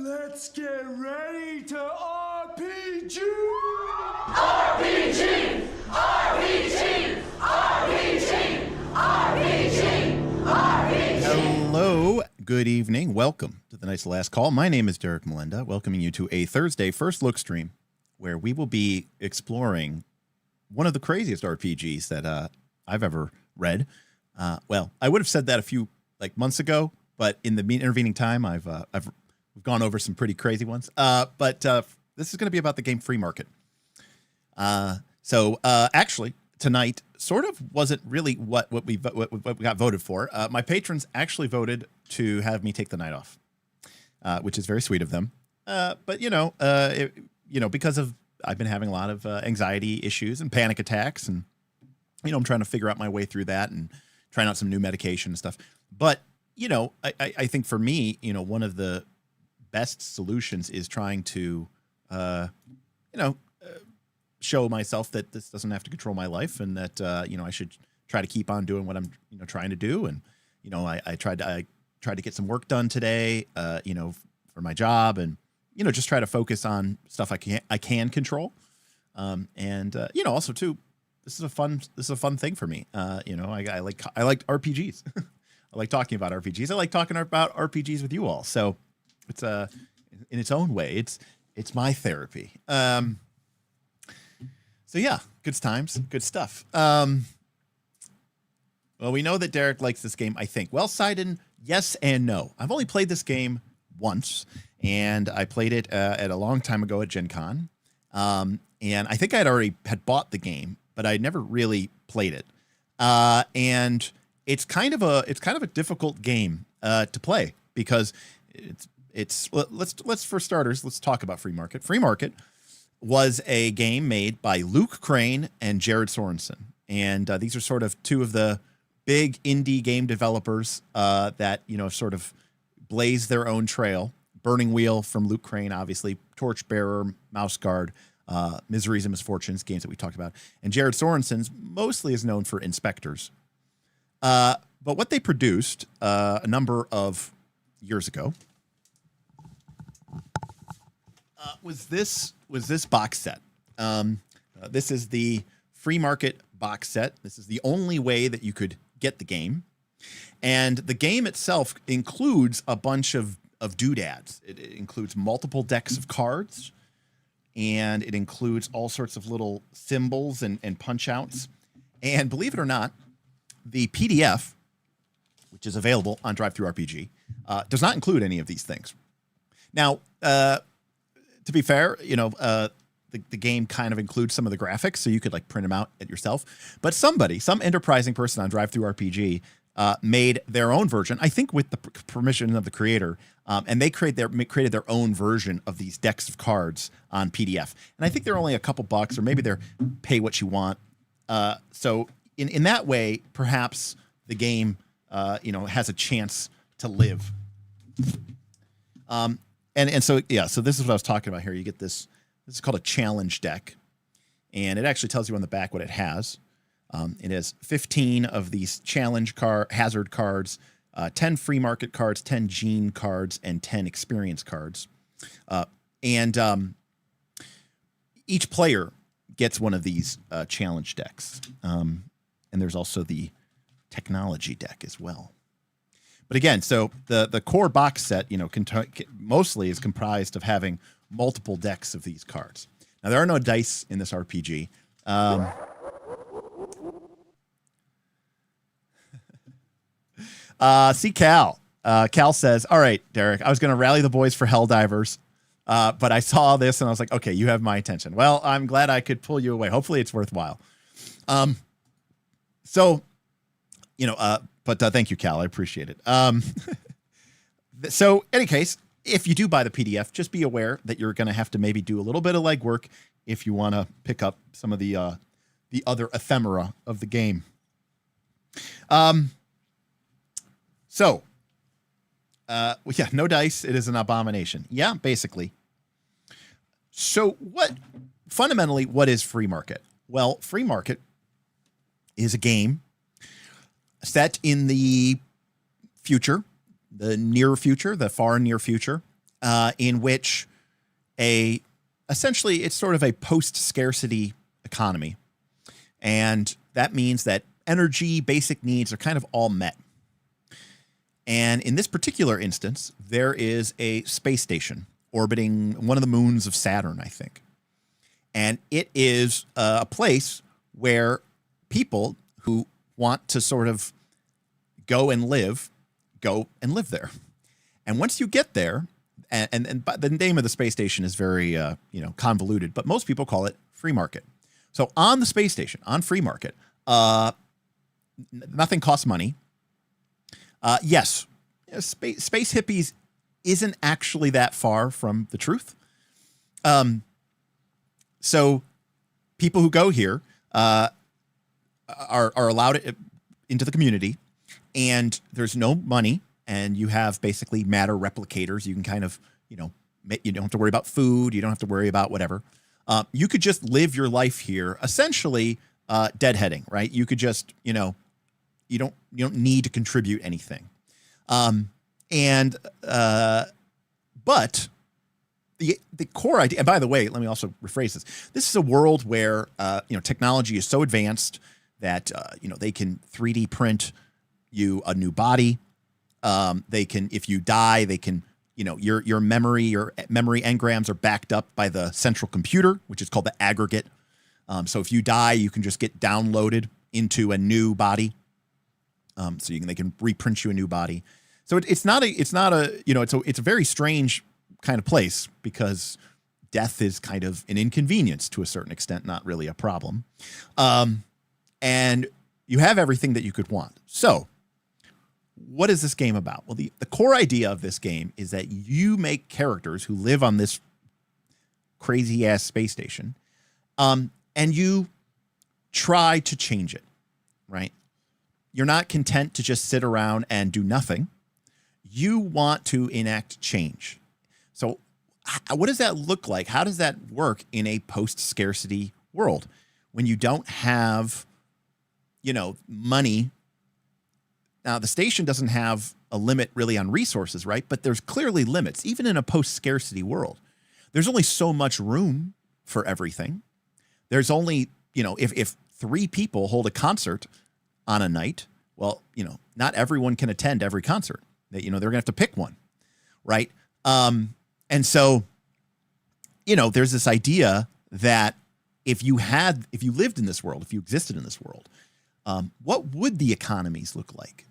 Let's get ready to RPG! RPG! RPG! RPG! RPG! RPG! Hello, good evening. Welcome to the Night's Last Call. My name is Derek Melinda, welcoming you to a Thursday First Look stream where we will be exploring one of the craziest RPGs that I've ever read. Well, I would have said that a few months ago, but in the intervening time, I've gone over some pretty crazy ones. But this is going to be about the game Freemarket. So actually, tonight sort of wasn't really what we got voted for. My patrons actually voted to have me take the night off, which is very sweet of them. But because of I've been having a lot of anxiety issues and panic attacks, and I'm trying to figure out my way through that and trying out some new medication and stuff. But I think for me, one of the best solutions is trying to, show myself that this doesn't have to control my life, and that I should try to keep on doing what I'm trying to do. And I tried to get some work done today, for my job, and just try to focus on stuff I can control. Also too, this is a fun thing for me. I like RPGs. I like talking about RPGs. I like talking about RPGs with you all. So it's in its own way, it's my therapy. So yeah, good times, good stuff. Well, we know that Derek likes this game, I think. Well, Sidon, yes and no. I've only played this game once, and I played it at a long time ago at Gen Con. And I think I'd already bought the game, but I never really played it. And it's kind of a difficult game to play, because let's for starters, let's talk about Freemarket. Freemarket was a game made by Luke Crane and Jared Sorensen. And these are sort of two of the big indie game developers that, sort of blaze their own trail. Burning Wheel from Luke Crane, obviously, Torchbearer, Mouse Guard, Miseries and Misfortunes, games that we talked about. And Jared Sorensen's mostly is known for Inspectors. But what they produced a number of years ago was this box set. This is the Freemarket box set. This is the only way that you could get the game. And the game itself includes a bunch of doodads. It includes multiple decks of cards, and it includes all sorts of little symbols and punch outs. And believe it or not, the PDF, which is available on DriveThruRPG, does not include any of these things. Now, to be fair, the game kind of includes some of the graphics, so you could print them out at yourself. But some enterprising person on DriveThruRPG made their own version, I think with the permission of the creator, and they created their own version of these decks of cards on PDF. And I think they're only a couple bucks, or maybe they're pay what you want. So in that way, perhaps the game, has a chance to live. So this is what I was talking about here. You get this is called a challenge deck, and it actually tells you on the back what it has. It has 15 of these challenge hazard cards, 10 free market cards, 10 gene cards, and 10 experience cards. And each player gets one of these challenge decks. And there's also the technology deck as well. But again, so the core box set, mostly is comprised of having multiple decks of these cards. Now, there are no dice in this RPG. See Cal. Cal says, all right, Derek, I was going to rally the boys for Helldivers, but I saw this and I was like, okay, you have my attention. Well, I'm glad I could pull you away. Hopefully it's worthwhile. But thank you, Cal. I appreciate it. So, any case, if you do buy the PDF, just be aware that you're going to have to maybe do a little bit of legwork if you want to pick up some of the other ephemera of the game. No dice. It is an abomination. Yeah, basically. So, what is Freemarket? Well, Freemarket is a game set in the future, the near future, the far near future in which essentially it's sort of a post-scarcity economy. And that means that energy, basic needs are kind of all met. And in this particular instance, there is a space station orbiting one of the moons of Saturn, I think. And it is a place where people who want to sort of go and live there. And once you get there, and the name of the space station is very convoluted, but most people call it Freemarket. So on the space station, on Freemarket, nothing costs money. Yes, space hippies isn't actually that far from the truth. So people who go here are allowed into the community, and there's no money, and you have basically matter replicators. You can kind of, you don't have to worry about food. You don't have to worry about whatever. You could just live your life here, essentially deadheading, right? You could just, you don't need to contribute anything. But the core idea, and by the way, let me also rephrase this. This is a world where, technology is so advanced that, they can 3D print you a new body. They can, if you die, they can, your memory engrams are backed up by the central computer, which is called the aggregate. So if you die, you can just get downloaded into a new body. So they can reprint you a new body. So it's a very strange kind of place, because death is kind of an inconvenience to a certain extent, not really a problem. And you have everything that you could want. So what is this game about? Well, the core idea of this game is that you make characters who live on this crazy ass space station, and you try to change it, right? You're not content to just sit around and do nothing. You want to enact change. So what does that look like? How does that work in a post-scarcity world when you don't have, money? Now, the station doesn't have a limit really on resources, right? But there's clearly limits, even in a post-scarcity world. There's only so much room for everything. There's only, if 3 people hold a concert on a night, well, not everyone can attend every concert. They're going to have to pick one, right? And so, there's this idea that if you lived in this world, if you existed in this world, what would the economies look like?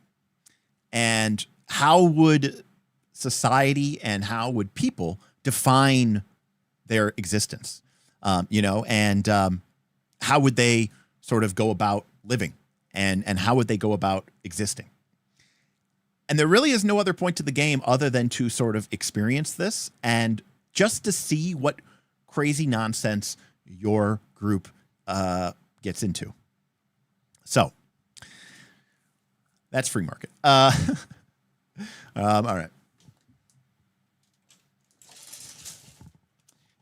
And how would society and how would people define their existence? And how would they sort of go about living? And how would they go about existing? And there really is no other point to the game other than to sort of experience this and just to see what crazy nonsense your group gets into. So that's Freemarket. All right.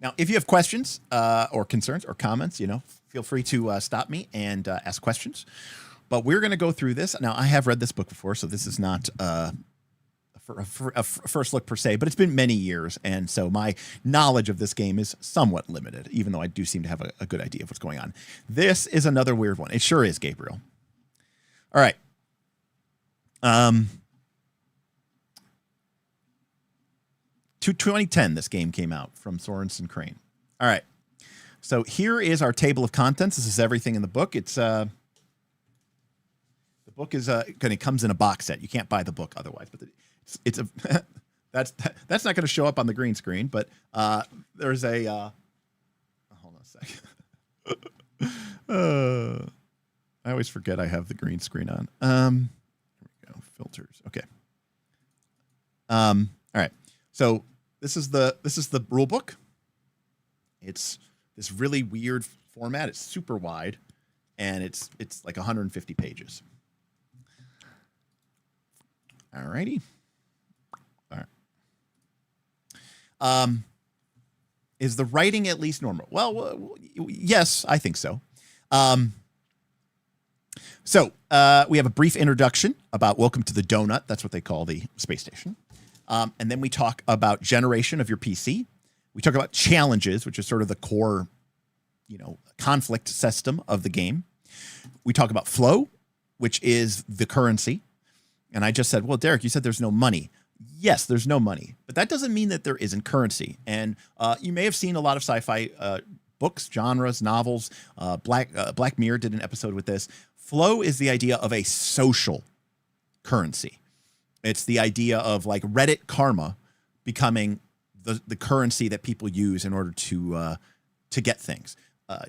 Now, if you have questions or concerns or comments, feel free to stop me and ask questions. But we're going to go through this. Now, I have read this book before, so this is not a first look per se, but it's been many years. And so my knowledge of this game is somewhat limited, even though I do seem to have a good idea of what's going on. This is another weird one. It sure is, Gabriel. All right. 2010, this game came out from Sorensen Crane. All right. So here is our table of contents. This is everything in the book. It's the book is it comes in a box set. You can't buy the book otherwise, but it's a that's not going to show up on the green screen. But there's a hold on a second. I always forget I have the green screen on. Here we go. Filters. Okay. All right. So this is the rule book. It's this really weird format. It's super wide, and it's like 150 pages. All righty. All right. Is the writing at least normal? Well, yes, I think so. So we have a brief introduction about welcome to the donut. That's what they call the space station. And then we talk about generation of your PC. We talk about challenges, which is sort of the core, conflict system of the game. We talk about flow, which is the currency. And I just said, well, Derek, you said there's no money. Yes, there's no money, but that doesn't mean that there isn't currency. And you may have seen a lot of sci-fi books, genres, novels. Black Mirror did an episode with this. Flow is the idea of a social currency. It's the idea of like Reddit karma becoming the currency that people use in order to get things.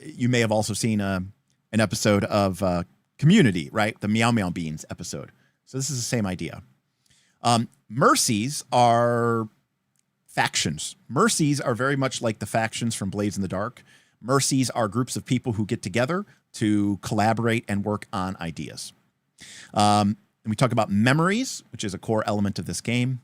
You may have also seen an episode of Community, right? The Meow Meow Beans episode. So this is the same idea. Mercies are factions. Mercies are very much like the factions from Blades in the Dark. Mercies are groups of people who get together to collaborate and work on ideas. And we talk about memories, which is a core element of this game.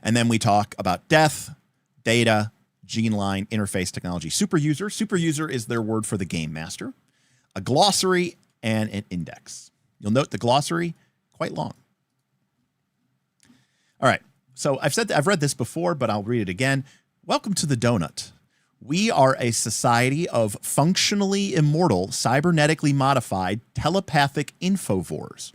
And then we talk about death, data, Geneline, interface technology. Superuser. Superuser is their word for the game master. A glossary and an index. You'll note the glossary, quite long. All right. So I've read this before, but I'll read it again. Welcome to the donut. We are a society of functionally immortal, cybernetically modified, telepathic infovores.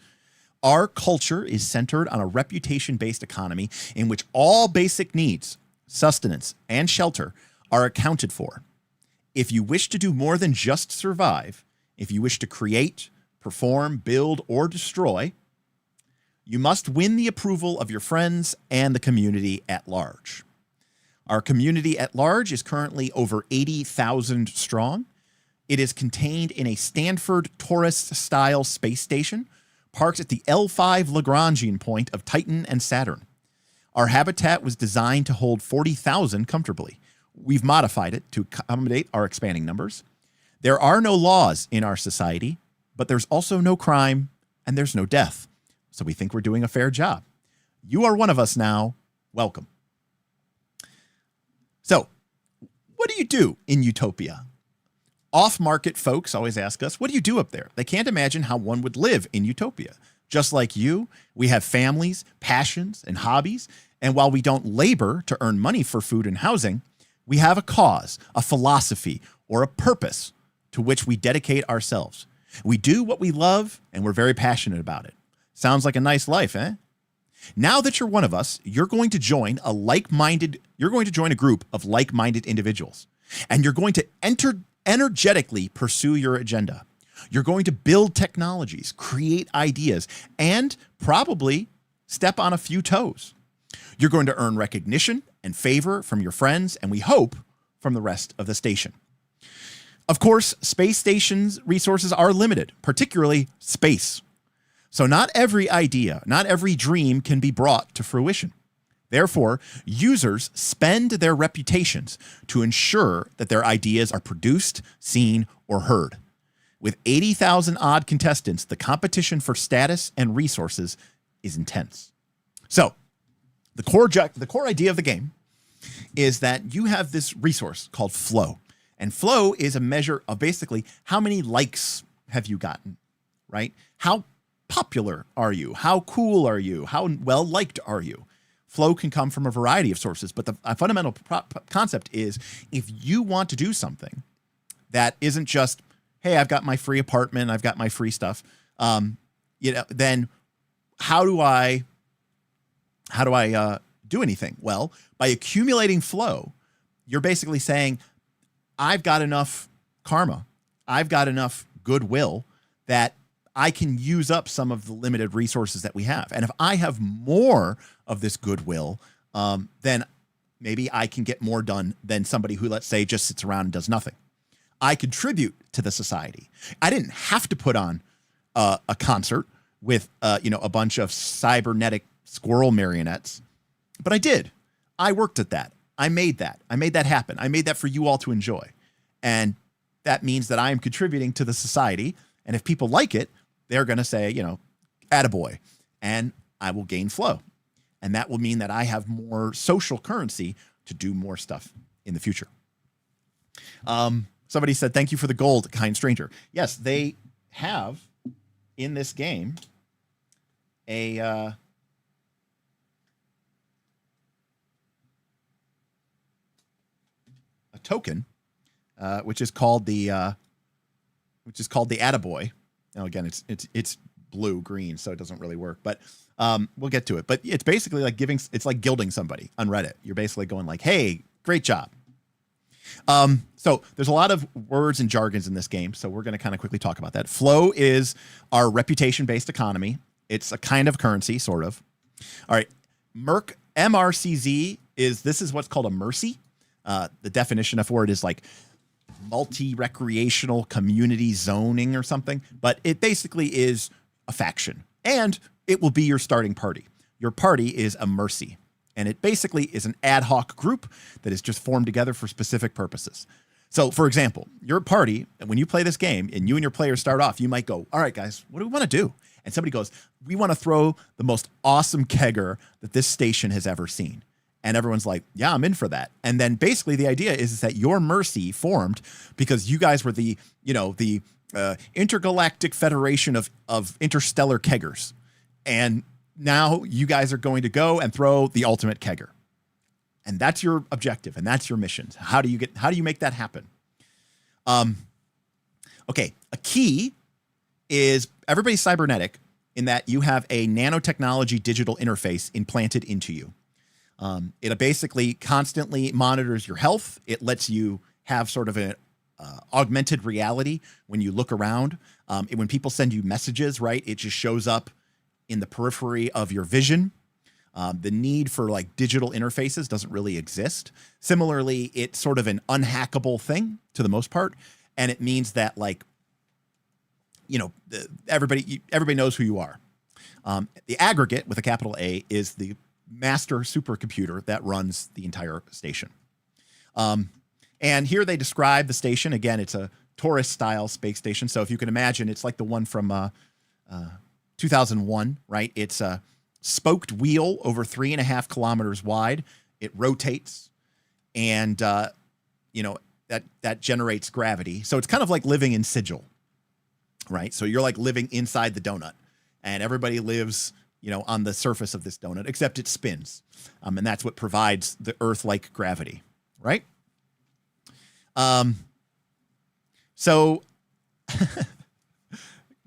Our culture is centered on a reputation-based economy in which all basic needs, sustenance, and shelter are accounted for. If you wish to do more than just survive, if you wish to create, perform, build, or destroy, you must win the approval of your friends and the community at large. Our community at large is currently over 80,000 strong. It is contained in a Stanford tourist-style space station parked at the L5 Lagrangian point of Titan and Saturn. Our habitat was designed to hold 40,000 comfortably. We've modified it to accommodate our expanding numbers. There are no laws in our society, but there's also no crime and there's no death. So we think we're doing a fair job. You are one of us now. Welcome. So, what do you do in Utopia? Off-market folks always ask us, what do you do up there? They can't imagine how one would live in Utopia. Just like you, we have families, passions, and hobbies. And while we don't labor to earn money for food and housing, we have a cause, a philosophy, or a purpose to which we dedicate ourselves. We do what we love, and we're very passionate about it. Sounds like a nice life, eh? Now that you're one of us, you're going to join a group of like-minded individuals, and you're going to energetically pursue your agenda. You're going to build technologies, create ideas, and probably step on a few toes. You're going to earn recognition and favor from your friends, and we hope from the rest of the station. Of course, space stations' resources are limited, particularly space. So not every idea, not every dream can be brought to fruition. Therefore, users spend their reputations to ensure that their ideas are produced, seen, or heard. With 80,000 odd contestants, the competition for status and resources is intense. So, the core idea of the game is that you have this resource called flow. And flow is a measure of basically how many likes have you gotten, right? How popular are you? How cool are you? How well liked are you? Flow can come from a variety of sources, but the fundamental concept is if you want to do something that isn't just, hey, I've got my free apartment, I've got my free stuff, then how do I do anything? Well, by accumulating flow, you're basically saying, I've got enough karma, I've got enough goodwill that I can use up some of the limited resources that we have. And if I have more of this goodwill, then maybe I can get more done than somebody who, let's say, just sits around and does nothing. I contribute to the society. I didn't have to put on a concert with, a bunch of cybernetic squirrel marionettes, but I did. I worked at that. I made that. I made that happen. I made that for you all to enjoy. And that means that I am contributing to the society. And if people like it, they're going to say, attaboy, and I will gain flow. And that will mean that I have more social currency to do more stuff in the future. Somebody said, thank you for the gold, kind stranger. Yes, they have in this game a token, which is called the Attaboy. Now again, it's blue green, so it doesn't really work, but we'll get to it. But it's basically like it's like gilding somebody on Reddit. You're basically going like, hey, great job. So there's a lot of words and jargons in this game, so we're going to kind of quickly talk about that. Flow is our reputation-based economy. It's a kind of currency, sort of. All right, MRCZ is what's called a mercy. The definition for it is like multi-recreational community zoning or something, but it basically is a faction, and it will be your starting party. Your party is a mercy, and it basically is an ad hoc group that is just formed together for specific purposes. So, for example, your party, when you play this game and you and your players start off, you might go, all right, guys, what do we want to do? And somebody goes, we want to throw the most awesome kegger that this station has ever seen. And everyone's like, yeah, I'm in for that. And then basically the idea is that your mercy formed because you guys were the Intergalactic Federation of Interstellar Keggers. And now you guys are going to go and throw the ultimate kegger. And that's your objective, and that's your mission. How do you make that happen? Okay, a key is everybody's cybernetic in that you have a nanotechnology digital interface implanted into you. It basically constantly monitors your health. It lets you have sort of an augmented reality when you look around. When people send you messages, right, it just shows up in the periphery of your vision. The need for like digital interfaces doesn't really exist. Similarly, it's sort of an unhackable thing to the most part. And it means that like, everybody knows who you are. The aggregate with a capital A is the master supercomputer that runs the entire station. And here they describe the station. Again, it's a tourist style space station. So if you can imagine, it's like the one from 2001, right? It's a spoked wheel over 3.5 kilometers wide. It rotates, and that generates gravity. So it's kind of like living in Sigil, right? So you're like living inside the donut, and everybody lives, on the surface of this donut, except it spins, and that's what provides the Earth-like gravity, right? So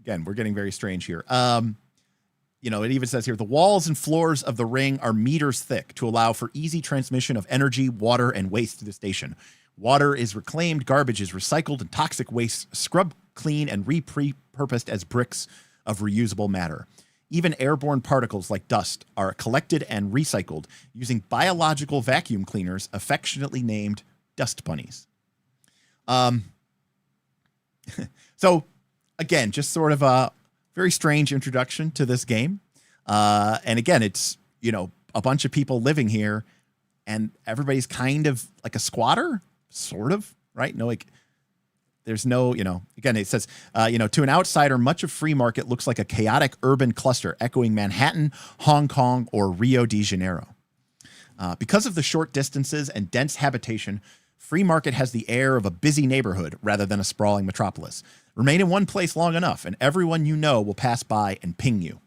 again, we're getting very strange here. It even says here, the walls and floors of the ring are meters thick to allow for easy transmission of energy, water, and waste to the station. Water is reclaimed, garbage is recycled, and toxic waste scrubbed clean and repurposed as bricks of reusable matter. Even airborne particles like dust are collected and recycled using biological vacuum cleaners affectionately named dust bunnies. So, again, just sort of a very strange introduction to this game. And again, it's, a bunch of people living here and everybody's kind of like a squatter, sort of, right? No, like there's no, again, it says, to an outsider, much of Freemarket looks like a chaotic urban cluster echoing Manhattan, Hong Kong, or Rio de Janeiro. Because of the short distances and dense habitation, Freemarket has the air of a busy neighborhood rather than a sprawling metropolis. Remain in one place long enough, and everyone you know will pass by and ping you.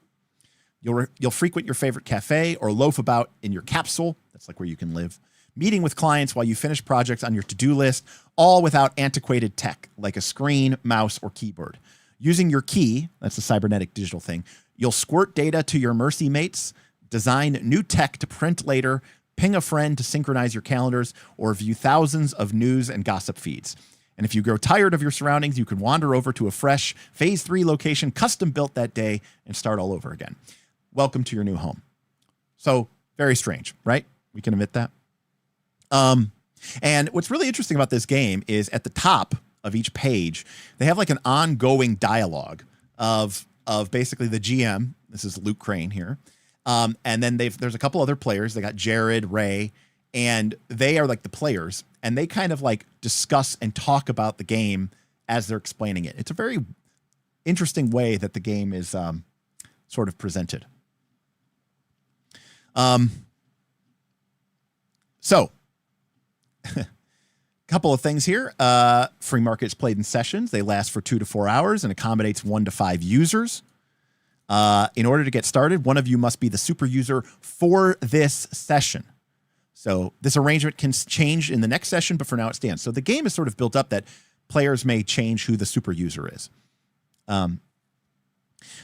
You'll frequent your favorite cafe or loaf about in your capsule. That's like where you can live. Meeting with clients while you finish projects on your to-do list, all without antiquated tech like a screen, mouse, or keyboard. Using your key, that's the cybernetic digital thing, you'll squirt data to your Mercy mates, design new tech to print later, ping a friend to synchronize your calendars, or view thousands of news and gossip feeds. And if you grow tired of your surroundings, you can wander over to a fresh Phase 3 location, custom built that day, and start all over again. Welcome to your new home. So, very strange, right? We can admit that. And what's really interesting about this game is at the top of each page, they have like an ongoing dialogue of basically the GM. This is Luke Crane here. And then there's a couple other players. They got Jared, Ray, and they are like the players, and they kind of like discuss and talk about the game as they're explaining it. It's a very interesting way that the game is sort of presented. So a couple of things here. Freemarket is played in sessions. They last for 2 to 4 hours and accommodates 1 to 5 users. In order to get started, one of you must be the super user for this session. So this arrangement can change in the next session, but for now it stands. So the game is sort of built up that players may change who the super user is. The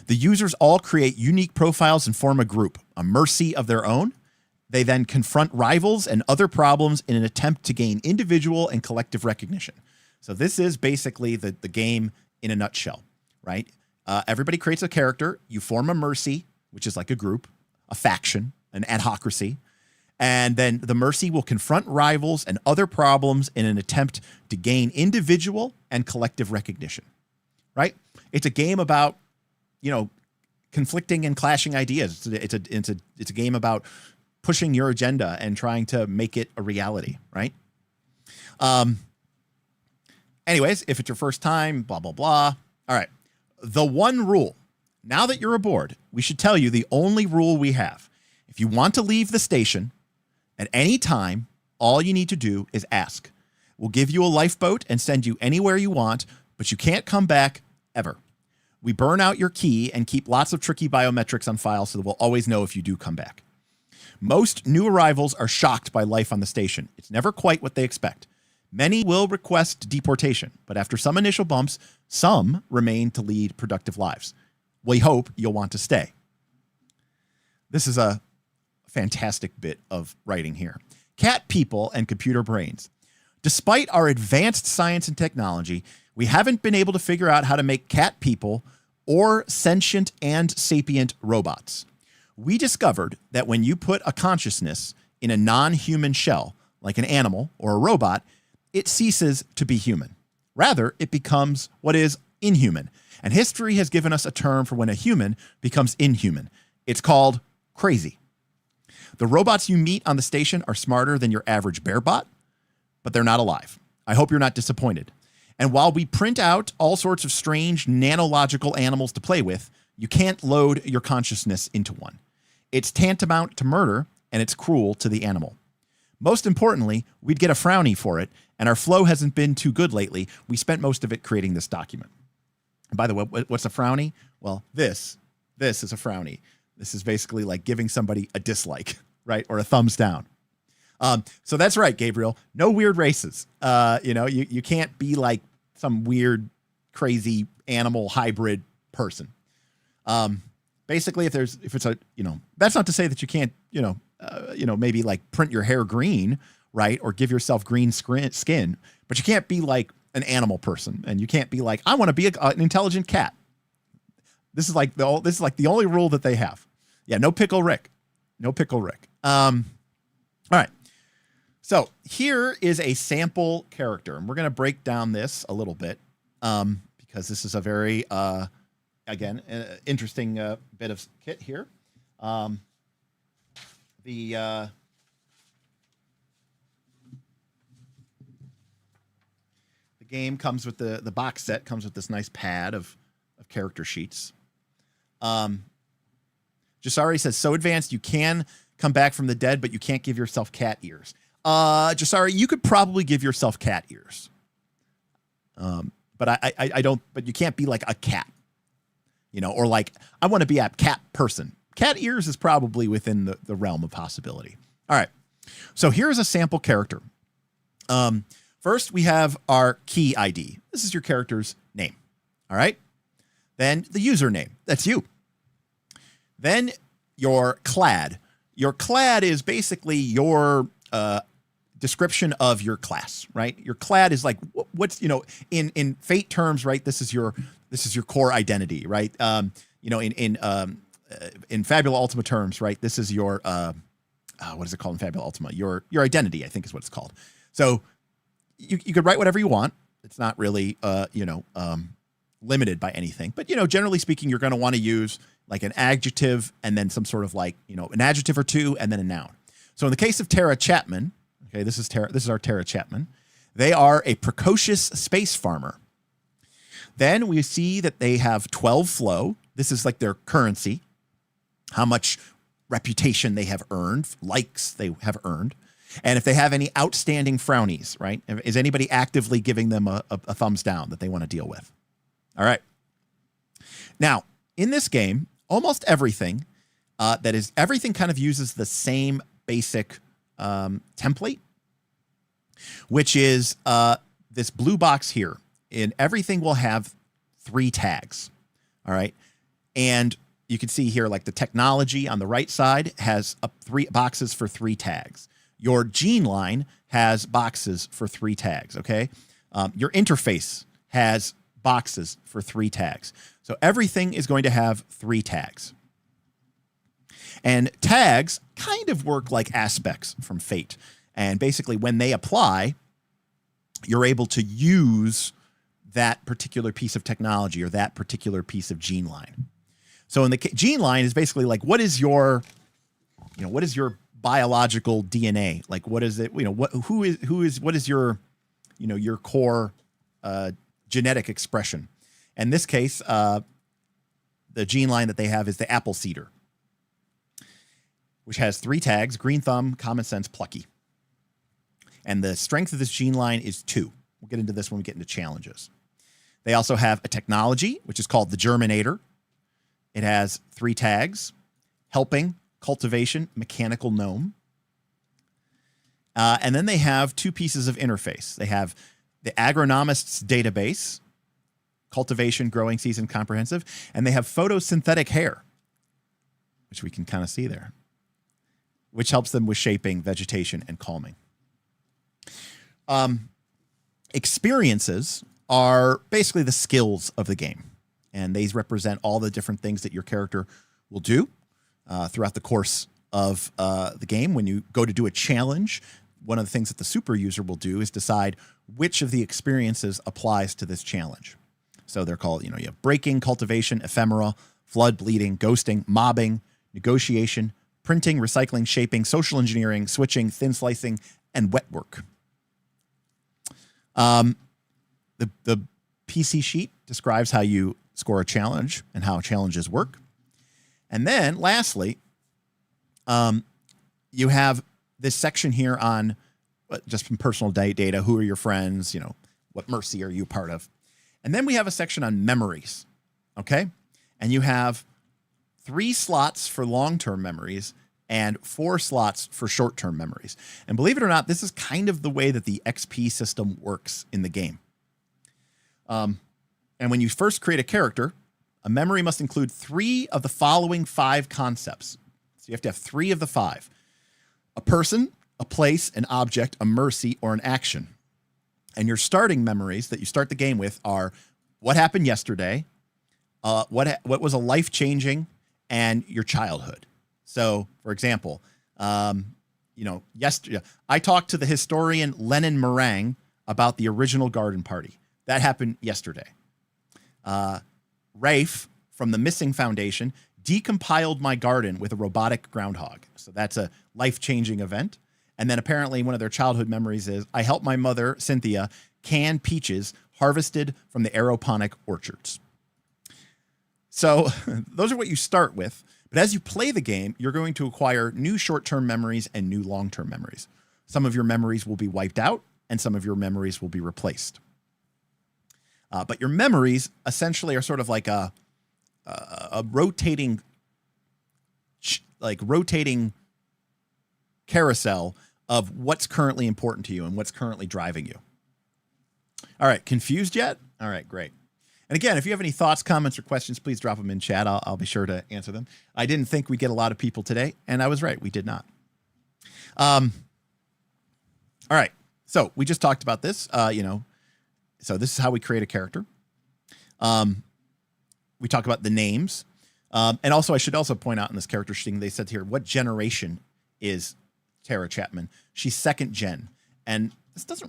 users all create unique profiles and form a group, a mercy of their own. They then confront rivals and other problems in an attempt to gain individual and collective recognition. So this is basically the game in a nutshell, right? Everybody creates a character. You form a mercy, which is like a group, a faction, an adhocracy. And then the mercy will confront rivals and other problems in an attempt to gain individual and collective recognition, right? It's a game about, conflicting and clashing ideas. It's a game about pushing your agenda and trying to make it a reality, right? Anyways, if it's your first time, blah, blah, blah. All right. The one rule. Now that you're aboard, we should tell you the only rule we have. If you want to leave the station at any time, all you need to do is ask. We'll give you a lifeboat and send you anywhere you want, but you can't come back ever. We burn out your key and keep lots of tricky biometrics on file so that we'll always know if you do come back. Most new arrivals are shocked by life on the station. It's never quite what they expect. Many will request deportation, but after some initial bumps, some remain to lead productive lives. We hope you'll want to stay. This is a fantastic bit of writing here. Cat people and computer brains. Despite our advanced science and technology, we haven't been able to figure out how to make cat people or sentient and sapient robots. We discovered that when you put a consciousness in a non-human shell, like an animal or a robot, it ceases to be human. Rather, it becomes what is inhuman. And history has given us a term for when a human becomes inhuman. It's called crazy. The robots you meet on the station are smarter than your average bear bot, but they're not alive. I hope you're not disappointed. And while we print out all sorts of strange nanological animals to play with, you can't load your consciousness into one. It's tantamount to murder, and it's cruel to the animal. Most importantly, we'd get a frowny for it, and our flow hasn't been too good lately. We spent most of it creating this document. And by the way, what's a frowny? Well, this is a frowny. This is basically like giving somebody a dislike, right? Or a thumbs down. So that's right, Gabriel. No weird races. You can't be like some weird, crazy animal hybrid person. Basically, if it's a, that's not to say that you can't, maybe like print your hair green, right? Or give yourself green skin, but you can't be like an animal person, and you can't be like, I want to be an intelligent cat. This is like the only rule that they have. Yeah. No Pickle Rick. All right. So here is a sample character, and we're going to break down this a little bit because this is a very, interesting bit of kit here. The game comes with the box set, comes with this nice pad of character sheets. Jasari says, so advanced, you can come back from the dead, but you can't give yourself cat ears. Jasari, you could probably give yourself cat ears. But I don't, but you can't be like a cat, or like, I want to be a cat person. Cat ears is probably within the realm of possibility. All right. So here's a sample character. First, we have our key ID. This is your character's name. All right. Then the username. That's you. Then your clad. Your clad is basically your description of your class, right? Your clad is like what's in Fate terms, right? This is your core identity, right? In Fabula Ultima terms, right? This is your what is it called in Fabula Ultima? Your identity, I think, is what it's called. So you could write whatever you want. It's not really limited by anything, but generally speaking, you're going to want to use like an adjective and then some sort of like an adjective or two and then a noun. So in the case of Tara Chapman, okay, this is our Tara Chapman. They are a precocious space farmer. Then we see that they have 12 flow. This is like their currency, how much reputation they have earned, likes they have earned. And if they have any outstanding frownies, right? Is anybody actively giving them a thumbs down that they want to deal with? All right. Now, in this game, almost everything everything kind of uses the same basic template, which is this blue box here. And everything will have 3 tags. All right. And you can see here, like the technology on the right side has 3 boxes for 3 tags. Your Geneline has boxes for 3 tags. Okay. Your interface has boxes for 3 tags. So everything is going to have 3 tags. And tags kind of work like aspects from Fate. And basically when they apply, you're able to use that particular piece of technology or that particular piece of Geneline. So in the Geneline is basically like, what is your biological DNA? Like, what is it? What is your core genetic expression? In this case, the Geneline that they have is the apple cedar, which has 3 tags: green thumb, common sense, plucky. And the strength of this Geneline is 2. We'll get into this when we get into challenges. They also have a technology, which is called the Germinator. It has 3 tags: helping, cultivation, mechanical gnome. And then they have 2 pieces of interface. They have the agronomist's database, cultivation, growing season, comprehensive, and they have photosynthetic hair, which we can kind of see there, which helps them with shaping, vegetation, and calming. Experiences are basically the skills of the game, and these represent all the different things that your character will do throughout the course of the game. When you go to do a challenge, one of the things that the super user will do is decide which of the experiences applies to this challenge. So they're called, you have breaking, cultivation, ephemera, flood, bleeding, ghosting, mobbing, negotiation, printing, recycling, shaping, social engineering, switching, thin slicing, and wet work. The PC sheet describes how you score a challenge and how challenges work. And then lastly, you have this section here on just from personal data. Who are your friends? What mercy are you part of? And then we have a section on memories. Okay. And you have 3 slots for long-term memories and 4 slots for short-term memories. And believe it or not, this is kind of the way that the XP system works in the game. And when you first create a character, a memory must include 3 of the following 5 concepts. So you have to have 3 of the 5. A person, a place, an object, a mercy, or an action. And your starting memories that you start the game with are what happened yesterday, what was a life-changing, and your childhood. So, for example, yesterday I talked to the historian Lenin Meringue about the original garden party. That happened yesterday. Rafe from the Missing Foundation decompiled my garden with a robotic groundhog. So that's a life-changing event. And then apparently one of their childhood memories is I helped my mother, Cynthia, can peaches harvested from the aeroponic orchards. So those are what you start with. But as you play the game, you're going to acquire new short-term memories and new long-term memories. Some of your memories will be wiped out and some of your memories will be replaced. But your memories essentially are sort of like a rotating carousel of what's currently important to you and what's currently driving you. All right, confused yet? All right, great. And again, if you have any thoughts, comments, or questions, please drop them in chat. I'll be sure to answer them. I didn't think we'd get a lot of people today, and I was right. We did not. All right, so we just talked about this, So this is how we create a character. We talk about the names. And also, I should also point out in this character sheet, they said here, what generation is Tara Chapman? She's 2nd gen. And this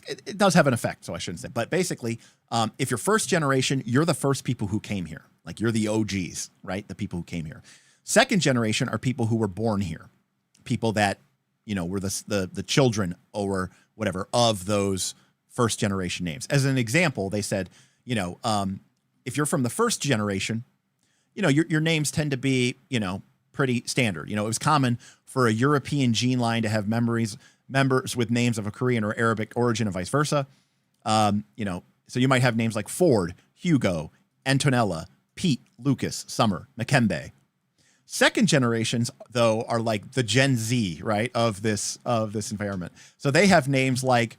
it does have an effect, so I shouldn't say. But basically, if you're 1st generation, you're the first people who came here. Like you're the OGs, right? The people who came here. 2nd generation are people who were born here. People that, were the children or whatever of those 1st generation names. As an example, they said, if you're from the 1st generation, your names tend to be, pretty standard. It was common for a European Geneline to have members with names of a Korean or Arabic origin and vice versa. So you might have names like Ford, Hugo, Antonella, Pete, Lucas, Summer, Makembe. Second generations, though, are like the Gen Z, right, of this environment. So they have names like,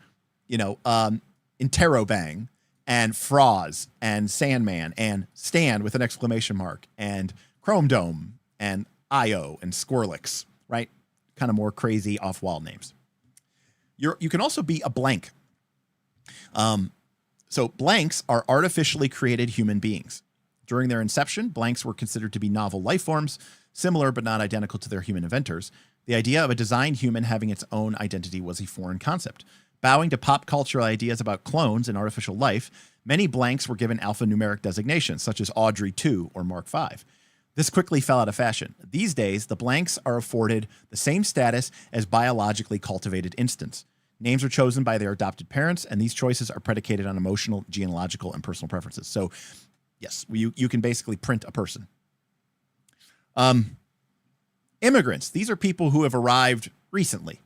Interrobang and Froz and Sandman and Stan with an exclamation mark and Chrome Dome and Io and Squirrelix, right? Kind of more crazy off-wall names. You can also be a blank. So blanks are artificially created human beings. During their inception, blanks were considered to be novel life forms, similar but not identical to their human inventors. The idea of a designed human having its own identity was a foreign concept. Bowing to pop cultural ideas about clones and artificial life, many blanks were given alphanumeric designations, such as Audrey 2 or Mark 5. This quickly fell out of fashion. These days, the blanks are afforded the same status as biologically cultivated instants. Names are chosen by their adopted parents, and these choices are predicated on emotional, genealogical, and personal preferences. So, yes, you can basically print a person. Immigrants. These are people who have arrived recently.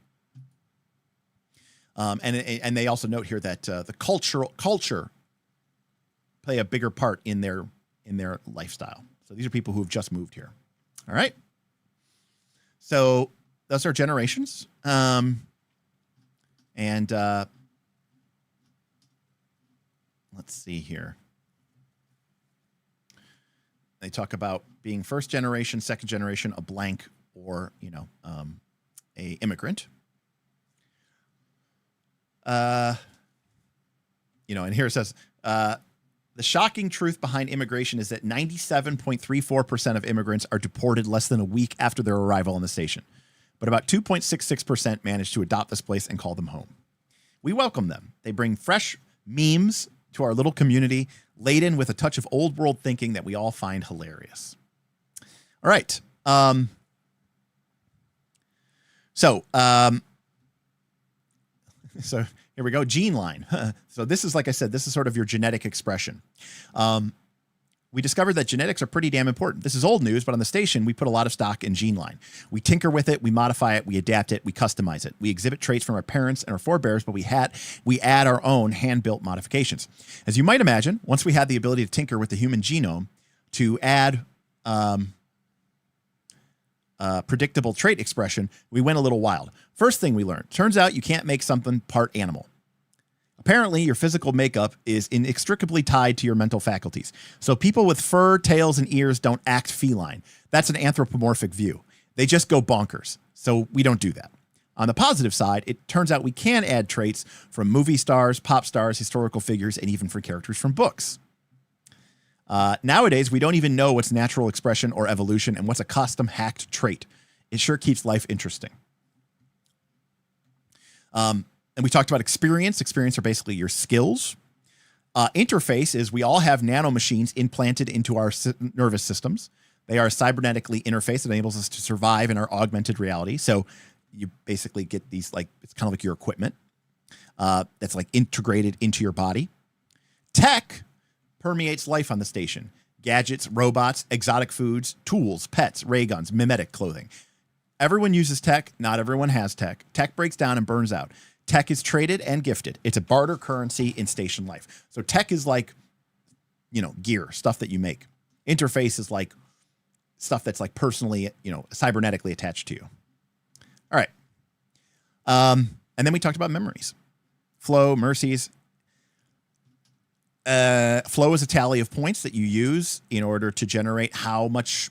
And they also note here that the culture play a bigger part in their lifestyle. So these are people who have just moved here. All right. So those are generations. Let's see here. They talk about being first generation, second generation, a blank, or a immigrant. And here it says, the shocking truth behind immigration is that 97.34% of immigrants are deported less than a week after their arrival on the station. But about 2.66% manage to adopt this place and call them home. We welcome them. They bring fresh memes to our little community, laden with a touch of old world thinking that we all find hilarious. All right. So here we go. Geneline. So this is, like I said, this is sort of your genetic expression. We discovered that genetics are pretty damn important. This is old news, but on the station, we put a lot of stock in Geneline. We tinker with it, we modify it, we adapt it, we customize it. We exhibit traits from our parents and our forebears, but we add our own hand-built modifications. As you might imagine, once we had the ability to tinker with the human genome to add predictable trait expression, we went a little wild. First thing we learned, turns out you can't make something part animal. Apparently, your physical makeup is inextricably tied to your mental faculties. So people with fur, tails, and ears don't act feline. That's an anthropomorphic view. They just go bonkers. So we don't do that. On the positive side, it turns out we can add traits from movie stars, pop stars, historical figures, and even for characters from books. Nowadays, we don't even know what's natural expression or evolution and what's a custom hacked trait. It sure keeps life interesting. And we talked about experience. Experience are basically your skills. Interface is we all have nanomachines implanted into our nervous systems. They are a cybernetically interface that enables us to survive in our augmented reality. So you basically get these, like, it's kind of like your equipment that's like integrated into your body. Tech permeates life on the station. Gadgets, robots, exotic foods, tools, pets, ray guns, mimetic clothing. Everyone uses tech. Not everyone has tech. Tech breaks down and burns out. Tech is traded and gifted. It's a barter currency in station life. So tech is like, gear, stuff that you make. Interface is like stuff that's like personally, cybernetically attached to you. All right. And then we talked about memories. Flow, mercies. Flow is a tally of points that you use in order to generate how much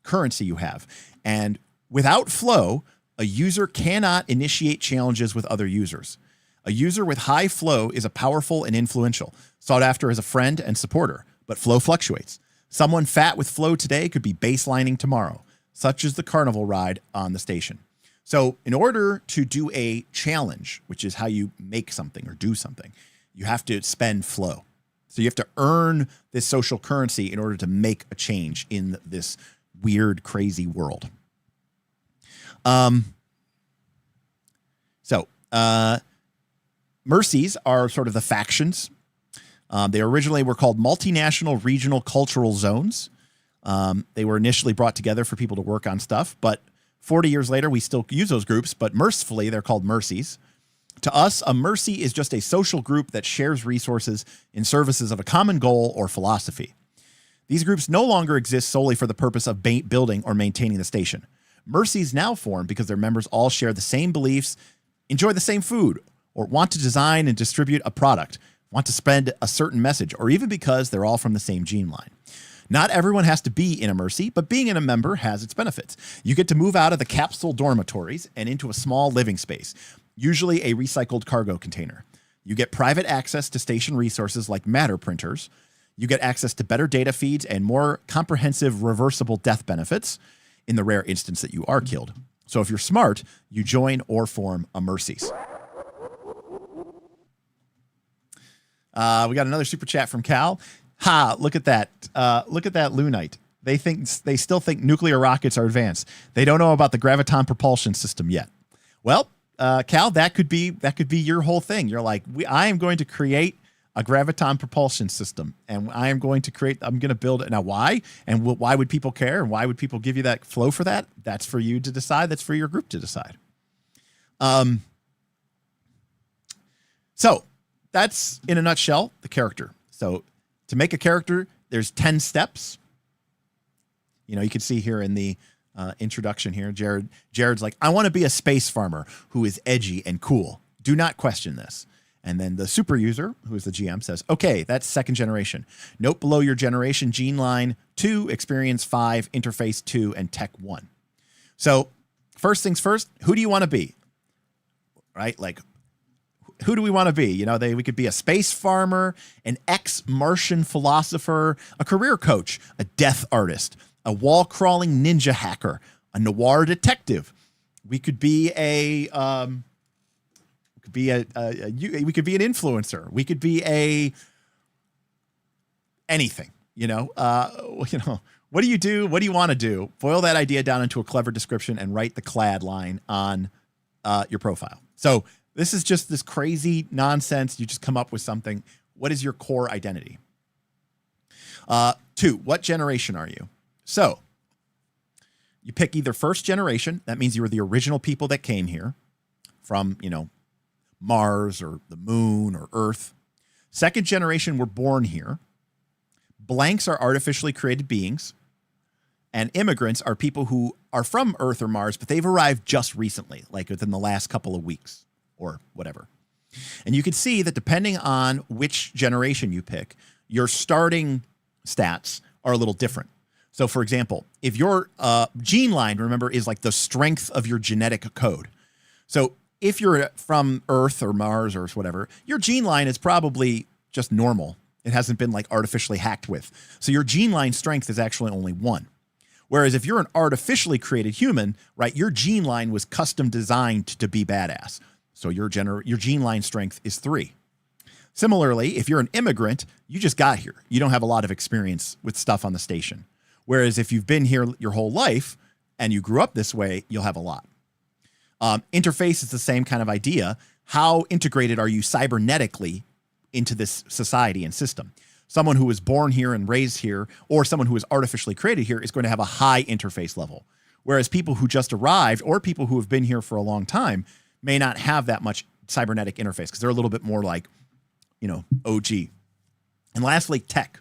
currency you have. And without flow, a user cannot initiate challenges with other users. A user with high flow is a powerful and influential, sought after as a friend and supporter, but flow fluctuates. Someone fat with flow today could be baselining tomorrow, such as the carnival ride on the station. So in order to do a challenge, which is how you make something or do something, you have to spend flow. So you have to earn this social currency in order to make a change in this weird, crazy world. Mercies are sort of the factions. They originally were called multinational regional cultural zones. They were initially brought together for people to work on stuff, but 40 years later, we still use those groups, but mercifully, they're called mercies. To us, a mercy is just a social group that shares resources in services of a common goal or philosophy. These groups no longer exist solely for the purpose of building or maintaining the station. Mercies now form because their members all share the same beliefs, enjoy the same food, or want to design and distribute a product, want to spread a certain message, or even because they're all from the same gene line. Not everyone has to be in a Mercy, but being in a member has its benefits. You get to move out of the capsule dormitories and into a small living space, usually a recycled cargo container. You get private access to station resources like matter printers. You get access to better data feeds and more comprehensive reversible death benefits in the rare instance that you are killed. So if you're smart, you join or form a Mercies. We got another super chat from Cal. Ha, look at that. Look at that Lunite. They still think nuclear rockets are advanced. They don't know about the graviton propulsion system yet. Well, Cal, that could be your whole thing. You're like, I am going to create a graviton propulsion system, and I'm going to build it. Now, why? And why would people care? And why would people give you that flow for that? That's for you to decide. That's for your group to decide. So that's in a nutshell the character. So to make a character, there's 10 steps. You know, you can see here in the introduction here, Jared's like, I want to be a space farmer who is edgy and cool. Do not question this. And then the super user, who is the GM, says, okay, that's second generation. Note below your generation, gene line 2, experience 5, interface 2, and tech 1. So first things first, who do you want to be? Right? Like, who do we want to be? You know, we could be a space farmer, an ex-Martian philosopher, a career coach, a death artist, a wall-crawling ninja hacker, a noir detective. We could be an influencer. We could be anything, you know, what do you do? What do you want to do? Boil that idea down into a clever description and write the clad line on your profile. So this is just this crazy nonsense. You just come up with something. What is your core identity? 2, what generation are you? So you pick either first generation. That means you were the original people that came here from, you know, Mars or the moon or Earth. Second generation were born here. Blanks are artificially created beings. And immigrants are people who are from Earth or Mars, but they've arrived just recently, like within the last couple of weeks or whatever. And you can see that depending on which generation you pick, your starting stats are a little different. So for example, if your gene line, remember, is like the strength of your genetic code. So if you're from Earth or Mars or whatever, your gene line is probably just normal. It hasn't been like artificially hacked with. So your gene line strength is actually only 1. Whereas if you're an artificially created human, right, your gene line was custom designed to be badass. So your gene line strength is 3. Similarly, if you're an immigrant, you just got here. You don't have a lot of experience with stuff on the station. Whereas if you've been here your whole life and you grew up this way, you'll have a lot. Interface is the same kind of idea. How integrated are you cybernetically into this society and system? Someone who was born here and raised here, or someone who is artificially created here, is going to have a high interface level. Whereas people who just arrived or people who have been here for a long time may not have that much cybernetic interface because they're a little bit more like, you know, OG. And lastly, tech.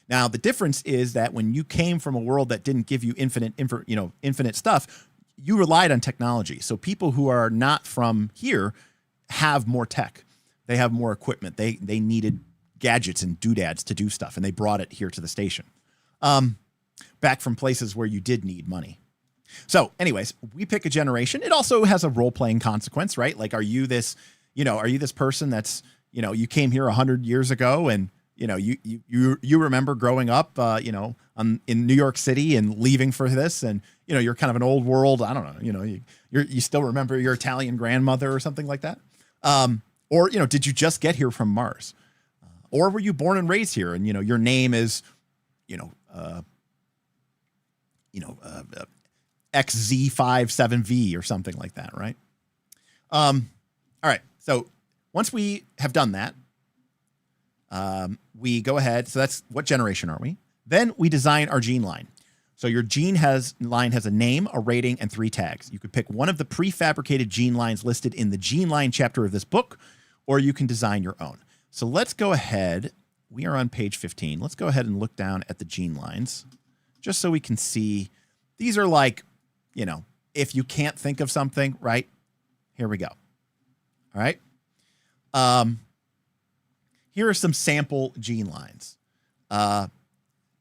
Now, the difference is that when you came from a world that didn't give you infinite stuff, you relied on technology. So people who are not from here have more tech. They have more equipment. They needed gadgets and doodads to do stuff, and they brought it here to the station. Back from places where you did need money. So anyways, we pick a generation. It also has a role-playing consequence, right? Like, are you this person that's, you know, you came here 100 years ago and, you know, you remember growing up, in New York City and leaving for this, and, you know, you're kind of an old world. I don't know, you know, you still remember your Italian grandmother or something like that. Or, you know, did you just get here from Mars? Or were you born and raised here? And, you know, your name is, XZ57V or something like that, right? All right. So once we have done that, we go ahead. So that's what generation are we? Then we design our gene line. So your line has a name, a rating, and 3 tags. You could pick one of the prefabricated gene lines listed in the gene line chapter of this book, or you can design your own. So let's go ahead we are on page 15. Let's go ahead and look down at the gene lines just so we can see. These are like, you know, if you can't think of something, right? Here we go. All right. Here are some sample gene lines.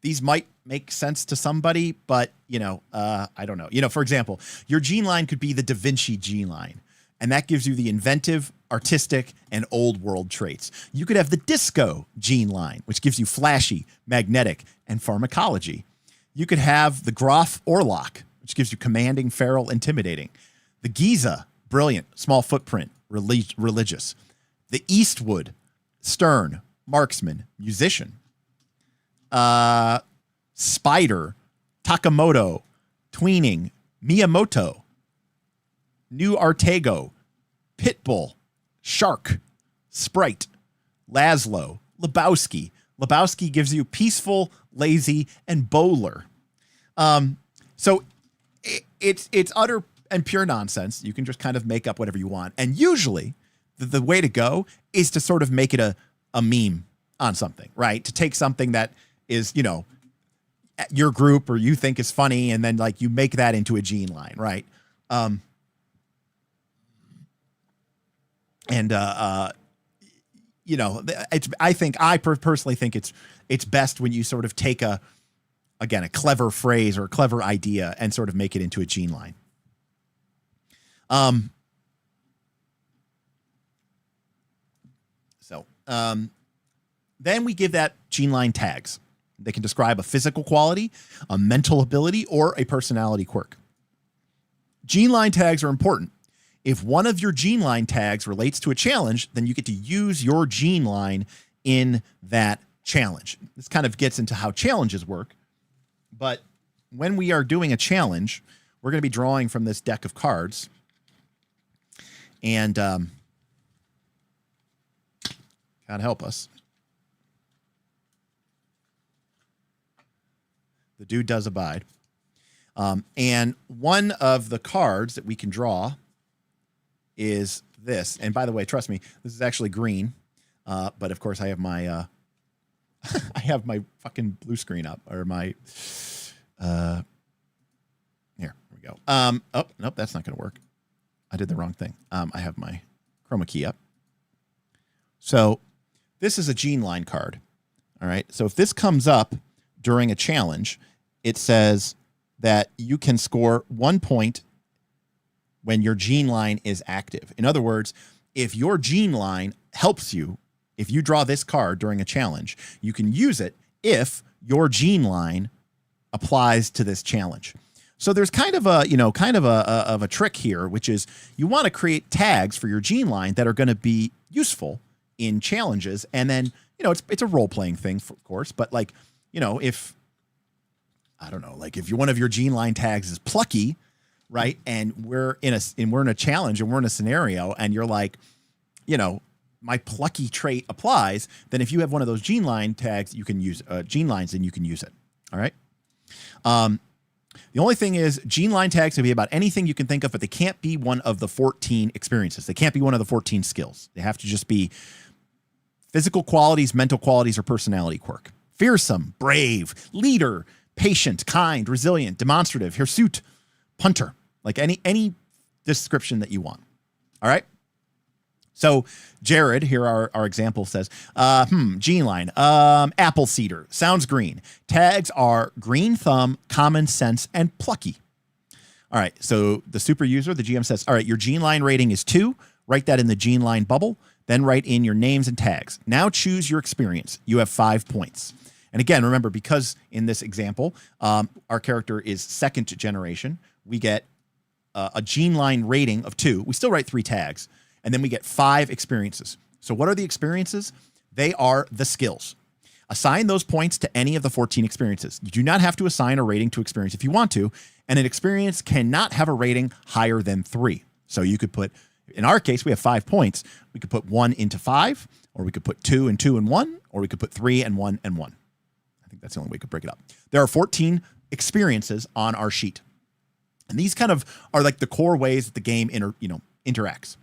These might make sense to somebody, but, you know, I don't know. You know, for example, your gene line could be the Da Vinci gene line, and that gives you the inventive, artistic, and old world traits. You could have the disco gene line, which gives you flashy, magnetic, and pharmacology. You could have the Groff Orlock, which gives you commanding, feral, intimidating. The Giza, brilliant, small footprint, religious. The Eastwood, stern, marksman, musician. Spider, Takamoto, tweening, Miyamoto, New Artego, Pitbull, Shark, Sprite, Laszlo, Lebowski. Lebowski gives you peaceful, lazy, and bowler. So it's utter and pure nonsense. You can just kind of make up whatever you want. And usually the way to go is to sort of make it a meme on something, right? To take something that is, you know, your group or you think is funny, and then like you make that into a gene line, right? You know, I personally think it's best when you sort of take a clever phrase or a clever idea and sort of make it into a gene line. Then we give that gene line tags. They can describe a physical quality, a mental ability, or a personality quirk. Gene line tags are important. If one of your gene line tags relates to a challenge, then you get to use your gene line in that challenge. This kind of gets into how challenges work. But when we are doing a challenge, we're going to be drawing from this deck of cards. And God help us. The dude does abide. And one of the cards that we can draw is this. And by the way, trust me, this is actually green. But of course I have my I have my fucking blue screen up, or my here we go. Oh, nope, that's not gonna work. I did the wrong thing. I have my chroma key up. So this is a gene line card. All right. So if this comes up during a challenge, it says that you can score 1 point when your gene line is active. In other words, if your gene line helps you, if you draw this card during a challenge, you can use it if your gene line applies to this challenge. So there's kind of a trick here, which is you want to create tags for your gene line that are going to be useful in challenges. And then, you know, it's a role-playing thing, of course, but like, you know, if one of your gene line tags is plucky, right? And we're in a challenge and we're in a scenario and you're like, you know, my plucky trait applies, then if you have one of those gene line tags, you can use gene lines and you can use it. All right. The only thing is gene line tags can be about anything you can think of, but they can't be one of the 14 experiences. They can't be one of the 14 skills. They have to just be physical qualities, mental qualities, or personality quirk. Fearsome, brave, leader, patient, kind, resilient, demonstrative, hirsute, punter, like any description that you want. All right. So Jared, here our example says, gene line, apple cedar, sounds green. Tags are green thumb, common sense, and plucky. All right. So the super user, the GM says, all right, your gene line rating is 2. Write that in the gene line bubble. Then write in your names and tags. Now choose your experience. You have 5 points. And again, remember, because in this example, our character is second generation, we get a gene line rating of 2. We still write 3 tags, and then we get 5 experiences. So what are the experiences? They are the skills. Assign those points to any of the 14 experiences. You do not have to assign a rating to experience if you want to, and an experience cannot have a rating higher than 3. So you could put, in our case, we have 5 points. We could put 1 into 5, or we could put 2 and 2 and 1, or we could put 3 and 1 and 1. I think that's the only way we could break it up. There are 14 experiences on our sheet. And these kind of are like the core ways that the game interacts.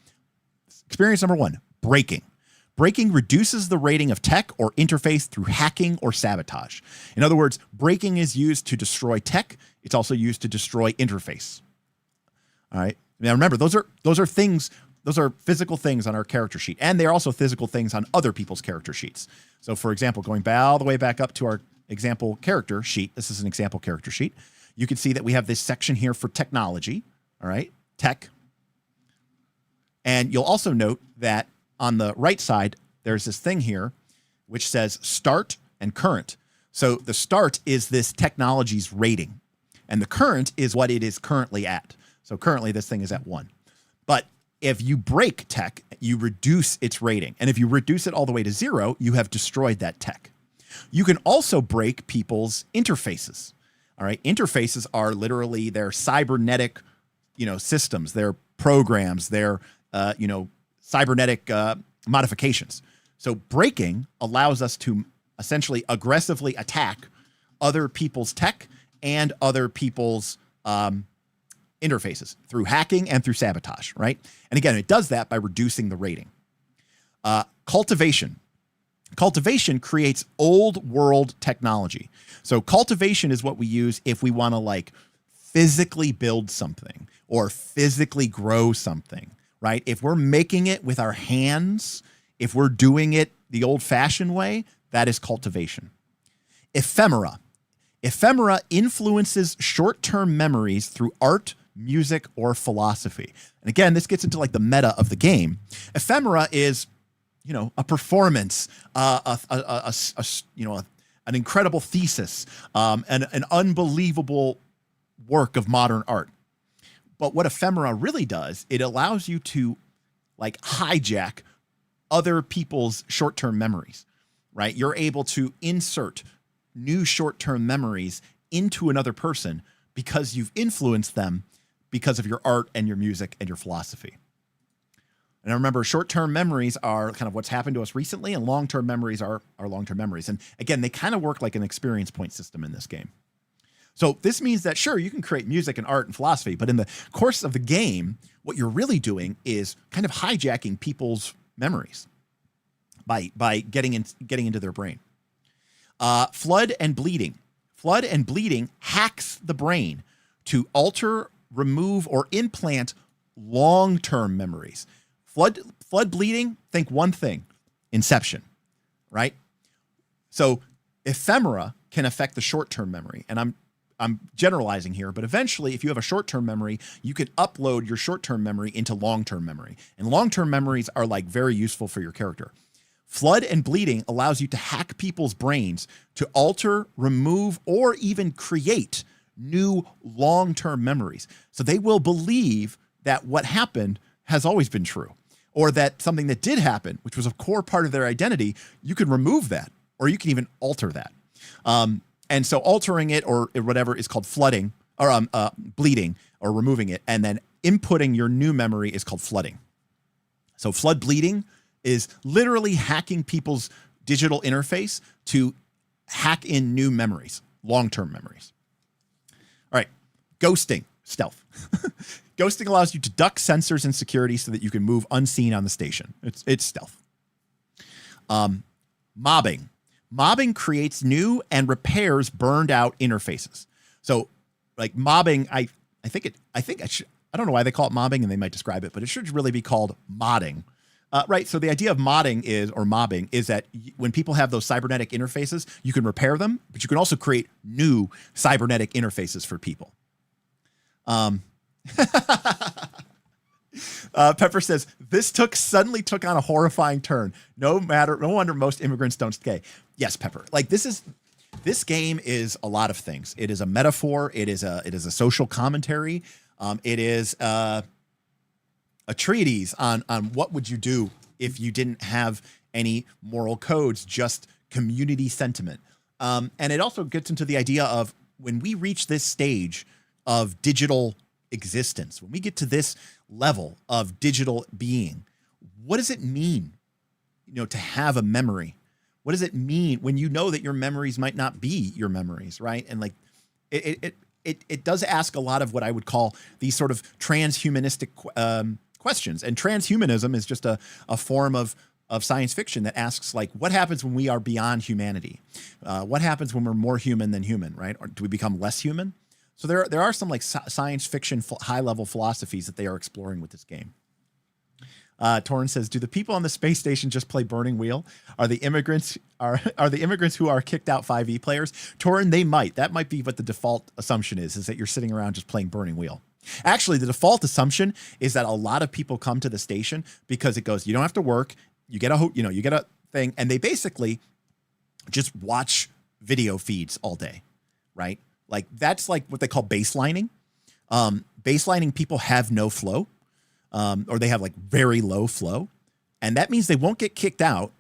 Experience number 1, breaking. Breaking reduces the rating of tech or interface through hacking or sabotage. In other words, breaking is used to destroy tech. It's also used to destroy interface. All right. Now remember, those are things. Those are physical things on our character sheet, and they're also physical things on other people's character sheets. So, for example, going all the way back up to our example character sheet. This is an example character sheet. You can see that we have this section here for technology. All right, tech. And you'll also note that on the right side, there's this thing here which says start and current. So the start is this technology's rating, and the current is what it is currently at. So currently this thing is at 1. But if you break tech, you reduce its rating. And if you reduce it all the way to 0, you have destroyed that tech. You can also break people's interfaces. All right. Interfaces are literally their cybernetic, systems, their programs, their, cybernetic modifications. So breaking allows us to essentially aggressively attack other people's tech and other people's interfaces through hacking and through sabotage, right? And again, it does that by reducing the rating. Cultivation. Cultivation creates old world technology. So cultivation is what we use if we want to physically build something or physically grow something, right? If we're making it with our hands, if we're doing it the old fashioned way, that is cultivation. Ephemera. Ephemera influences short-term memories through art, music, or philosophy. And again, this gets into the meta of the game. Ephemera is, a performance, an incredible thesis, an unbelievable work of modern art. But what ephemera really does, it allows you to hijack other people's short-term memories, right? You're able to insert new short-term memories into another person because you've influenced them because of your art and your music and your philosophy. And I remember short-term memories are kind of what's happened to us recently, and long-term memories are long-term memories. And again, they kind of work like an experience point system in this game. So this means that, sure, you can create music and art and philosophy, but in the course of the game, what you're really doing is kind of hijacking people's memories by getting into their brain. Flood and bleeding. Flood and bleeding hacks the brain to alter, remove, or implant long-term memories. Flood bleeding, think one thing, Inception, right? So ephemera can affect the short-term memory, and I'm generalizing here, but eventually if you have a short-term memory, you can upload your short-term memory into long-term memory, and long-term memories are very useful for your character. Flood and bleeding allows you to hack people's brains to alter, remove, or even create new long-term memories. So they will believe that what happened has always been true, or that something that did happen, which was a core part of their identity, you can remove that, or you can even alter that. And so altering it or whatever is called flooding, or bleeding, or removing it, and then inputting your new memory is called flooding. So flood bleeding is literally hacking people's digital interface to hack in new memories, long-term memories. All right, ghosting, stealth. Ghosting allows you to duck sensors and security so that you can move unseen on the station. It's stealth. Mobbing. Mobbing creates new and repairs burned out interfaces. So mobbing, I don't know why they call it mobbing, and they might describe it, but it should really be called modding. Right. So the idea of modding or mobbing is that when people have those cybernetic interfaces, you can repair them, but you can also create new cybernetic interfaces for people. Pepper says, this suddenly took on a horrifying turn. No wonder most immigrants don't stay. Yes, Pepper. This game is a lot of things. It is a metaphor. It is a social commentary. It is a treatise on what would you do if you didn't have any moral codes, just community sentiment. And it also gets into the idea of when we reach this stage of digital existence, when we get to this level of digital being, what does it mean, to have a memory? What does it mean when you know that your memories might not be your memories, right? And it does ask a lot of what I would call these sort of transhumanistic questions. And transhumanism is just a form of of science fiction that asks, like, what happens when we are beyond humanity? What happens when we're more human than human, right? Or do we become less human? So there are some like science fiction high level philosophies that they are exploring with this game. Torrin says, do the people on the space station just play Burning Wheel? Are the immigrants who are kicked out 5e players? Torrin, they might. That might be what the default assumption is that you're sitting around just playing Burning Wheel. Actually, the default assumption is that a lot of people come to the station because it goes, you don't have to work, you get a thing, and they basically just watch video feeds all day, right? Like that's like what they call baselining. Baselining people have no flow. Or they have like very low flow, and that means they won't get kicked out,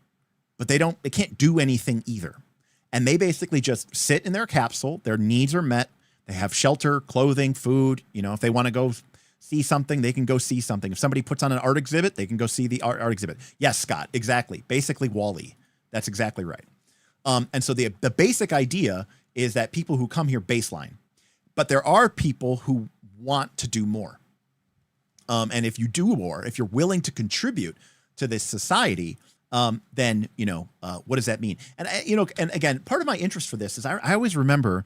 but they can't do anything either. And they basically just sit in their capsule. Their needs are met. They have shelter, clothing, food. If they want to go see something, they can go see something. If somebody puts on an art exhibit, they can go see the art exhibit. Yes, Scott, exactly. Basically Wall-E. That's exactly right. And so the basic idea is that people who come here baseline, but there are people who want to do more. And if you do more, if you're willing to contribute to this society, then, what does that mean? And, and again, part of my interest for this is I always remember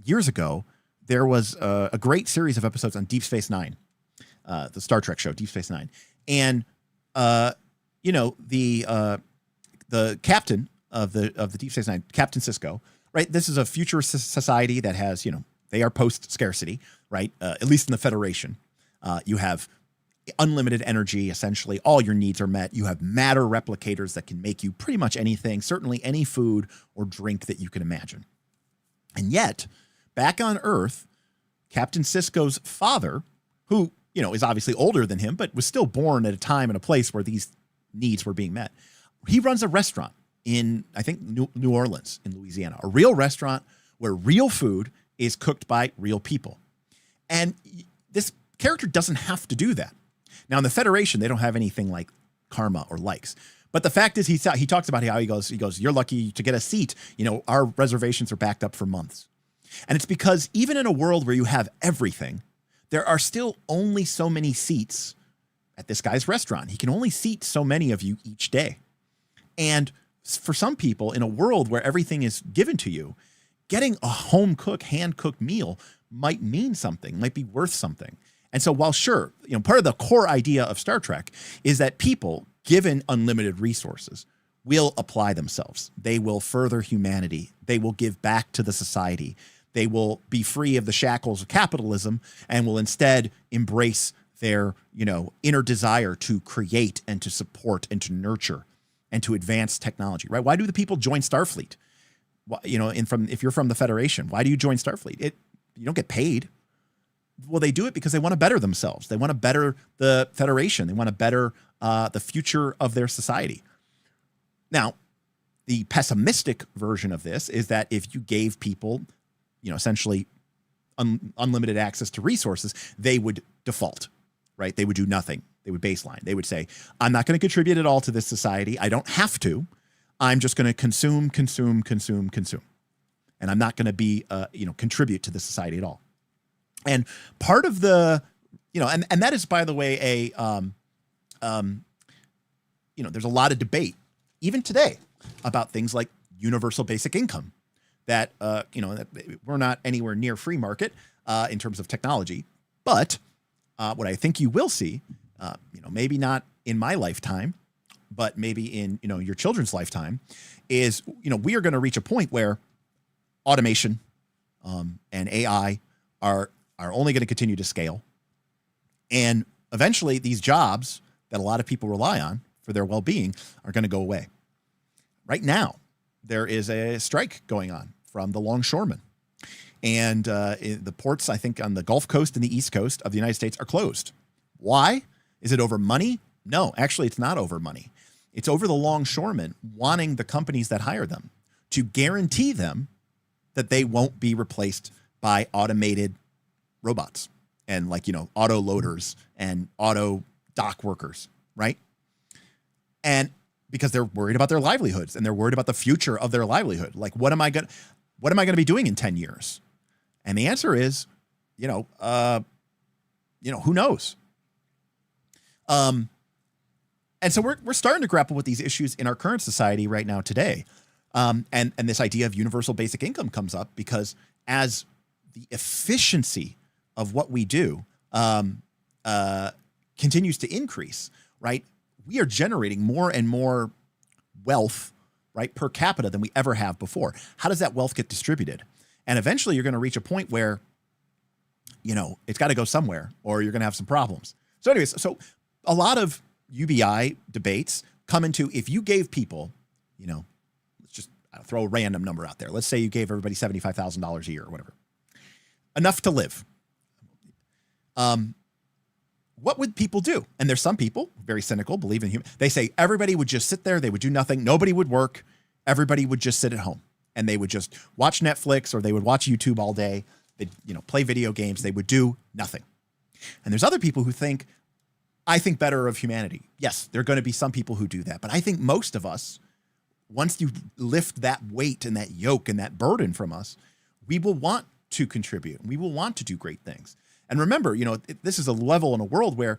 years ago, there was a great series of episodes on Deep Space Nine, the Star Trek show, Deep Space Nine. And, the captain of the Deep Space Nine, Captain Sisko, right? This is a future society that has, they are post-scarcity, right? At least in the Federation. You have unlimited energy, essentially. All your needs are met. You have matter replicators that can make you pretty much anything, certainly any food or drink that you can imagine. And yet, back on Earth, Captain Sisko's father, who, is obviously older than him, but was still born at a time and a place where these needs were being met. He runs a restaurant in, I think, New Orleans in Louisiana, a real restaurant where real food is cooked by real people. And this character doesn't have to do that. Now in the Federation, they don't have anything like karma or likes. But the fact is, he talks about how he goes, you're lucky to get a seat. Our reservations are backed up for months. And it's because even in a world where you have everything, there are still only so many seats at this guy's restaurant. He can only seat so many of you each day. And for some people in a world where everything is given to you, getting a home cooked, hand cooked meal might mean something, might be worth something. And so while sure, part of the core idea of Star Trek is that people, given unlimited resources, will apply themselves. They will further humanity. They will give back to the society. They will be free of the shackles of capitalism and will instead embrace their, inner desire to create and to support and to nurture and to advance technology, right? Why do the people join Starfleet? If you're from the Federation, why do you join Starfleet? You don't get paid. Well, they do it because they want to better themselves. They want to better the Federation. They want to better the future of their society. Now, the pessimistic version of this is that if you gave people, essentially unlimited access to resources, they would default, right? They would do nothing. They would baseline. They would say, I'm not going to contribute at all to this society. I don't have to. I'm just going to consume. And I'm not going to be, contribute to the society at all. And part of the, and that is, by the way, there's a lot of debate, even today, about things like universal basic income that, that we're not anywhere near free market in terms of technology. But what I think you will see, maybe not in my lifetime, but maybe in, your children's lifetime is, we are going to reach a point where automation and AI are only going to continue to scale. And eventually these jobs that a lot of people rely on for their well-being are going to go away. Right now, there is a strike going on from the longshoremen. And the ports, I think, on the Gulf Coast and the East Coast of the United States are closed. Why? Is it over money? No, actually, it's not over money. It's over the longshoremen wanting the companies that hire them to guarantee them that they won't be replaced by automated robots and auto loaders and auto dock workers, right? And because they're worried about their livelihoods and they're worried about the future of their livelihood. Like, what am I going to be doing in 10 years? And the answer is, who knows? And so we're starting to grapple with these issues in our current society right now today. And this idea of universal basic income comes up because as the efficiency of what we do continues to increase, right? We are generating more and more wealth, right, per capita than we ever have before. How does that wealth get distributed? And eventually you're going to reach a point where, you know, it's got to go somewhere or you're going to have some problems. So anyways, so a lot of UBI debates come into, if you gave people, you know, let's just throw a random number out there. Let's say you gave everybody $75,000 a year or whatever, enough to live. What would people do? And there's some people, very cynical, believe in human. They say everybody would just sit there. They would do nothing. Nobody would work. Everybody would just sit at home and they would just watch Netflix or they would watch YouTube all day. They'd, you know, play video games. They would do nothing. And there's other people who think, I think better of humanity. Yes, there are going to be some people who do that. But I think most of us, once you lift that weight and that yoke and that burden from us, we will want to contribute. We will want to do great things. And remember, you know, this is a level in a world where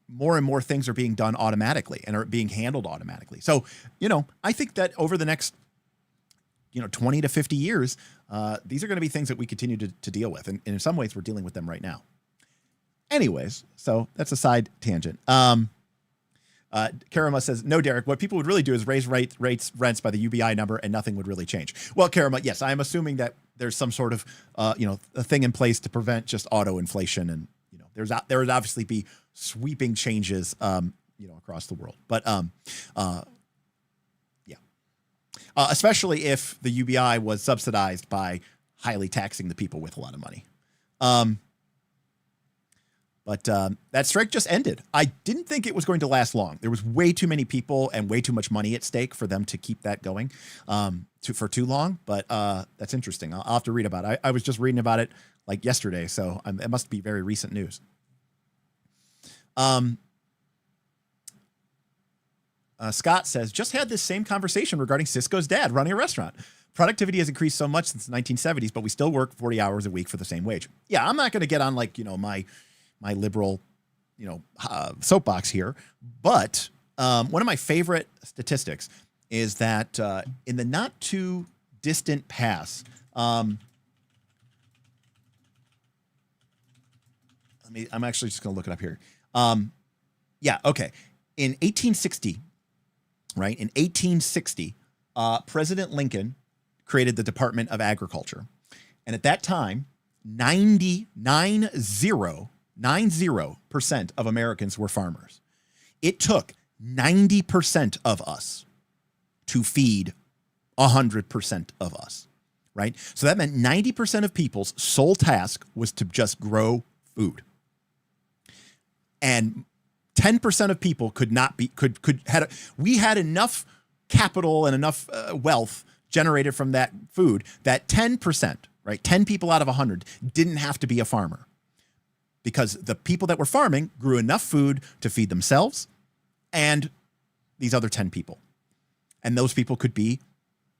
more and more things are being done automatically and are being handled automatically. So, you know, I think that over the next, you know, 20 to 50 years, these are going to be things that we continue to deal with. And in some ways, we're dealing with them right now. Anyways, so that's a side tangent. Karama says, no, Derek, what people would really do is raise rents by the UBI number and nothing would really change. Well, Karama, yes, I'm assuming that there's some sort of, you know, a thing in place to prevent just auto inflation. And, you know, there would obviously be sweeping changes, you know, across the world. But, yeah, especially if the UBI was subsidized by highly taxing the people with a lot of money. But that strike just ended. I didn't think it was going to last long. There was way too many people and way too much money at stake for them to keep that going for too long. But that's interesting. I'll have to read about it. I was just reading about it like yesterday, so it must be very recent news. Scott says, just had this same conversation regarding Cisco's dad running a restaurant. Productivity has increased so much since the 1970s, but we still work 40 hours a week for the same wage. Yeah, I'm not going to get on like, you know, my liberal, you know, soapbox here. But one of my favorite statistics is that in the not too distant past, I'm actually just going to look it up here. Yeah. Okay. In 1860, right? In 1860, President Lincoln created the Department of Agriculture. And at that time, 90% of Americans were farmers. It took 90% of us to feed 100% of us, right? So that meant 90% of people's sole task was to just grow food. And 10% of people we had enough capital and enough wealth generated from that food that 10%, right? 10 people out of 100 didn't have to be a farmer, because the people that were farming grew enough food to feed themselves and these other 10 people. And those people could be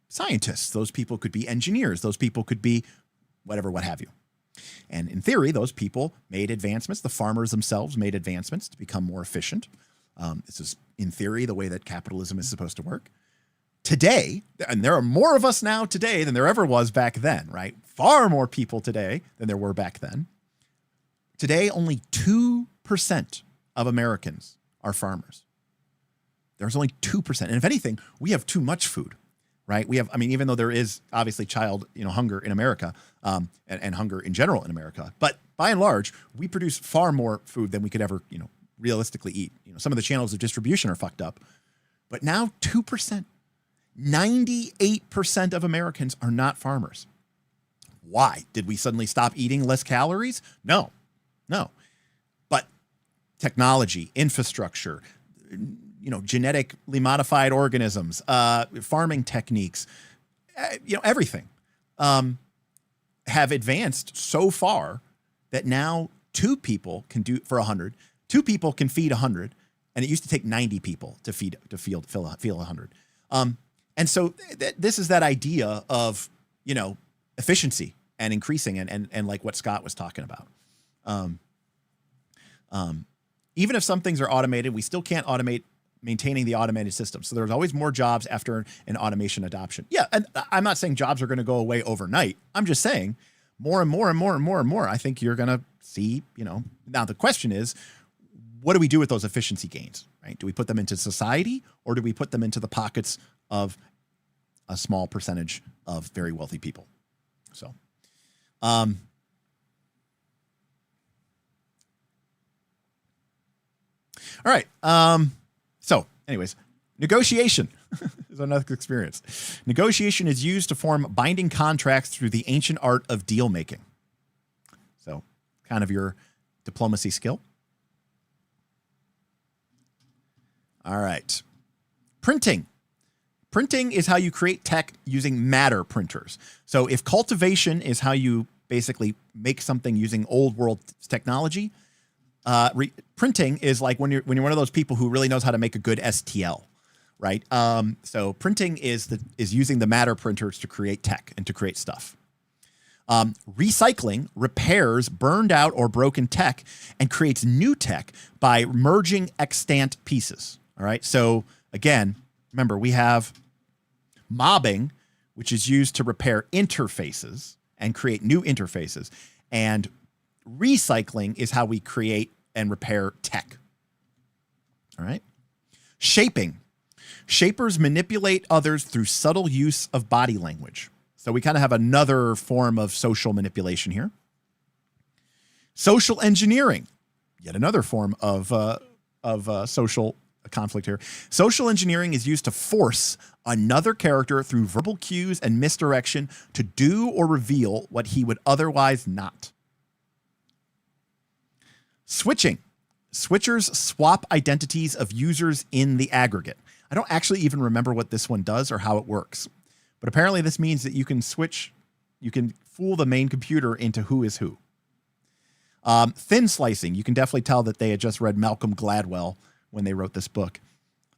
scientists. Those people could be engineers. Those people could be whatever, what have you. And in theory, those people made advancements. The farmers themselves made advancements to become more efficient. This is, in theory, the way that capitalism is supposed to work. Today, and there are more of us now today than there ever was back then, right? Far more people today than there were back then. Today, only 2% of Americans are farmers. There's only 2%. And if anything, we have too much food, right? We have, I mean, even though there is obviously child, you know, hunger in America, and hunger in general in America, but by and large, we produce far more food than we could ever, you know, realistically eat. You know, some of the channels of distribution are fucked up, but now 2%, 98% of Americans are not farmers. Why? Did we suddenly stop eating less calories? No. But technology, infrastructure, you know, genetically modified organisms, farming techniques, you know, everything have advanced so far that now 2 people can do for 100. 2 people can feed 100, and it used to take 90 people to fill 100. And so this is that idea of, you know, efficiency and increasing and like what Scott was talking about. Even if some things are automated, we still can't automate maintaining the automated system. So there's always more jobs after an automation adoption. Yeah, and I'm not saying jobs are going to go away overnight. I'm just saying more and more and more and more and more. I think you're going to see, now the question is, what do we do with those efficiency gains, right? Do we put them into society, or do we put them into the pockets of a small percentage of very wealthy people? So, all right. So anyways, negotiation is another experience. Negotiation is used to form binding contracts through the ancient art of deal making. So kind of your diplomacy skill. All right. Printing. Printing is how you create tech using matter printers. So if cultivation is how you basically make something using old world technology, printing is like when you're one of those people who really knows how to make a good STL, right? So printing is using the matter printers to create tech and to create stuff. Recycling repairs burned out or broken tech and creates new tech by merging extant pieces. All right. So again, remember, we have mobbing, which is used to repair interfaces and create new interfaces. And recycling is how we create and repair tech. All right. Shaping. Shapers manipulate others through subtle use of body language. So we kind of have another form of social manipulation here. Social engineering. Yet another form of social conflict here. Social engineering is used to force another character through verbal cues and misdirection to do or reveal what he would otherwise not. Switching. Switchers swap identities of users in the aggregate. I don't actually even remember what this one does or how it works, but apparently this means that you can fool the main computer into who is who. Thin slicing. You can definitely tell that they had just read Malcolm Gladwell when they wrote this book.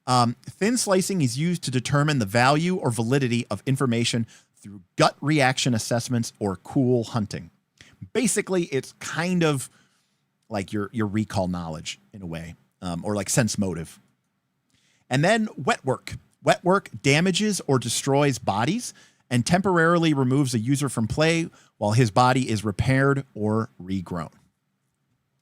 Thin slicing is used to determine the value or validity of information through gut reaction assessments or cool hunting. Basically, it's kind of like your recall knowledge in a way, or like sense motive. And then wet work. Wet work damages or destroys bodies and temporarily removes a user from play while his body is repaired or regrown.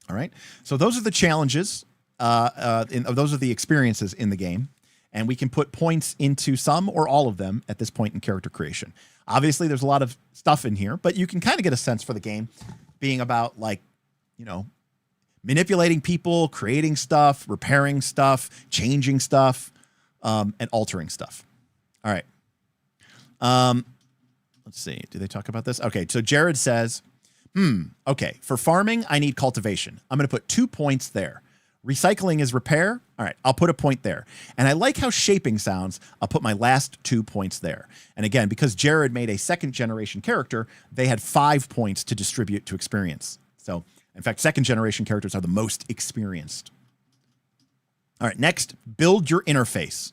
All right. So those are the challenges. Those are the experiences in the game, and we can put points into some or all of them at this point in character creation. Obviously, there's a lot of stuff in here, but you can kind of get a sense for the game being about, like, manipulating people, creating stuff, repairing stuff, changing stuff, and altering stuff. All right. Let's see. Do they talk about this? Okay. So Jared says, okay, for farming, I need cultivation. I'm going to put 2 points there. Recycling is repair. All right, I'll put a point there. And I like how shaping sounds. I'll put my last 2 points there. And again, because Jared made a second generation character, they had 5 points to distribute to experience. So, in fact, second generation characters are the most experienced. All right, next, build your interface.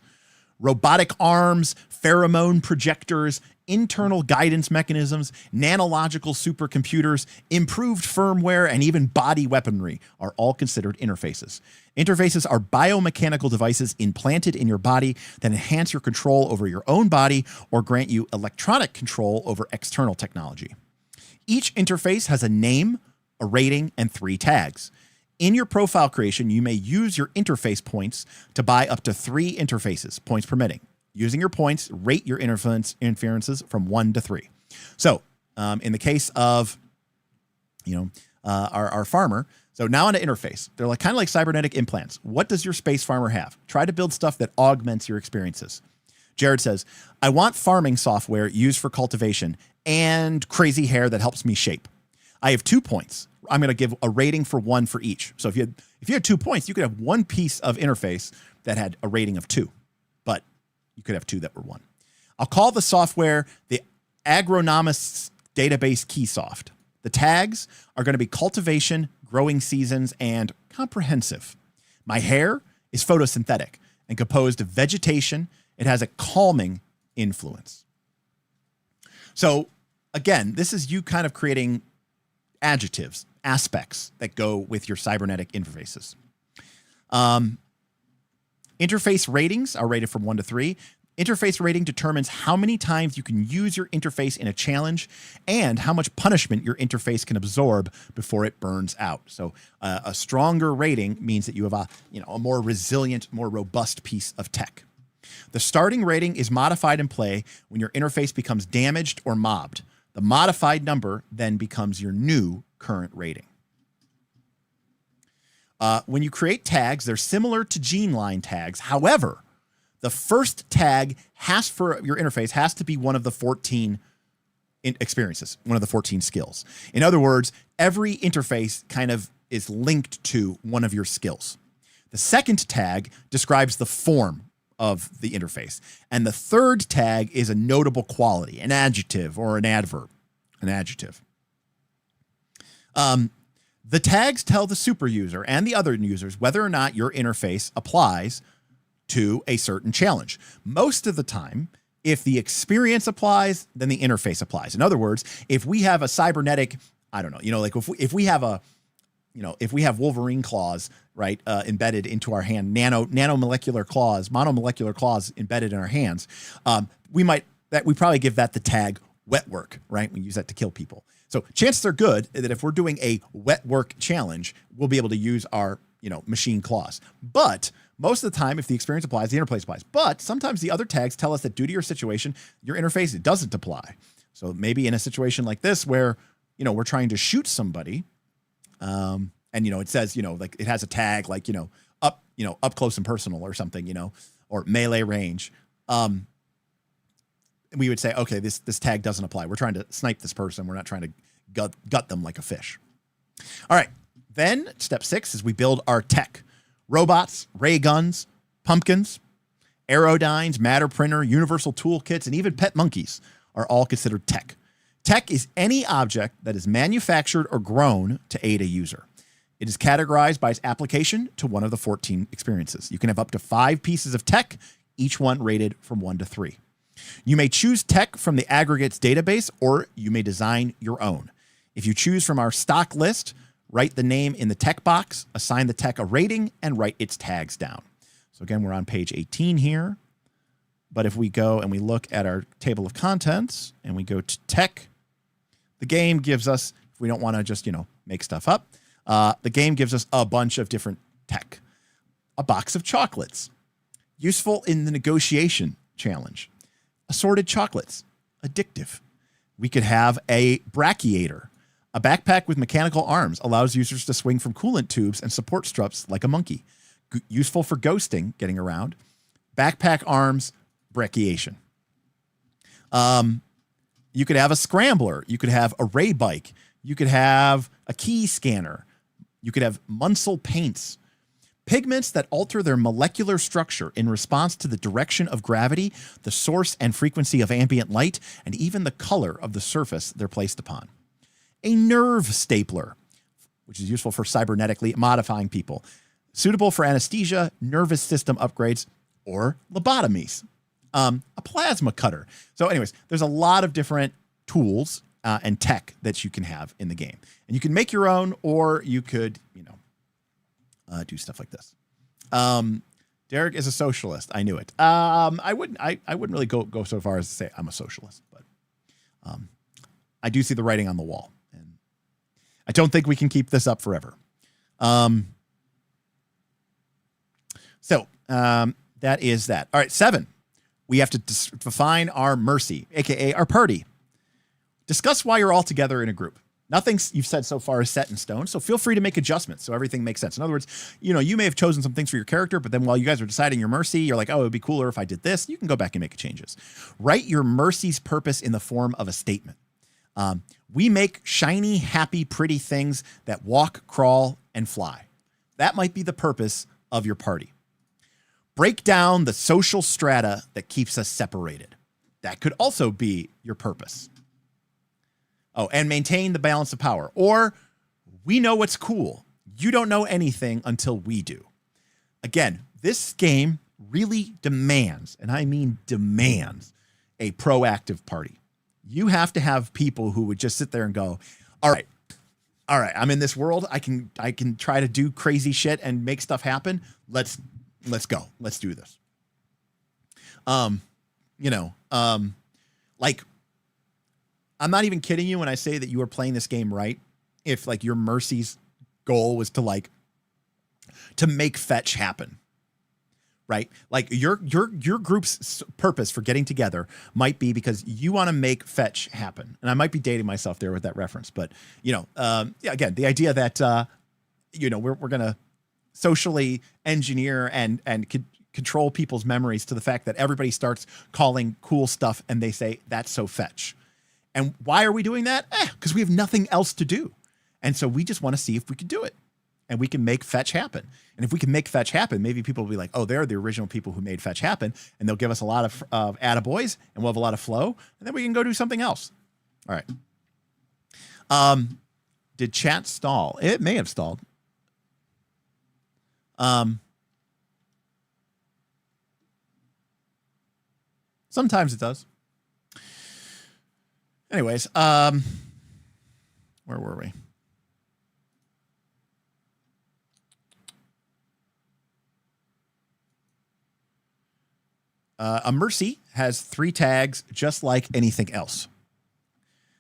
Robotic arms, pheromone projectors, internal guidance mechanisms, nanological supercomputers, improved firmware, and even body weaponry are all considered interfaces. Interfaces are biomechanical devices implanted in your body that enhance your control over your own body or grant you electronic control over external technology. Each interface has a name, a rating, and 3 tags. In your profile creation, you may use your interface points to buy up to 3 interfaces, points permitting. Using your points, rate your interferences from 1 to 3. So, in the case of, our farmer, so now on an interface, they're kind of like cybernetic implants. What does your space farmer have? Try to build stuff that augments your experiences. Jared says, I want farming software used for cultivation and crazy hair that helps me shape. I have 2 points. I'm going to give a rating for 1 for each. So if you had 2 points, you could have 1 piece of interface that had a rating of 2. But you could have 2 that were 1. I'll call the software the Agronomist Database Keysoft. The tags are going to be cultivation, growing seasons, and comprehensive. My hair is photosynthetic and composed of vegetation. It has a calming influence. So again, this is you kind of creating adjectives, aspects that go with your cybernetic interfaces. Interface ratings are rated from 1 to 3. Interface rating determines how many times you can use your interface in a challenge and how much punishment your interface can absorb before it burns out. So a stronger rating means that you have a more resilient, more robust piece of tech. The starting rating is modified in play when your interface becomes damaged or mobbed. The modified number then becomes your new current rating. When you create tags, they're similar to Geneline tags. However, the first tag for your interface has to be one of the 14 experiences, one of the 14 skills. In other words, every interface kind of is linked to one of your skills. The second tag describes the form of the interface. And the third tag is a notable quality, an adjective or an adverb, an adjective. The tags tell the super user and the other users whether or not your interface applies to a certain challenge. Most of the time, if the experience applies, then the interface applies. In other words, if we have a cybernetic, I don't know, like if we have if we have Wolverine claws, right, embedded into our hand, nanomolecular claws, monomolecular claws embedded in our hands, we probably give that the tag wet work, right? We use that to kill people. So chances are good that if we're doing a wet work challenge, we'll be able to use our, machine claws. But most of the time, if the experience applies, the interface applies. But sometimes the other tags tell us that due to your situation, your interface, it doesn't apply. So maybe in a situation like this where, we're trying to shoot somebody, and, it says, like it has a tag like, up close and personal or something, or melee range. We would say, okay, this tag doesn't apply. We're trying to snipe this person. We're not trying to gut them like a fish. All right. Then step 6 is we build our tech. Robots, ray guns, pumpkins, aerodynes, matter printer, universal toolkits, and even pet monkeys are all considered tech. Tech is any object that is manufactured or grown to aid a user. It is categorized by its application to one of the 14 experiences. You can have up to 5 pieces of tech, each one rated from 1 to 3. You may choose tech from the aggregates database, or you may design your own. If you choose from our stock list, write the name in the tech box, assign the tech a rating, and write its tags down. So again, we're on page 18 here. But if we go and we look at our table of contents and we go to tech, the game gives us, if we don't want to just, make stuff up, the game gives us a bunch of different tech. A box of chocolates, useful in the negotiation challenge. Assorted chocolates, addictive. We could have a brachiator. A backpack with mechanical arms allows users to swing from coolant tubes and support struts like a monkey. Useful for ghosting, getting around. Backpack arms, brachiation. You could have a scrambler. You could have a ray bike. You could have a key scanner. You could have Munsell paints. Pigments that alter their molecular structure in response to the direction of gravity, the source and frequency of ambient light, and even the color of the surface they're placed upon. A nerve stapler, which is useful for cybernetically modifying people. Suitable for anesthesia, nervous system upgrades, or lobotomies. A plasma cutter. So anyways, there's a lot of different tools and tech that you can have in the game. And you can make your own, or you could, do stuff like this. Derek is a socialist. I knew it. I wouldn't really go so far as to say I'm a socialist, but I do see the writing on the wall, and I don't think we can keep this up forever. So that is that. All right, 7. We have to define our mercy, aka our party. Discuss why you're all together in a group. Nothing you've said so far is set in stone, so feel free to make adjustments so everything makes sense. In other words, you may have chosen some things for your character, but then while you guys are deciding your mercy, you're like, oh, it would be cooler if I did this. You can go back and make changes. Write your mercy's purpose in the form of a statement. We make shiny, happy, pretty things that walk, crawl, and fly. That might be the purpose of your party. Break down the social strata that keeps us separated. That could also be your purpose. Oh, and maintain the balance of power. Or we know what's cool. You don't know anything until we do. Again, this game really demands, and I mean demands, a proactive party. You have to have people who would just sit there and go, all right, I'm in this world. I can try to do crazy shit and make stuff happen. Let's Let's go. Let's do this. Like, I'm not even kidding you when I say that you are playing this game right. If like your mercy's goal was to make fetch happen, right? Like your group's purpose for getting together might be because you want to make fetch happen. And I might be dating myself there with that reference, but again, the idea that, we're going to socially engineer and control people's memories to the fact that everybody starts calling cool stuff and they say, that's so fetch. And why are we doing that? Because we have nothing else to do. And so we just want to see if we can do it and we can make fetch happen. And if we can make fetch happen, maybe people will be like, oh, they're the original people who made fetch happen. And they'll give us a lot of attaboys and we'll have a lot of flow. And then we can go do something else. All right. Did chat stall? It may have stalled. Sometimes it does. Anyways, where were we? A mercy has 3 tags just like anything else.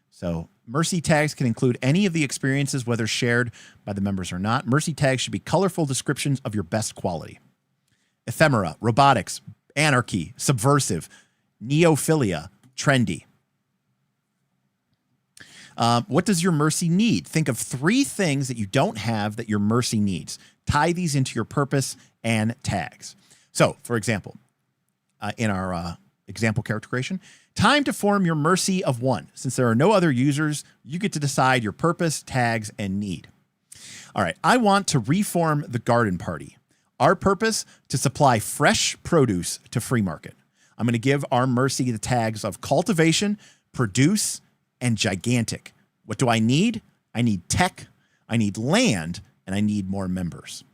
So mercy tags can include any of the experiences, whether shared by the members or not. Mercy tags should be colorful descriptions of your best quality. Ephemera, robotics, anarchy, subversive, neophilia, trendy. What does your mercy need? Think of 3 things that you don't have that your mercy needs. Tie these into your purpose and tags. So, for example, in our example character creation, time to form your mercy of 1. Since there are no other users, you get to decide your purpose, tags, and need. All right, I want to reform the garden party. Our purpose, to supply fresh produce to Freemarket. I'm going to give our mercy the tags of cultivation, produce, and gigantic. What do I need? I need tech, I need land, and I need more members.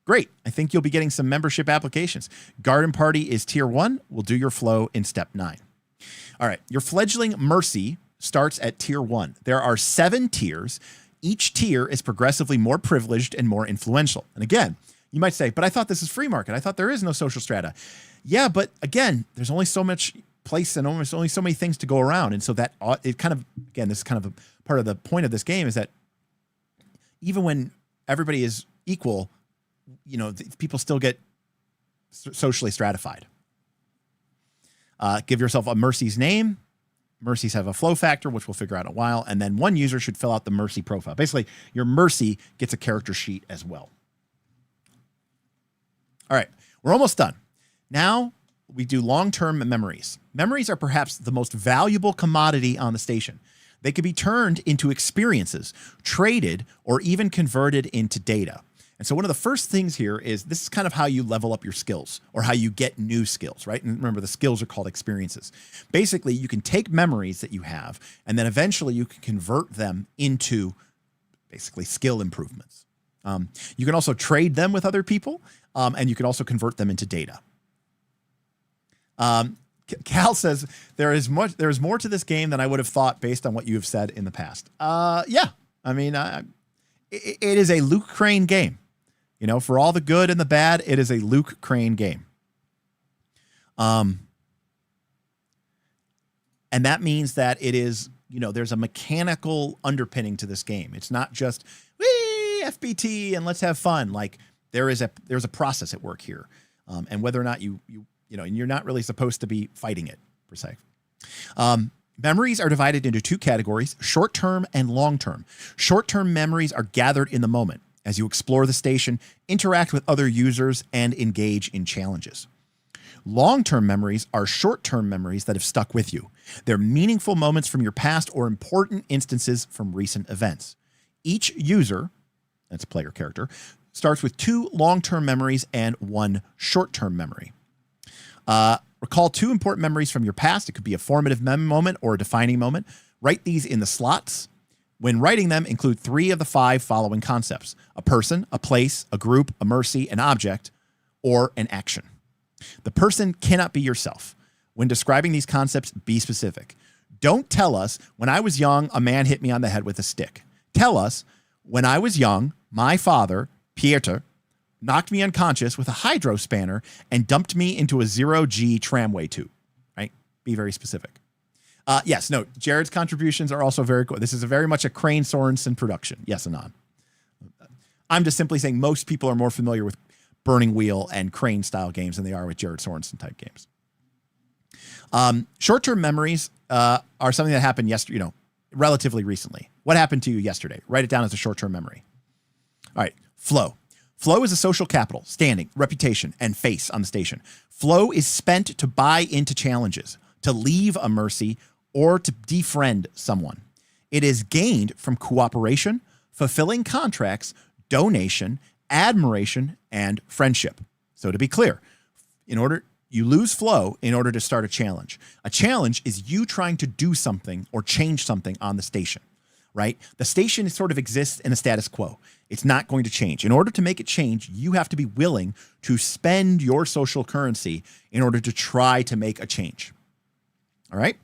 Great. I think you'll be getting some membership applications. Garden Party is tier 1. We'll do your flow in step 9. All right. Your fledgling mercy starts at tier 1. There are 7 tiers. Each tier is progressively more privileged and more influential. And again, you might say, but I thought this is Freemarket. I thought there is no social strata. Yeah, but again, there's only so much place and almost only so many things to go around. And so that it kind of, again, this is kind of a part of the point of this game is that even when everybody is equal, people still get socially stratified. Give yourself a mercy's name. Mercies have a flow factor, which we'll figure out in a while. And then one user should fill out the mercy profile. Basically, your mercy gets a character sheet as well. All right, we're almost done. Now we do long-term memories. Memories are perhaps the most valuable commodity on the station. They can be turned into experiences, traded, or even converted into data. And so one of the first things here is this is kind of how you level up your skills or how you get new skills, right? And remember, the skills are called experiences. Basically, you can take memories that you have, and then eventually you can convert them into basically skill improvements. You can also trade them with other people, and you can also convert them into data. Cal says, there is more to this game than I would have thought based on what you have said in the past. Yeah, I mean, it is a Luke Crane game. For all the good and the bad, it is a Luke Crane game. And that means that it is, there's a mechanical underpinning to this game. It's not just, whee, FBT, and let's have fun. Like there's a process at work here. And whether or not and you're not really supposed to be fighting it per se. Memories are divided into 2 categories, short-term and long-term. Short-term memories are gathered in the moment as you explore the station, interact with other users, and engage in challenges. Long-term memories are short-term memories that have stuck with you. They're meaningful moments from your past or important instances from recent events. Each user, that's a player character, starts with 2 long-term memories and 1 short-term memory. Recall 2 important memories from your past. It could be a formative moment or a defining moment. Write these in the slots. When writing them, include 3 of the 5 following concepts: a person, a place, a group, a mercy, an object, or an action. The person cannot be yourself. When describing these concepts, be specific. Don't tell us, when I was young, a man hit me on the head with a stick. Tell us, when I was young, my father, Pieter, knocked me unconscious with a hydro spanner, and dumped me into a 0G tramway tube, right? Be very specific. Yes, no, Jared's contributions are also very cool. This is very much a Crane Sorensen production. Yes, Anon. I'm just simply saying most people are more familiar with Burning Wheel and Crane style games than they are with Jared Sorensen type games. Short-term memories are something that happened yesterday, relatively recently. What happened to you yesterday? Write it down as a short-term memory. All right, flow. Flow is a social capital, standing, reputation, and face on the station. Flow is spent to buy into challenges, to leave a mercy, or to defriend someone. It is gained from cooperation, fulfilling contracts, donation, admiration, and friendship. So to be clear, you lose flow in order to start a challenge. A challenge is you trying to do something or change something on the station, right? The station sort of exists in a status quo. It's not going to change. In order to make it change, you have to be willing to spend your social currency in order to try to make a change. All right?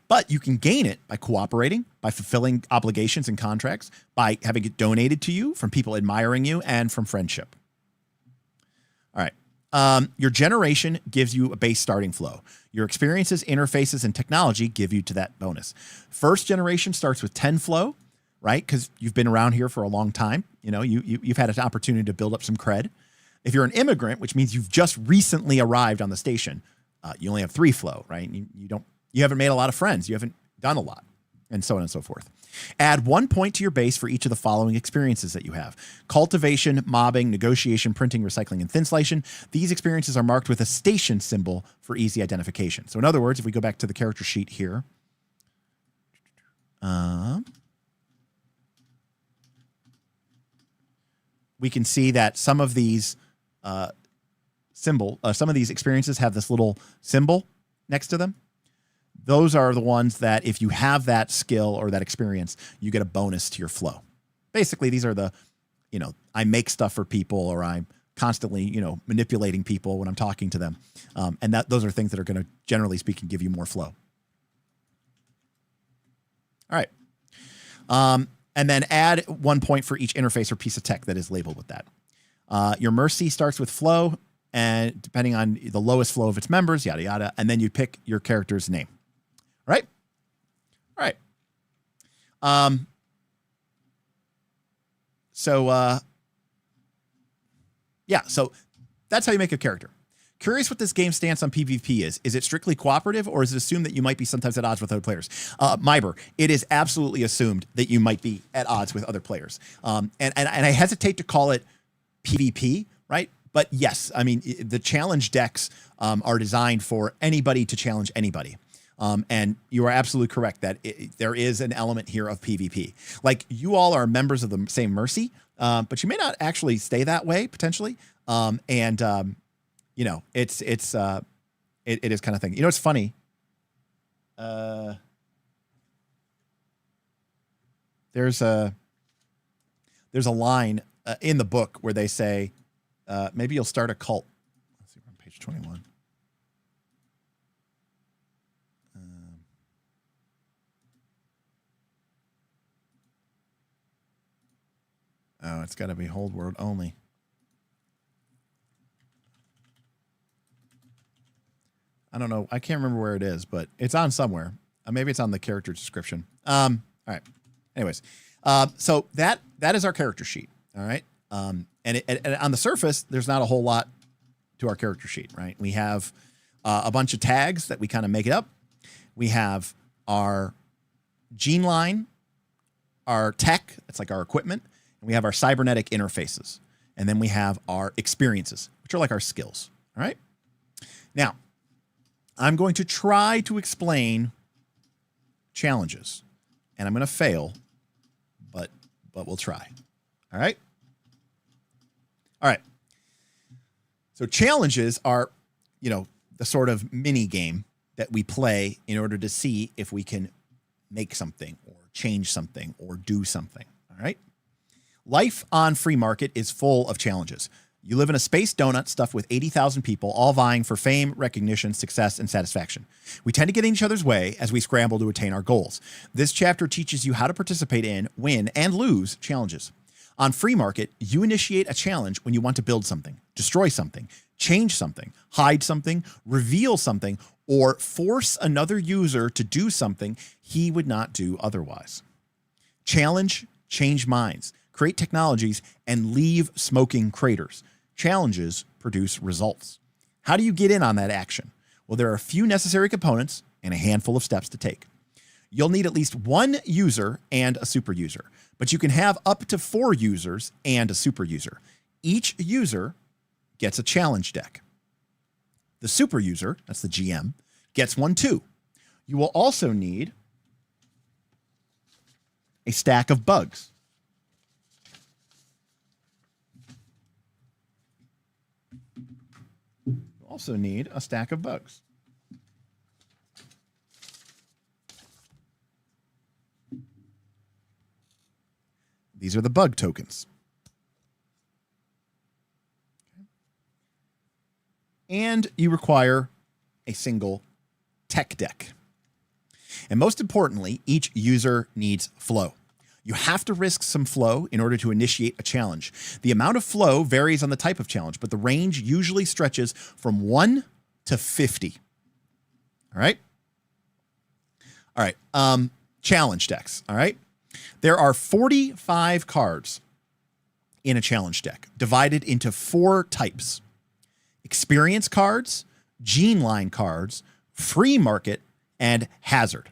But you can gain it by cooperating, by fulfilling obligations and contracts, by having it donated to you from people admiring you, and from friendship. All right. Your generation gives you a base starting flow. Your experiences, interfaces, and technology give you to that bonus. First generation starts with 10 flow, right? Because you've been around here for a long time. You've had an opportunity to build up some cred. If you're an immigrant, which means you've just recently arrived on the station, you only have 3 flow, right? You haven't made a lot of friends. You haven't done a lot, and so on and so forth. Add 1 point to your base for each of the following experiences that you have: cultivation, mobbing, negotiation, printing, recycling, and thin slicing. These experiences are marked with a station symbol for easy identification. So in other words, if we go back to the character sheet here, we can see that some of these some of these experiences have this little symbol next to them. Those are the ones that if you have that skill or that experience, you get a bonus to your flow. Basically, these are the, I make stuff for people, or I'm constantly, manipulating people when I'm talking to them. And those are things that are going to, generally speaking, give you more flow. All right. And then add 1 point for each interface or piece of tech that is labeled with that. Your mercy starts with flow, and depending on the lowest flow of its members, yada, yada. And then you pick your character's name. Right? All right. So that's how you make a character. Curious what this game's stance on PvP is. Is it strictly cooperative, or is it assumed that you might be sometimes at odds with other players? Myber, it is absolutely assumed that you might be at odds with other players. And I hesitate to call it PvP, right? But yes, I mean, the challenge decks are designed for anybody to challenge anybody. And you are absolutely correct that there is an element here of PvP. Like, you all are members of the same mercy, but you may not actually stay that way potentially. It is kind of thing. It's funny. There's a line in the book where they say, maybe you'll start a cult. Let's see, we're on page 21. Oh, it's got to be hold word only. I don't know. I can't remember where it is, but it's on somewhere. Maybe it's on the character description. All right. Anyways, so that is our character sheet. All right. And on the surface, there's not a whole lot to our character sheet, right? We have a bunch of tags that we kind of make it up. We have our Geneline, our tech, that's like our equipment. And we have our cybernetic interfaces. And then we have our experiences, which are like our skills. All right. Now, I'm going to try to explain challenges, and I'm going to fail, but we'll try. All right. All right. So challenges are, the sort of mini game that we play in order to see if we can make something or change something or do something. All right. Life on Freemarket is full of challenges. You live in a space donut stuffed with 80,000 people, all vying for fame, recognition, success, and satisfaction. We tend to get in each other's way as we scramble to attain our goals. This chapter teaches you how to participate in, win, and lose challenges. On Freemarket, you initiate a challenge when you want to build something, destroy something, change something, hide something, reveal something, or force another user to do something he would not do otherwise. Challenge, change minds, create technologies, and leave smoking craters. Challenges produce results. How do you get in on that action? Well, there are a few necessary components and a handful of steps to take. You'll need at least one user and a super user, but you can have up to 4 users and a super user. Each user gets a challenge deck. The super user, that's the GM, gets one too. You will also need a stack of bugs. You'll also need a stack of bugs. These are the bug tokens. And you require a single tech deck. And most importantly, each user needs flow. You have to risk some flow in order to initiate a challenge. The amount of flow varies on the type of challenge, but the range usually stretches from 1 to 50. All right? All right. Challenge decks. All right? There are 45 cards in a challenge deck, divided into 4 types: experience cards, Geneline cards, Freemarket, and hazard.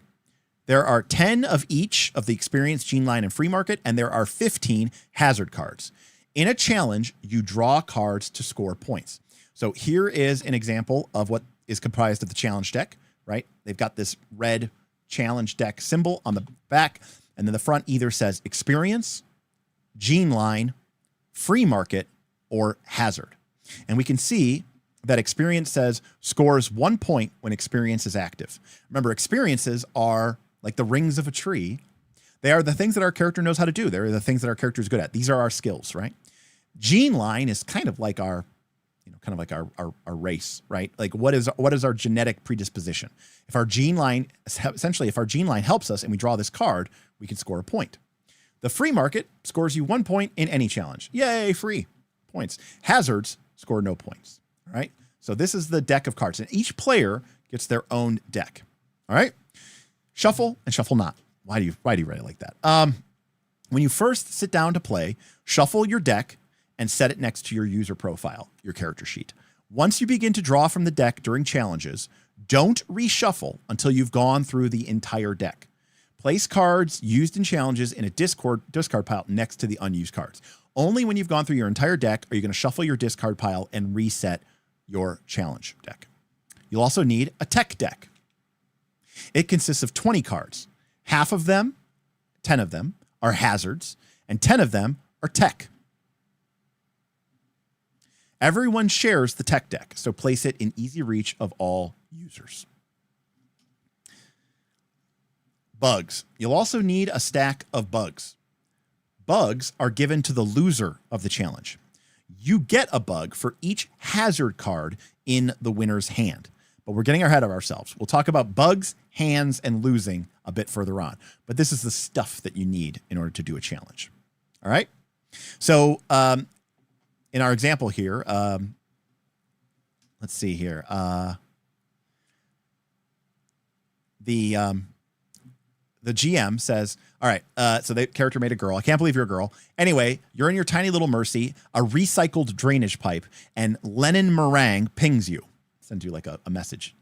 There are 10 of each of the experience, Geneline, and Freemarket, and there are 15 hazard cards. In a challenge, you draw cards to score points. So here is an example of what is comprised of the challenge deck, right? They've got this red challenge deck symbol on the back, and then the front either says experience, Geneline, Freemarket, or hazard. And we can see that experience says scores 1 point when experience is active. Remember, experiences are like the rings of a tree. They are the things that our character knows how to do. They're the things that our character is good at. These are our skills, right? Geneline is kind of like our, our race, right? Like what is our genetic predisposition? If our Geneline, essentially, if our Geneline helps us and we draw this card, we can score a point. The Freemarket scores you 1 point in any challenge. Yay, free points. Hazards score no points. All right. So this is the deck of cards, and each player gets their own deck. All right. Shuffle and shuffle not. Why do you write it like that? When you first sit down to play, shuffle your deck and set it next to your user profile, your character sheet. Once you begin to draw from the deck during challenges, don't reshuffle until you've gone through the entire deck. Place cards used in challenges in a discard pile next to the unused cards. Only when you've gone through your entire deck are you going to shuffle your discard pile and reset your challenge deck. You'll also need a tech deck. It consists of 20 cards. Half of them, 10 of them, are hazards, and 10 of them are tech. Everyone shares the tech deck, so place it in easy reach of all users. Bugs. You'll also need a stack of bugs. Bugs are given to the loser of the challenge. You get a bug for each hazard card in the winner's hand. But we're getting ahead of ourselves. We'll talk about bugs, hands, and losing a bit further on. But this is the stuff that you need in order to do a challenge. All right? So in our example here, let's see here. The GM says, all right, so the character made a girl. I can't believe you're a girl. Anyway, you're in your tiny little Mercy, a recycled drainage pipe, and Lennon Meringue pings you. Sends you like a message.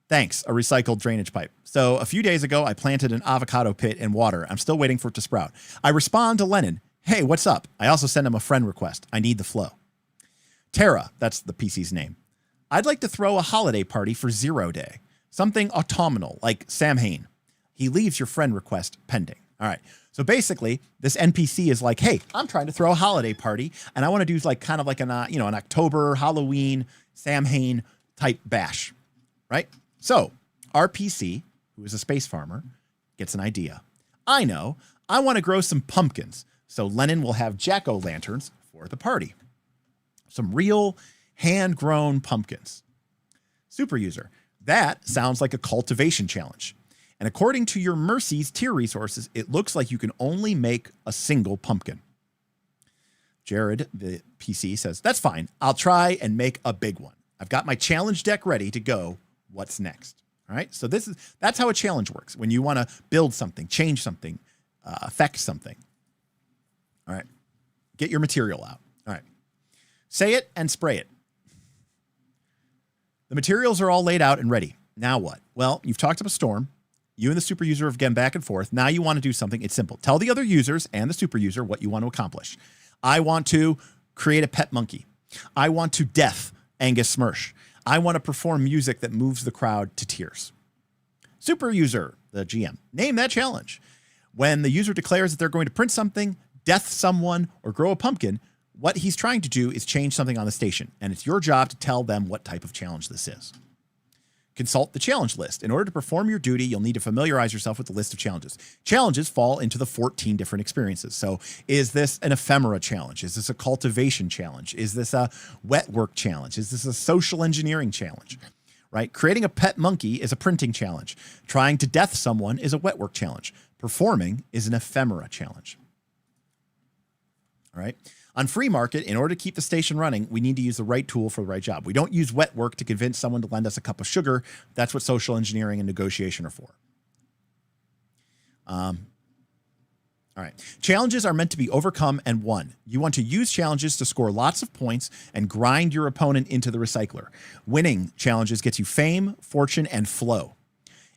Thanks, a recycled drainage pipe. So a few days ago, I planted an avocado pit in water. I'm still waiting for it to sprout. I respond to Lennon. Hey, what's up? I also send him a friend request. I need the flow. Tara, that's the PC's name. I'd like to throw a holiday party for 0 Day. Something autumnal, like Samhain. He leaves your friend request pending. All right. So basically, this NPC is like, hey, I'm trying to throw a holiday party, and I want to do like kind of like an October, Halloween, Samhain type bash, right? So our PC, who is a space farmer, gets an idea. I know. I want to grow some pumpkins. So Lennon will have jack-o'-lanterns for the party. Some real hand-grown pumpkins. Super user. That sounds like a cultivation challenge. And according to your Mercy's tier resources, it looks like you can only make a single pumpkin. Jared, the PC, says, that's fine. I'll try and make a big one. I've got my challenge deck ready to go. What's next? All right. So that's how a challenge works. When you want to build something, change something, affect something. All right. Get your material out. All right. Say it and spray it. The materials are all laid out and ready. Now what? Well, you've talked up a storm. You and the super user have gone back and forth. Now you want to do something. It's simple. Tell the other users and the super user what you want to accomplish. I want to create a pet monkey. I want to death Angus Smirsh. I want to perform music that moves the crowd to tears. Super user, the GM, name that challenge. When the user declares that they're going to print something, death someone, or grow a pumpkin, what he's trying to do is change something on the station, and it's your job to tell them what type of challenge this is. Consult the challenge list. In order to perform your duty, you'll need to familiarize yourself with the list of challenges. Challenges fall into the 14 different experiences. So is this an ephemera challenge? Is this a cultivation challenge? Is this a wet work challenge? Is this a social engineering challenge? Right? Creating a pet monkey is a printing challenge. Trying to death someone is a wet work challenge. Performing is an ephemera challenge. All right. On Freemarket, in order to keep the station running, we need to use the right tool for the right job. We don't use wet work to convince someone to lend us a cup of sugar. That's what social engineering and negotiation are for. All right. Challenges are meant to be overcome and won. You want to use challenges to score lots of points and grind your opponent into the recycler. Winning challenges gets you fame, fortune, and flow.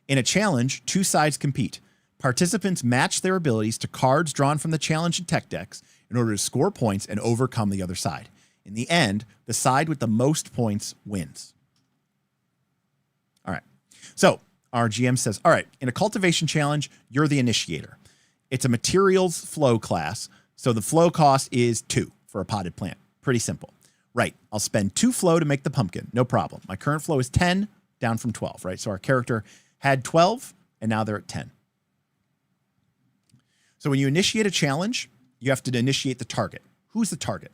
In a challenge, two sides compete. Participants match their abilities to cards drawn from the challenge and tech decks in order to score points and overcome the other side. In the end, the side with the most points wins. All right. So our GM says, all right, in a cultivation challenge, you're the initiator. It's a materials flow class. So the flow cost is 2 for a potted plant. Pretty simple. Right. I'll spend 2 flow to make the pumpkin. No problem. My current flow is 10, down from 12, right? So our character had 12 and now they're at 10. So when you initiate a challenge, you have to initiate the target. Who's the target?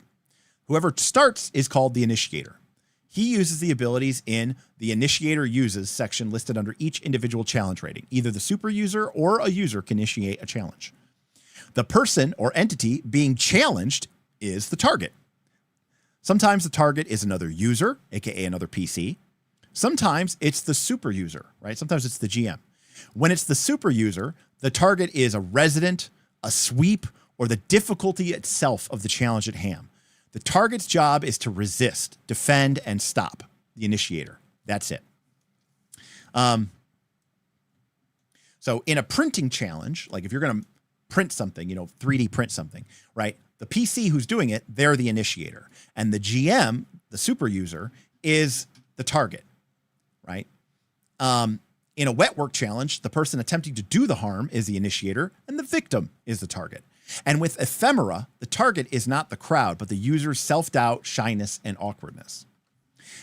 Whoever starts is called the initiator. He uses the abilities in the initiator uses section listed under each individual challenge rating. Either the super user or a user can initiate a challenge. The person or entity being challenged is the target. Sometimes the target is another user, aka another PC. Sometimes it's the super user, right? Sometimes it's the GM. When it's the super user, the target is a resident, a sweep, or the difficulty itself of the challenge at hand. The target's job is to resist, defend, and stop the initiator. That's it. So in a printing challenge, like if you're going to print something, 3D print something, right? The PC who's doing it, they're the initiator. And the GM, the super user, is the target, right? In a wet work challenge, the person attempting to do the harm is the initiator, and the victim is the target. And with ephemera, the target is not the crowd, but the user's self-doubt, shyness, and awkwardness.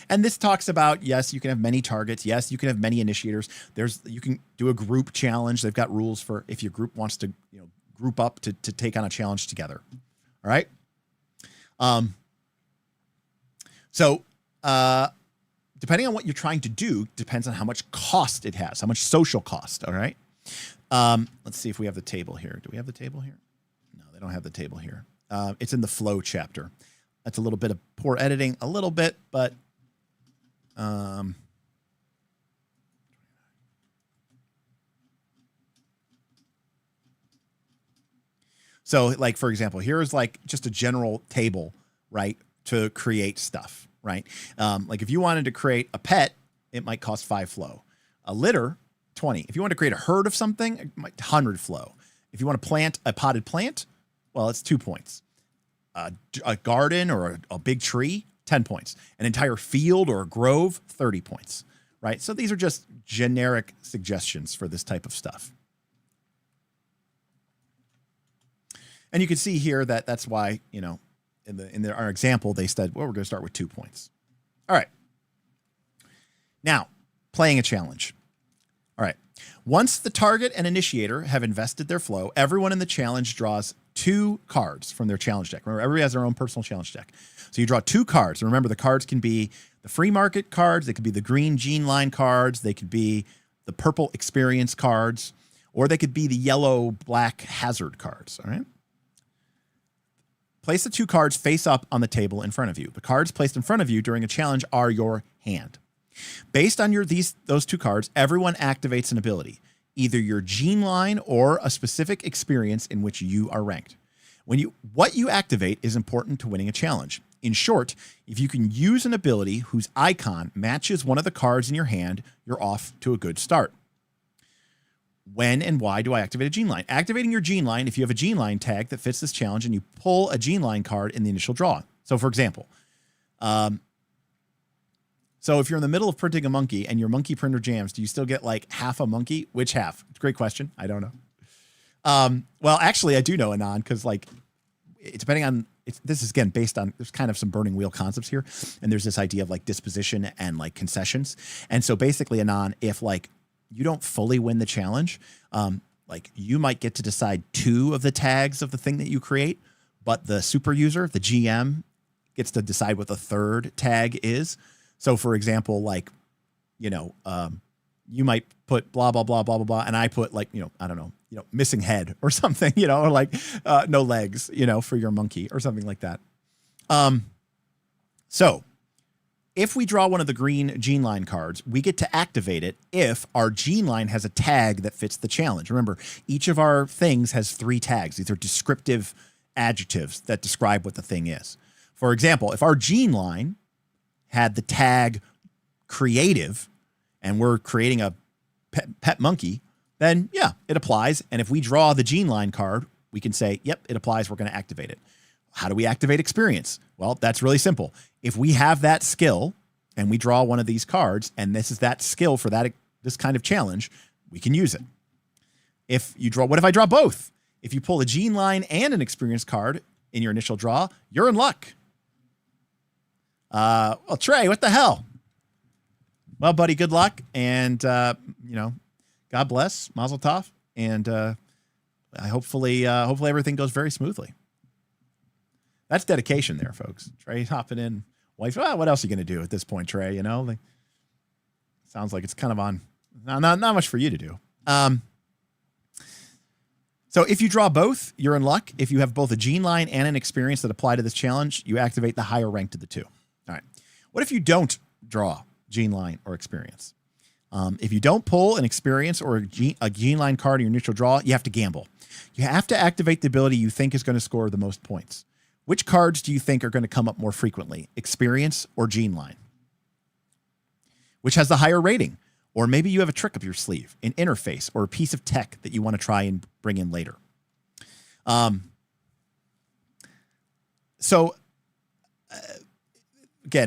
And this talks about, yes, you can have many targets. Yes, you can have many initiators. You can do a group challenge. They've got rules for if your group wants to, group up to take on a challenge together. All right. Depending on what you're trying to do, depends on how much cost it has, how much social cost. All right. Let's see if we have the table here. Do we have the table here? No, they don't have the table here. It's in the flow chapter. That's a little bit of poor editing, a little bit, but so like, for example, here's like just a general table, right, to create stuff, right? Like if you wanted to create a pet, it might cost 5 flow. A litter, 20. If you want to create a herd of something, it might 100 flow. If you want to plant a potted plant, well, it's 2 points. A garden or a big tree, 10 points. An entire field or a grove, 30 points, right? So these are just generic suggestions for this type of stuff. And you can see here that that's why, in our example, they said, well, we're going to start with 2 points. All right. Now, playing a challenge. All right. Once the target and initiator have invested their flow, everyone in the challenge draws 2 cards from their challenge deck. Remember, everybody has their own personal challenge deck. So you draw 2 cards. And remember, the cards can be the Freemarket cards. They could be the green Geneline cards. They could be the purple experience cards. Or they could be the yellow black hazard cards. All right. Place the 2 cards face up on the table in front of you. The cards placed in front of you during a challenge are your hand. Based on those 2 cards, everyone activates an ability, either your Geneline or a specific experience in which you are ranked. What you activate is important to winning a challenge. In short, if you can use an ability whose icon matches one of the cards in your hand, you're off to a good start. When and why do I activate a Geneline? Activating your Geneline, if you have a Geneline tag that fits this challenge and you pull a Geneline card in the initial draw. So for example, so if you're in the middle of printing a monkey and your monkey printer jams, do you still get like half a monkey? Which half? It's a great question. I don't know. Well, actually I do know, Anon, because like, depending on, this is again based on, there's kind of some burning wheel concepts here. And there's this idea of like disposition and like concessions. And so basically, Anon, if like you don't fully win the challenge, like you might get to decide 2 of the tags of the thing that you create, but the super user, the GM, gets to decide what the 3rd tag is. So for example, like, you know, you might put blah, blah, blah, blah, blah, blah. And I put like, you know, I don't know, missing head or something, or like no legs, for your monkey or something like that. So if we draw one of the green Geneline cards, we get to activate it if our Geneline has a tag that fits the challenge. Remember, each of our things has 3 tags. These are descriptive adjectives that describe what the thing is. For example, if our Geneline had the tag creative and we're creating a pet monkey, then yeah, it applies. And if we draw the Geneline card, we can say, yep, it applies. We're going to activate it. How do we activate experience? Well, that's really simple. If we have that skill and we draw one of these cards, and this is that skill for this kind of challenge, we can use it. What if I draw both? If you pull a Geneline and an experience card in your initial draw, you're in luck. Well, Trey, what the hell? Well, buddy, good luck. And, God bless, Mazel Tov. And hopefully everything goes very smoothly. That's dedication there, folks. Trey hopping in. Wife, what else are you going to do at this point, Trey? Sounds like it's kind of on. Not much for you to do. So if you draw both, you're in luck. If you have both a Geneline and an experience that apply to this challenge, you activate the higher ranked of the 2. All right. What if you don't draw Geneline or experience? If you don't pull an experience or a Geneline card in your neutral draw, you have to gamble. You have to activate the ability you think is going to score the most points. Which cards do you think are going to come up more frequently, experience or Geneline? Which has the higher rating? Or maybe you have a trick up your sleeve, an interface or a piece of tech that you want to try and bring in later. Again,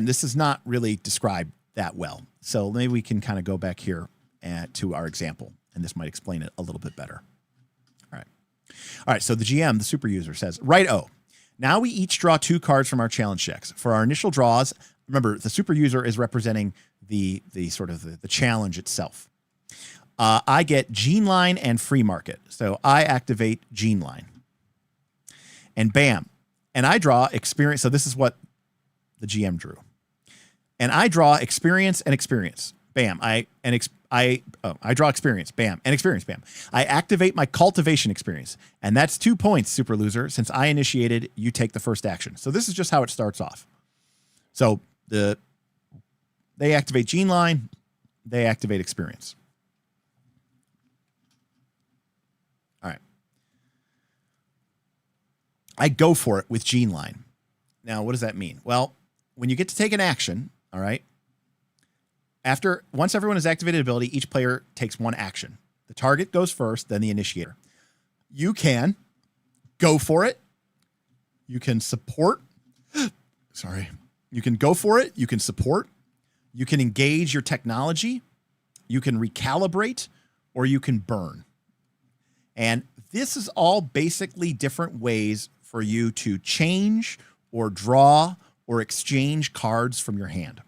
this is not really described that well. So maybe we can kind of go back here to our example, and this might explain it a little bit better. All right. So the GM, the super user, says, right-o. Now we each draw 2 cards from our challenge decks. For our initial draws, remember, the super user is representing the sort of the challenge itself. I get Geneline and Freemarket. So I activate Geneline. And bam. And I draw experience. So this is what the GM drew. And I draw experience and experience. Bam. I draw experience. Bam. And experience. Bam. I activate my cultivation experience. And that's 2 points, super loser. Since I initiated, you take the first action. So this is just how it starts off. So they activate Geneline. They activate experience. All right. I go for it with Geneline. Now, what does that mean? Well, when you get to take an action, all right, once everyone has activated ability, each player takes 1 action. The target goes first, then the initiator. You can go for it. You can support. Sorry. You can go for it. You can support. You can engage your technology. You can recalibrate, or you can burn. And this is all basically different ways for you to change or draw or exchange cards from your hand.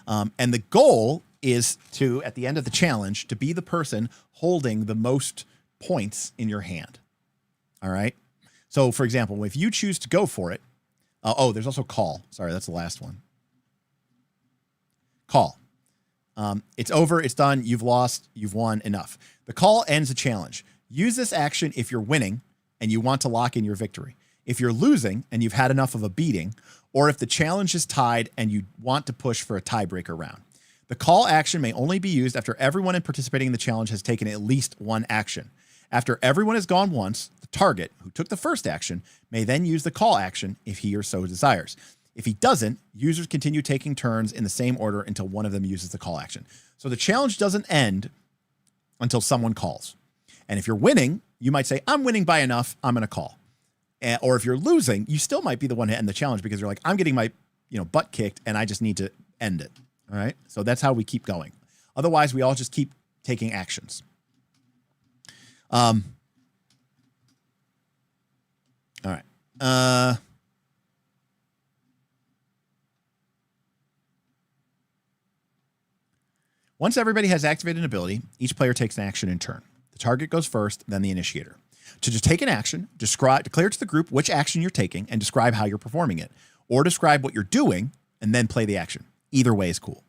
And the goal is to, at the end of the challenge, to be the person holding the most points in your hand. All right. So for example, if you choose to go for it, there's also call. Sorry, that's the last one. Call. It's over. It's done. You've lost. You've won. Enough. The call ends the challenge. Use this action if you're winning and you want to lock in your victory. if you're losing and you've had enough of a beating, or if the challenge is tied and you want to push for a tiebreaker round. The call action may only be used after everyone participating in the challenge has taken at least one action. After everyone has gone once, the target, who took the first action, may then use the call action if he or so desires. If he doesn't, users continue taking turns in the same order until one of them uses the call action. So the challenge doesn't end until someone calls. And if you're winning, you might say, I'm winning by enough, I'm going to call. Or if you're losing, you still might be the one to end the challenge because you're like, I'm getting my butt kicked and I just need to end it. All right. So that's how we keep going. Otherwise, we all just keep taking actions. All right. Once everybody has activated an ability, each player takes an action in turn. The target goes first, then the initiator. To just take an action, declare to the group which action you're taking and describe how you're performing it, or describe what you're doing and then play the action. Either way is cool.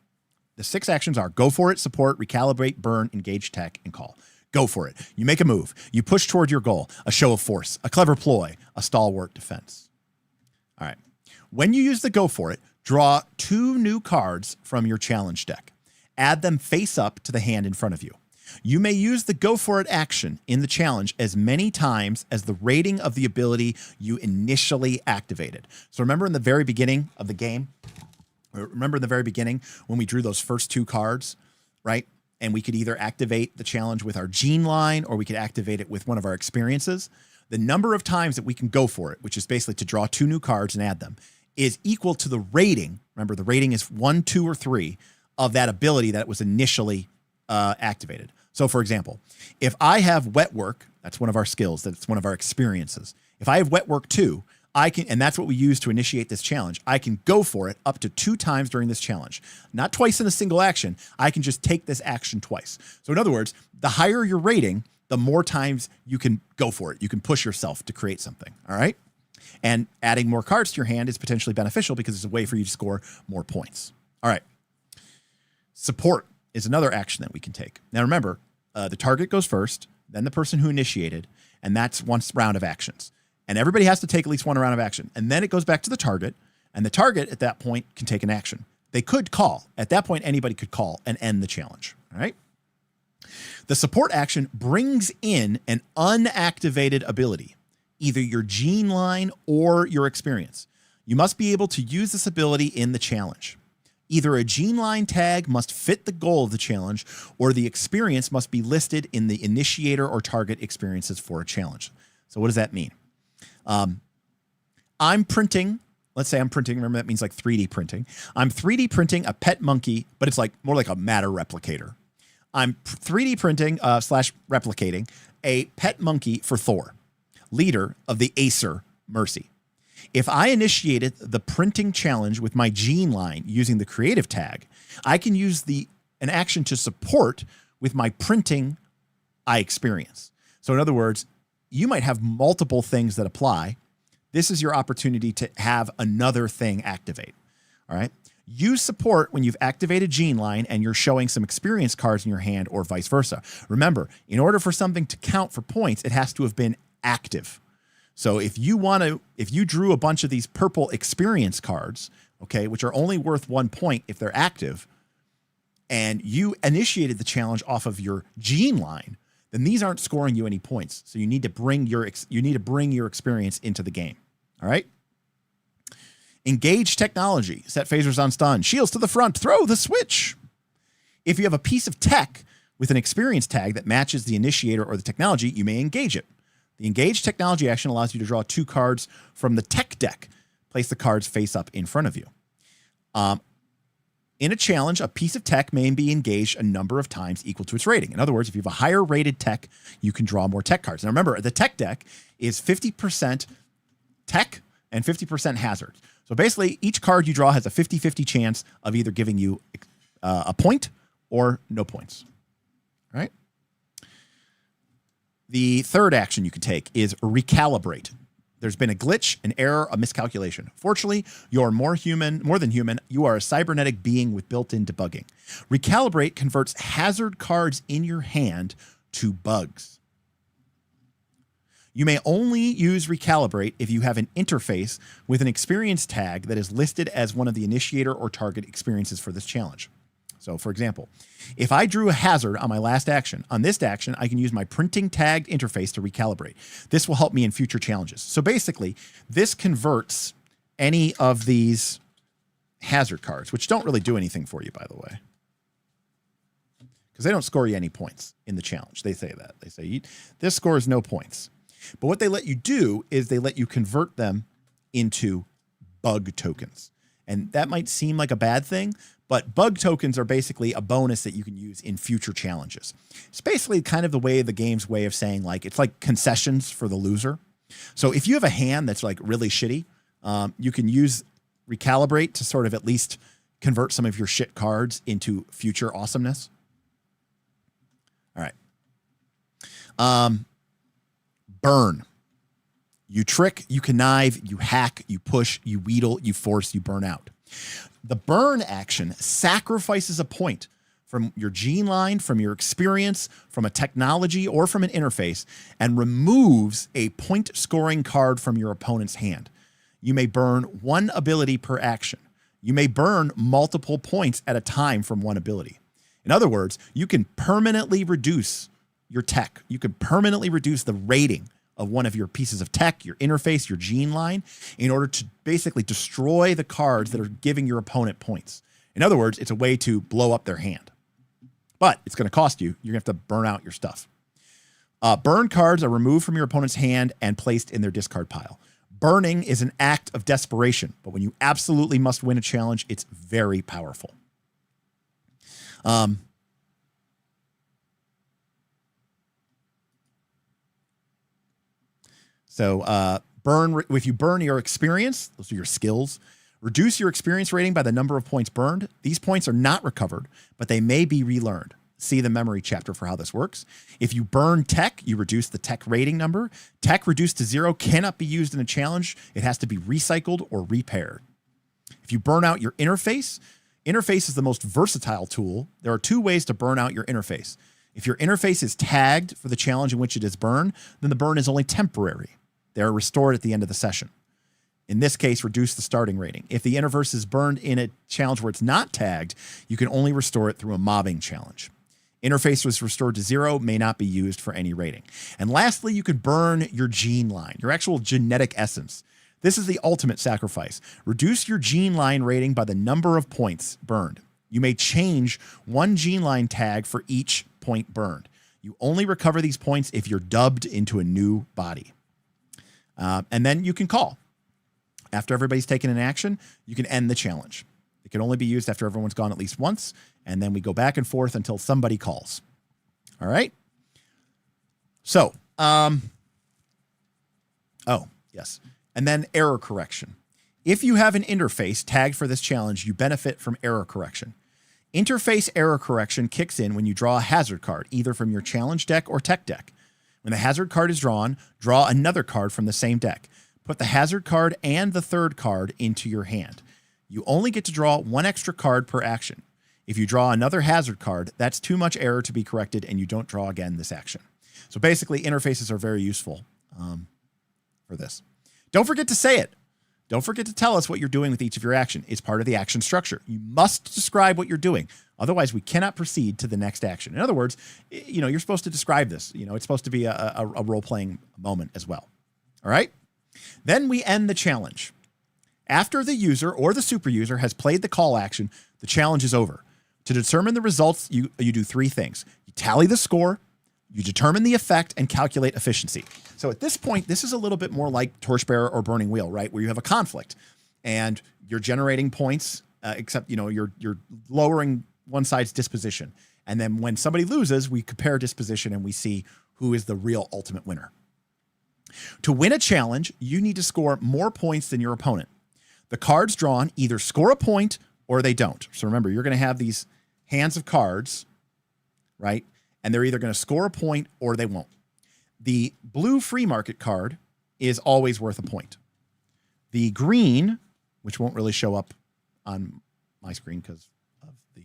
The 6 actions are go for it, support, recalibrate, burn, engage tech, and call. Go for it. You make a move. You push toward your goal, a show of force, a clever ploy, a stalwart defense. All right. When you use the go for it, draw 2 new cards from your challenge deck. Add them face up to the hand in front of you. You may use the go for it action in the challenge as many times as the rating of the ability you initially activated. So remember in the very beginning of the game, when we drew those first 2 cards, right? And we could either activate the challenge with our Geneline or we could activate it with one of our experiences. The number of times that we can go for it, which is basically to draw 2 new cards and add them, is equal to the rating. Remember, the rating is 1, 2, or 3 of that ability that was initially activated. So for example, if I have wet work, that's one of our skills, that's one of our experiences. If I have wet work 2, I can, and that's what we use to initiate this challenge, I can go for it up to 2 times during this challenge. Not twice in a single action. I can just take this action twice. So in other words, the higher your rating, the more times you can go for it. You can push yourself to create something. All right. And adding more cards to your hand is potentially beneficial because it's a way for you to score more points. All right. Support is another action that we can take. Now remember, the target goes first, then the person who initiated, and that's one round of actions. And everybody has to take at least one round of action. And then it goes back to the target, and the target at that point can take an action. They could call. At that point, anybody could call and end the challenge. All right. The support action brings in an unactivated ability, either your Geneline or your experience. You must be able to use this ability in the challenge. Either a Geneline tag must fit the goal of the challenge, or the experience must be listed in the initiator or target experiences for a challenge. So what does that mean? I'm printing, let's say I'm printing, remember that means like 3D printing. I'm 3D printing a pet monkey, but it's like more like a matter replicator. I'm 3D printing / replicating a pet monkey for Thor, leader of the Acer Mercy. If I initiated the printing challenge with my Geneline using the creative tag, I can use an action to support with my printing I experience. So in other words, you might have multiple things that apply. This is your opportunity to have another thing activate. All right. Use support when you've activated Geneline and you're showing some experience cards in your hand or vice versa. Remember, in order for something to count for points, it has to have been active. So if you drew a bunch of these purple experience cards, okay, which are only worth 1 point if they're active, and you initiated the challenge off of your Geneline, then these aren't scoring you any points. So you need to bring your experience into the game. All right. Engage technology. Set phasers on stun. Shields to the front. Throw the switch. If you have a piece of tech with an experience tag that matches the initiator or the technology, you may engage it. The engage technology action allows you to draw 2 cards from the tech deck. Place the cards face up in front of you. In a challenge, a piece of tech may be engaged a number of times equal to its rating. In other words, if you have a higher rated tech, you can draw more tech cards. Now remember, the tech deck is 50% tech and 50% hazard. So basically, each card you draw has a 50-50 chance of either giving you a point or no points. All right? The third action you can take is recalibrate. There's been a glitch, an error, a miscalculation. Fortunately, you're more than human. You are a cybernetic being with built-in debugging. Recalibrate converts hazard cards in your hand to bugs. You may only use recalibrate if you have an interface with an experience tag that is listed as one of the initiator or target experiences for this challenge. So for example, if I drew a hazard on my last action, on this action, I can use my printing tagged interface to recalibrate. This will help me in future challenges. So basically, this converts any of these hazard cards, which don't really do anything for you, by the way, because they don't score you any points in the challenge. They say that. They say this scores no points. But what they let you do is they let you convert them into bug tokens. And that might seem like a bad thing, but bug tokens are basically a bonus that you can use in future challenges. It's basically kind of the game's way of saying, like, it's like concessions for the loser. So if you have a hand that's like really shitty, you can use recalibrate to sort of at least convert some of your shit cards into future awesomeness. All right. Burn. You trick, you connive, you hack, you push, you wheedle, you force, you burn out. The burn action sacrifices a point from your gene line, from your experience, from a technology, or from an interface, and removes a point scoring card from your opponent's hand. You may burn one ability per action. You may burn multiple points at a time from one ability. In other words, you can permanently reduce your tech. You can permanently reduce the rating of one of your pieces of tech, your interface, your gene line, in order to basically destroy the cards that are giving your opponent points. In other words, it's a way to blow up their hand. But it's going to cost you. You're going to have to burn out your stuff. Burn cards are removed from your opponent's hand and placed in their discard pile. Burning is an act of desperation, but when you absolutely must win a challenge, it's very powerful. If you burn your experience, those are your skills, reduce your experience rating by the number of points burned. These points are not recovered, but they may be relearned. See the memory chapter for how this works. If you burn tech, you reduce the tech rating number. Tech reduced to 0 cannot be used in a challenge. It has to be recycled or repaired. If you burn out your interface, interface is the most versatile tool. There are 2 ways to burn out your interface. If your interface is tagged for the challenge in which it is burned, then the burn is only temporary. They are restored at the end of the session. In this case, reduce the starting rating. If the interface is burned in a challenge where it's not tagged, you can only restore it through a mobbing challenge. Interface was restored to 0, may not be used for any rating. And lastly, you could burn your gene line, your actual genetic essence. This is the ultimate sacrifice. Reduce your gene line rating by the number of points burned. You may change one gene line tag for each point burned. You only recover these points if you're dubbed into a new body. And then you can call. After everybody's taken an action, you can end the challenge. It can only be used after everyone's gone at least once, and then we go back and forth until somebody calls. All right? So, oh, yes. And then error correction. If you have an interface tagged for this challenge, you benefit from error correction. Interface error correction kicks in when you draw a hazard card, either from your challenge deck or tech deck. When the hazard card is drawn, draw another card from the same deck. Put the hazard card and the third card into your hand. You only get to draw 1 extra card per action. If you draw another hazard card, that's too much error to be corrected, and you don't draw again this action. So basically, interfaces are very useful for this. Don't forget to say it. Don't forget to tell us what you're doing with each of your action. It's part of the action structure. You must describe what you're doing. Otherwise, we cannot proceed to the next action. In other words, you're supposed to describe this. It's supposed to be a role-playing moment as well. All right? Then we end the challenge. After the user or the super user has played the call action, the challenge is over. To determine the results, you do 3 things. You tally the score, you determine the effect, and calculate efficiency. So at this point, this is a little bit more like Torchbearer or Burning Wheel, right? Where you have a conflict and you're generating points, except, you're lowering one side's disposition. And then when somebody loses, we compare disposition and we see who is the real ultimate winner. To win a challenge, you need to score more points than your opponent. The cards drawn either score a point or they don't. So remember, you're going to have these hands of cards, right? And they're either going to score a point or they won't. The blue Freemarket card is always worth a point. The green, which won't really show up on my screen because of the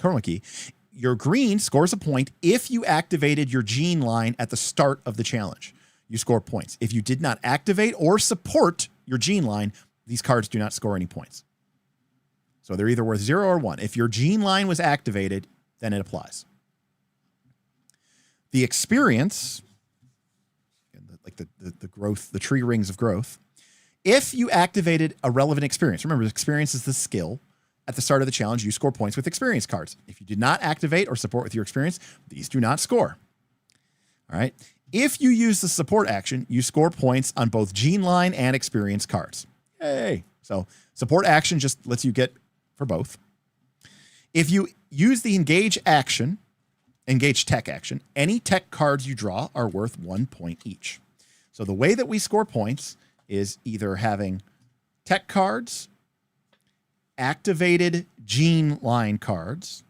chroma key, your green scores a point if you activated your Geneline at the start of the challenge. You score points. If you did not activate or support your Geneline, these cards do not score any points. So they're either worth 0 or 1. If your Geneline was activated, then it applies. The experience, like the growth, the tree rings of growth, if you activated a relevant experience, remember experience is the skill. At the start of the challenge, you score points with experience cards. If you did not activate or support with your experience, these do not score. All right. If you use the support action, you score points on both Geneline and experience cards. Yay. So support action just lets you get for both. If you use the engage tech action, any tech cards you draw are worth 1 point each. So the way that we score points is either having tech cards, activated Geneline cards,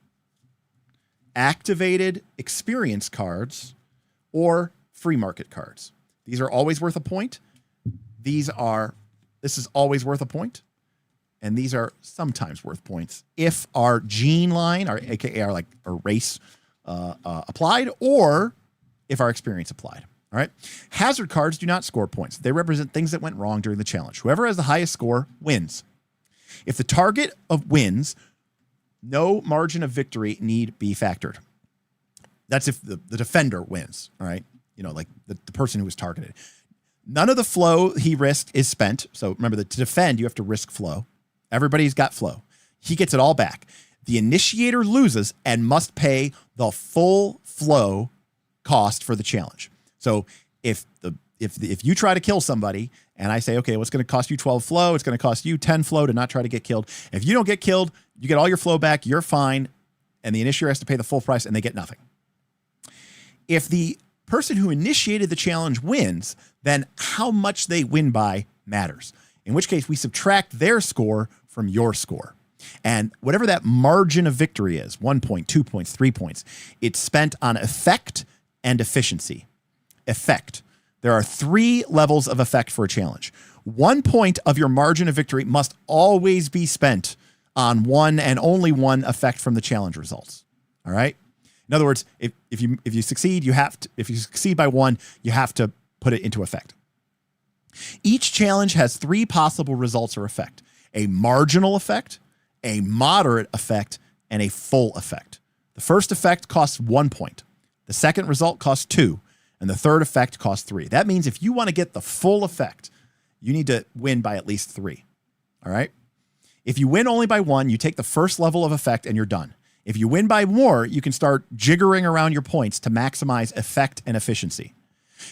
activated experience cards, or Freemarket cards. These are always worth a point. This is always worth a point. And these are sometimes worth points if our Geneline, our AKA our race applied, or if our experience applied. All right. Hazard cards do not score points. They represent things that went wrong during the challenge. Whoever has the highest score wins. If the target of wins, no margin of victory need be factored. That's if the defender wins, all right? Like the person who was targeted. None of the flow he risked is spent. So remember that to defend, you have to risk flow. Everybody's got flow. He gets it all back. The initiator loses and must pay the full flow cost for the challenge. So if you try to kill somebody and I say, okay, what's going to cost you 12 flow? It's going to cost you 10 flow to not try to get killed. If you don't get killed, you get all your flow back, you're fine, and the initiator has to pay the full price and they get nothing. If the person who initiated the challenge wins, then how much they win by matters. In which case we subtract their score from your score. And whatever that margin of victory is, 1 point, 2 points, 3 points, it's spent on effect and efficiency. Effect. There are 3 levels of effect for a challenge. 1 point of your margin of victory must always be spent on one and only one effect from the challenge results. All right. In other words, if you succeed, if you succeed by 1, you have to put it into effect. Each challenge has 3 possible results or effect: a marginal effect, a moderate effect, and a full effect. The first effect costs 1 point. The second result costs 2. And the third effect costs 3. That means if you want to get the full effect, you need to win by at least 3. All right. If you win only by 1, you take the first level of effect and you're done. If you win by more, you can start jiggering around your points to maximize effect and efficiency.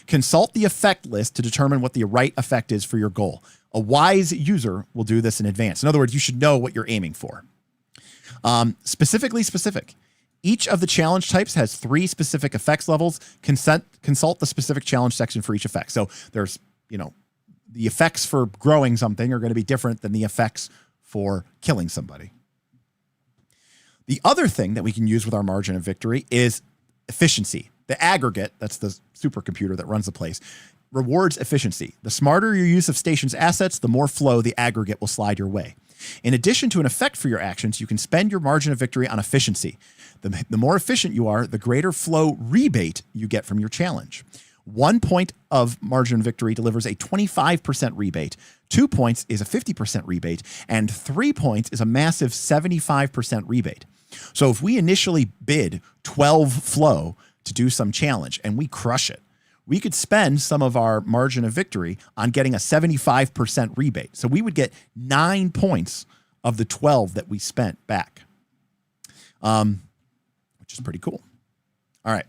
Consult the effect list to determine what the right effect is for your goal. A wise user will do this in advance. In other words, you should know what you're aiming for. Specific. Each of the challenge types has 3 specific effects levels. Consult the specific challenge section for each effect. So there's, the effects for growing something are going to be different than the effects for killing somebody. The other thing that we can use with our margin of victory is efficiency. The aggregate, that's the supercomputer that runs the place, rewards efficiency. The smarter your use of station's assets, the more flow the aggregate will slide your way. In addition to an effect for your actions, you can spend your margin of victory on efficiency. The more efficient you are, the greater flow rebate you get from your challenge. 1 point of margin of victory delivers a 25% rebate. 2 points is a 50% rebate. And 3 points is a massive 75% rebate. So if we initially bid 12 flow to do some challenge and we crush it, we could spend some of our margin of victory on getting a 75% rebate. So we would get 9 points of the 12 that we spent back, which is pretty cool. All right.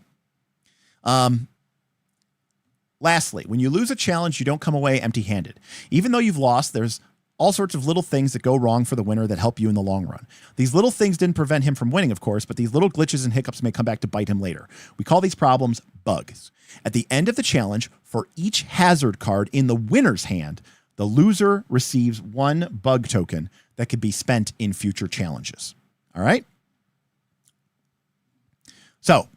Lastly, when you lose a challenge, you don't come away empty-handed. Even though you've lost, there's all sorts of little things that go wrong for the winner that help you in the long run. These little things didn't prevent him from winning, of course, but these little glitches and hiccups may come back to bite him later. We call these problems bugs. At the end of the challenge, for each hazard card in the winner's hand, the loser receives 1 bug token that could be spent in future challenges. All right? So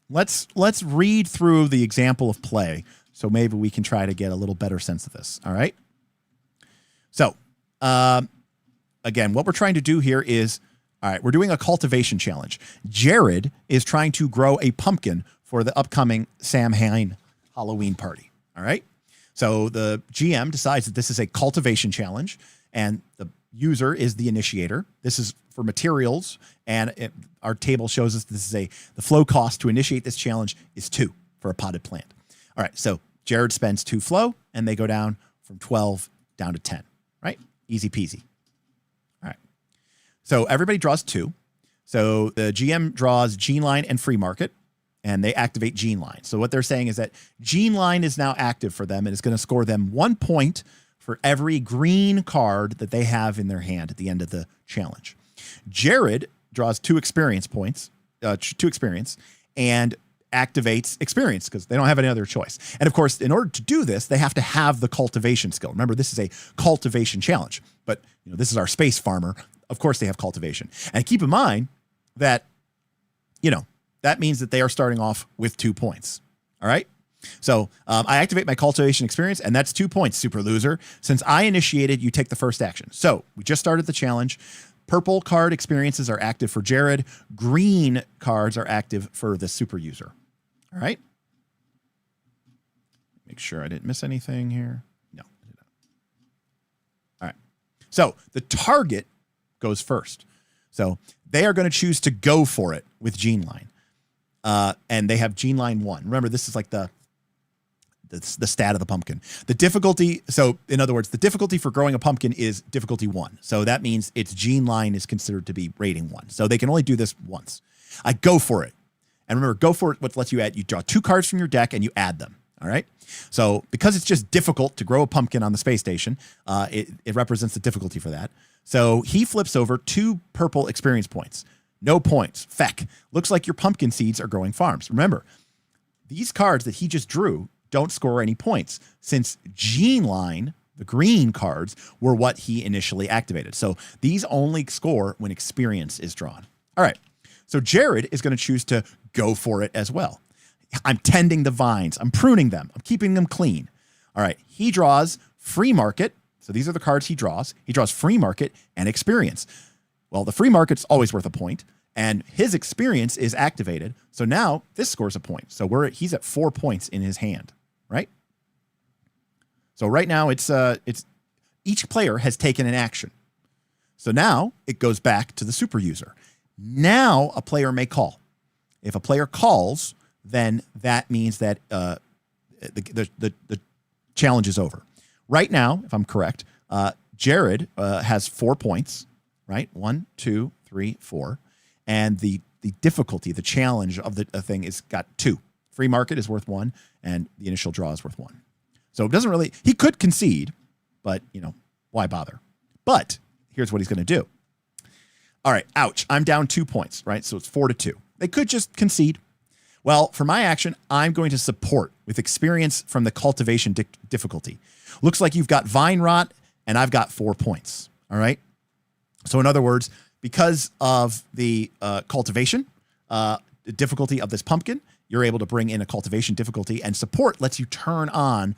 let's read through the example of play so maybe we can try to get a little better sense of this. All right? So, again, what we're trying to do here is All right, we're doing a cultivation challenge. Jared is trying to grow a pumpkin for the upcoming Samhain Halloween party. All right. So the GM decides that this is a cultivation challenge, and the user is the initiator. This is for materials, and our table shows us this is the flow cost to initiate this challenge is 2 for a potted plant. All right, so Jared spends 2 flow, and they go down from 12 down to 10, right? Easy peasy. All right. So everybody draws 2. So the GM draws Geneline and Freemarket, and they activate Geneline. So what they're saying is that Geneline is now active for them, and it's going to score them 1 point for every green card that they have in their hand at the end of the challenge. Jared draws 2 experience points, 2 experience, and activates experience because they don't have any other choice. And of course, in order to do this, they have to have the cultivation skill. Remember, this is a cultivation challenge, but this is our space farmer. Of course, they have cultivation. And keep in mind that, that means that they are starting off with 2 points. All right. So I activate my cultivation experience, and that's 2 points, super loser. Since I initiated, you take the first action. So we just started the challenge. Purple card experiences are active for Jared. Green cards are active for the super user. All right. Make sure I didn't miss anything here. No, I did not. All right. So the target goes first. So they are going to choose to go for it with Geneline. And they have Geneline 1. Remember, this is like the stat of the pumpkin. The difficulty, so in other words, the difficulty for growing a pumpkin is difficulty 1. So that means its Geneline is considered to be rating 1. So they can only do this once. I go for it. And remember, go for it, what lets you add, you draw 2 cards from your deck and you add them. All right. So because it's just difficult to grow a pumpkin on the space station, it represents the difficulty for that. So he flips over 2 purple experience points. No points. Feck. Looks like your pumpkin seeds are growing farms. Remember, these cards that he just drew don't score any points since Geneline, the green cards, were what he initially activated. So these only score when experience is drawn. All right. So Jared is going to choose to go for it as well. I'm tending the vines. I'm pruning them. I'm keeping them clean. All right. He draws Freemarket. So these are the cards he draws. He draws Freemarket and experience. Well, the Freemarket's always worth a point, and his experience is activated. So now this scores a point. So he's at 4 points in his hand, right? So right now it's each player has taken an action. So now it goes back to the super user. Now a player may call. If a player calls, then that means that the challenge is over. Right now, if I'm correct, Jared has 4 points, right? 1, 2, 3, 4. And the difficulty, the challenge of the thing is got 2. Freemarket is worth 1, and the initial draw is worth 1. So it doesn't really, he could concede, but why bother? But here's what he's going to do. All right, ouch, I'm down 2 points, right? So it's 4-2. They could just concede. Well, for my action, I'm going to support with experience from the cultivation difficulty. Looks like you've got vine rot, and I've got 4 points. All right. So in other words, because of the cultivation difficulty of this pumpkin, you're able to bring in a cultivation difficulty, and support lets you turn on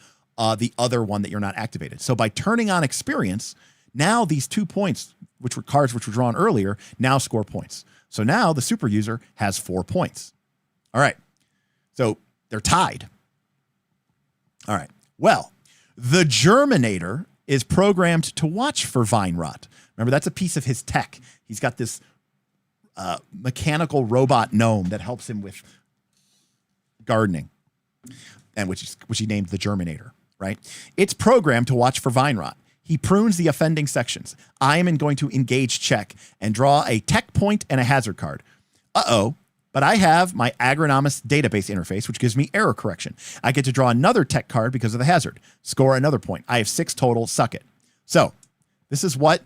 the other one that you're not activated. So by turning on experience, now these 2 points, which were cards which were drawn earlier, now score points. So now the super user has 4 points. All right. So they're tied. All right. Well, the Germinator is programmed to watch for vine rot. Remember, that's a piece of his tech. He's got this mechanical robot gnome that helps him with gardening, and which he named the Germinator, right? It's programmed to watch for vine rot. He prunes the offending sections. I am going to engage check and draw a tech point and a hazard card. Uh-oh. But I have my agronomist database interface, which gives me error correction. I get to draw another tech card because of the hazard. Score another point. I have 6 total. Suck it. So this is what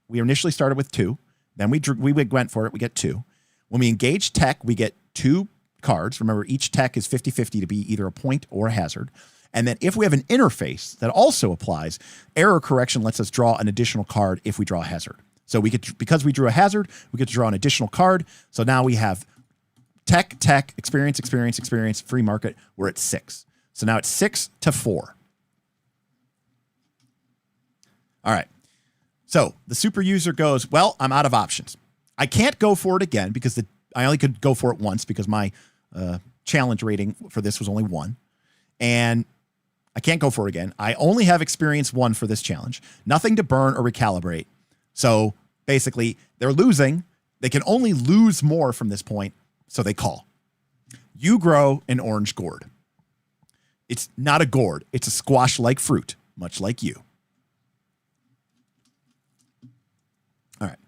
we initially started with 2. Then we went for it. We get 2. When we engage tech, we get 2 cards. Remember, each tech is 50-50 to be either a point or a hazard. And then if we have an interface that also applies, error correction lets us draw an additional card if we draw a hazard. So because we drew a hazard, we get to draw an additional card. So now we have tech, experience, Freemarket. We're at 6. So now it's 6-4. All right. So the super user goes, well, I'm out of options. I can't go for it again because I only could go for it once because my challenge rating for this was only 1. And I can't go for it again. I only have experience 1 for this challenge. Nothing to burn or recalibrate. So basically, they're losing. They can only lose more from this point, so they call. You grow an orange gourd. It's not a gourd. It's a squash-like fruit, much like you. All right.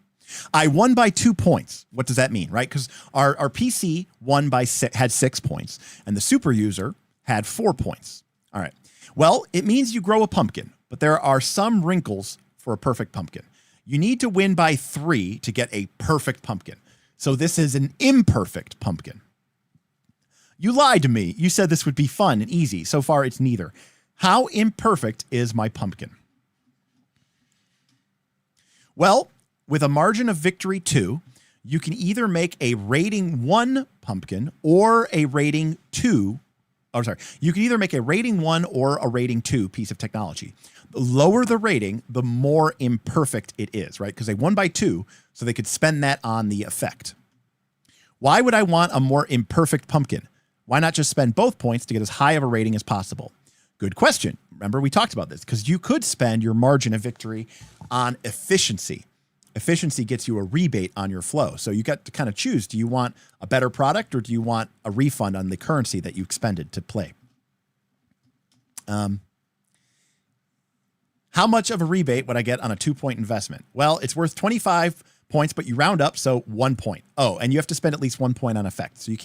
I won by 2 points. What does that mean, right? Because our PC won by had 6 points, and the super user had 4 points. All right. Well, it means you grow a pumpkin, but there are some wrinkles for a perfect pumpkin. You need to win by 3 to get a perfect pumpkin. So this is an imperfect pumpkin. You lied to me. You said this would be fun and easy. So far, it's neither. How imperfect is my pumpkin? Well, with a margin of victory 2, you can either make a rating 1 pumpkin or a rating 2. Oh, sorry. You can either make a rating 1 or a rating 2 piece of technology. The lower the rating, the more imperfect it is, right? Because they won by 2, so they could spend that on the effect. Why would I want a more imperfect pumpkin? Why not just spend both points to get as high of a rating as possible? Good question. Remember, we talked about this because you could spend your margin of victory on efficiency. Efficiency gets you a rebate on your flow. So you got to kind of choose. Do you want a better product or do you want a refund on the currency that you expended to play? How much of a rebate would I get on a 2-point investment? Well, it's worth 25 points, but you round up, so 1 point. Oh, and you have to spend at least 1 point on effect. So you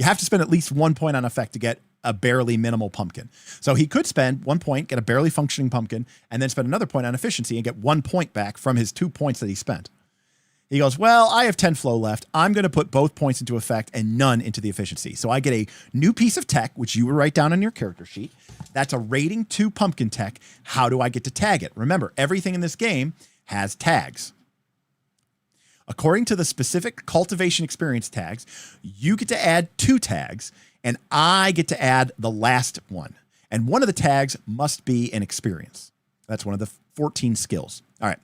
have to spend at least 1 point on effect to get a barely minimal pumpkin. So he could spend 1 point, get a barely functioning pumpkin, and then spend another point on efficiency and get 1 point back from his 2 points that he spent. He goes, well, I have 10 flow left. I'm going to put both points into effect and none into the efficiency. So I get a new piece of tech, which you would write down on your character sheet. That's a rating 2 pumpkin tech. How do I get to tag it? Remember, everything in this game has tags. According to the specific cultivation experience tags, you get to add 2 tags, and I get to add the last one. And one of the tags must be an experience. That's one of the 14 skills. All right.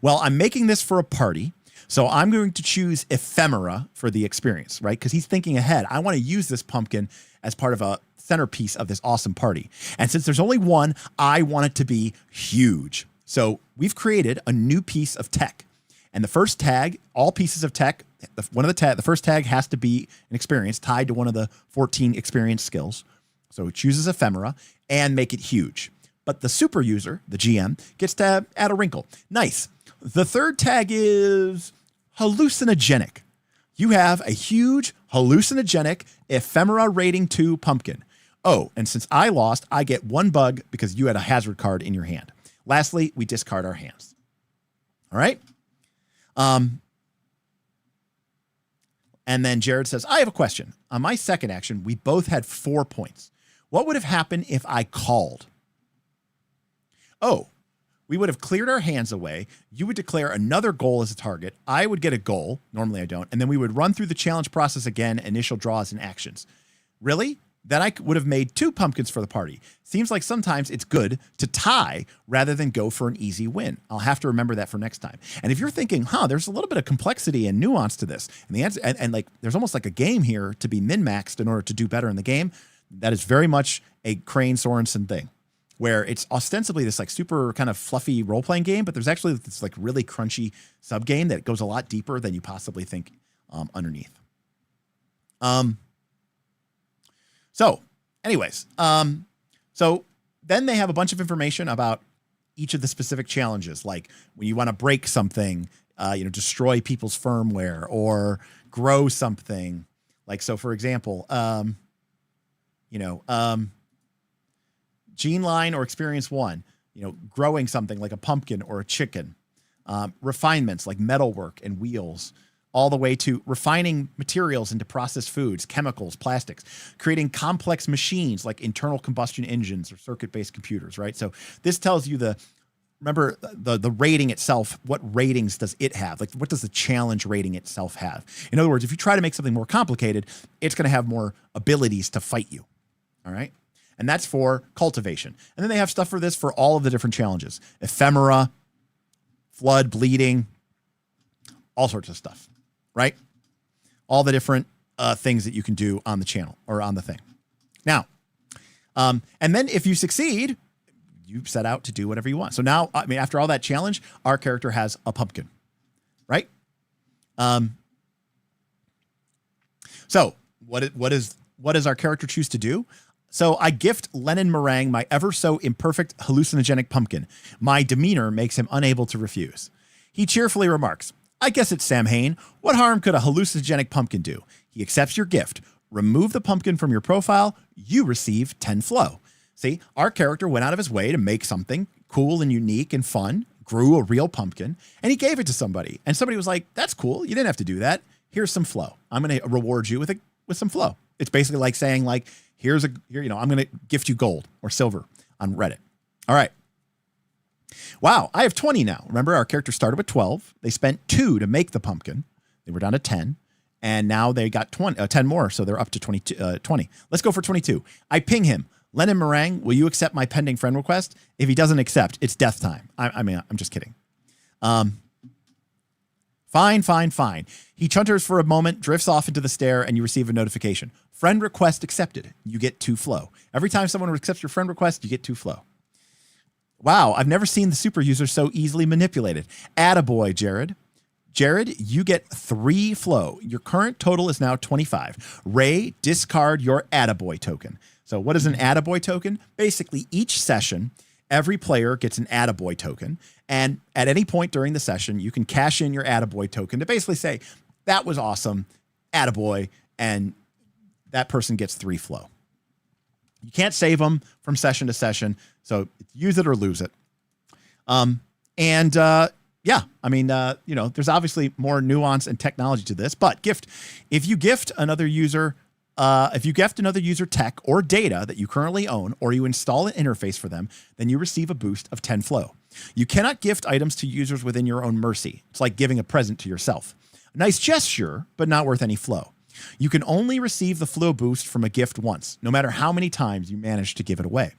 Well, I'm making this for a party, so I'm going to choose ephemera for the experience, right? Because he's thinking ahead. I want to use this pumpkin as part of a centerpiece of this awesome party. And since there's only one, I want it to be huge. So we've created a new piece of tech. And the first tag, all pieces of tech, the first tag has to be an experience tied to one of the 14 experience skills. So it chooses ephemera and make it huge. But the super user, the GM, gets to add a wrinkle. Nice. The third tag is hallucinogenic. You have a huge hallucinogenic ephemera rating 2 pumpkin. Oh, and since I lost, I get 1 bug because you had a hazard card in your hand. Lastly, we discard our hands. All right. And then Jared says, I have a question. On my second action, we both had 4 points. What would have happened if I called? Oh, we would have cleared our hands away. You would declare another goal as a target. I would get a goal. Normally I don't. And then we would run through the challenge process again, initial draws and actions. Really? Then I would have made 2 pumpkins for the party. Seems like sometimes it's good to tie rather than go for an easy win. I'll have to remember that for next time. And if you're thinking, there's a little bit of complexity and nuance to this, and the answer, and like there's almost like a game here to be min-maxed in order to do better in the game, that is very much a Crane Sorensen thing, where it's ostensibly this like super kind of fluffy role-playing game, but there's actually this like really crunchy sub-game that goes a lot deeper than you possibly think underneath. So anyways, so then they have a bunch of information about each of the specific challenges, like when you want to break something, destroy people's firmware or grow something. Like, so for example, Geneline or experience 1, growing something like a pumpkin or a chicken, refinements like metalwork and wheels, all the way to refining materials into processed foods, chemicals, plastics, creating complex machines like internal combustion engines or circuit-based computers, right? So this tells you remember the rating itself, what ratings does it have? Like, what does the challenge rating itself have? In other words, if you try to make something more complicated, it's going to have more abilities to fight you, all right? And that's for cultivation. And then they have stuff for this for all of the different challenges. Ephemera, flood, bleeding, all sorts of stuff. right? All the different things that you can do on the channel or on the thing. Now, and then if you succeed, you set out to do whatever you want. So now, I mean, after all that challenge, our character has a pumpkin, right? So what does our character choose to do? So I gift Lennon Meringue my ever so imperfect hallucinogenic pumpkin. My demeanor makes him unable to refuse. He cheerfully remarks, I guess it's Samhain. What harm could a hallucinogenic pumpkin do? He accepts your gift. Remove the pumpkin from your profile. You receive 10 flow. See, our character went out of his way to make something cool and unique and fun, grew a real pumpkin, and he gave it to somebody. And somebody was like, that's cool. You didn't have to do that. Here's some flow. I'm going to reward you with some flow. It's basically like saying like, I'm going to gift you gold or silver on Reddit. All right. Wow. I have 20 now. Remember, our character started with 12. They spent 2 to make the pumpkin. They were down to 10. And now they got 10 more. So they're up to 20. Let's go for 22. I ping him. Lennon Meringue, will you accept my pending friend request? If he doesn't accept, it's death time. I'm just kidding. Fine. He chunters for a moment, drifts off into the stair, and you receive a notification. Friend request accepted. You get 2 flow. Every time someone accepts your friend request, you get 2 flow. Wow, I've never seen the super user so easily manipulated. Attaboy, Jared. Jared, you get 3 flow. Your current total is now 25. Ray, discard your Attaboy token. So what is an Attaboy token? Basically, each session, every player gets an Attaboy token. And at any point during the session, you can cash in your Attaboy token to basically say, that was awesome, Attaboy, and that person gets 3 flow. You can't save them from session to session, so use it or lose it. Yeah, I mean, there's obviously more nuance and technology to this, but if you gift another user tech or data that you currently own, or you install an interface for them, then you receive a boost of 10 flow. You cannot gift items to users within your own mercy. It's like giving a present to yourself. A nice gesture, but not worth any flow. You can only receive the flow boost from a gift once, no matter how many times you manage to give it away.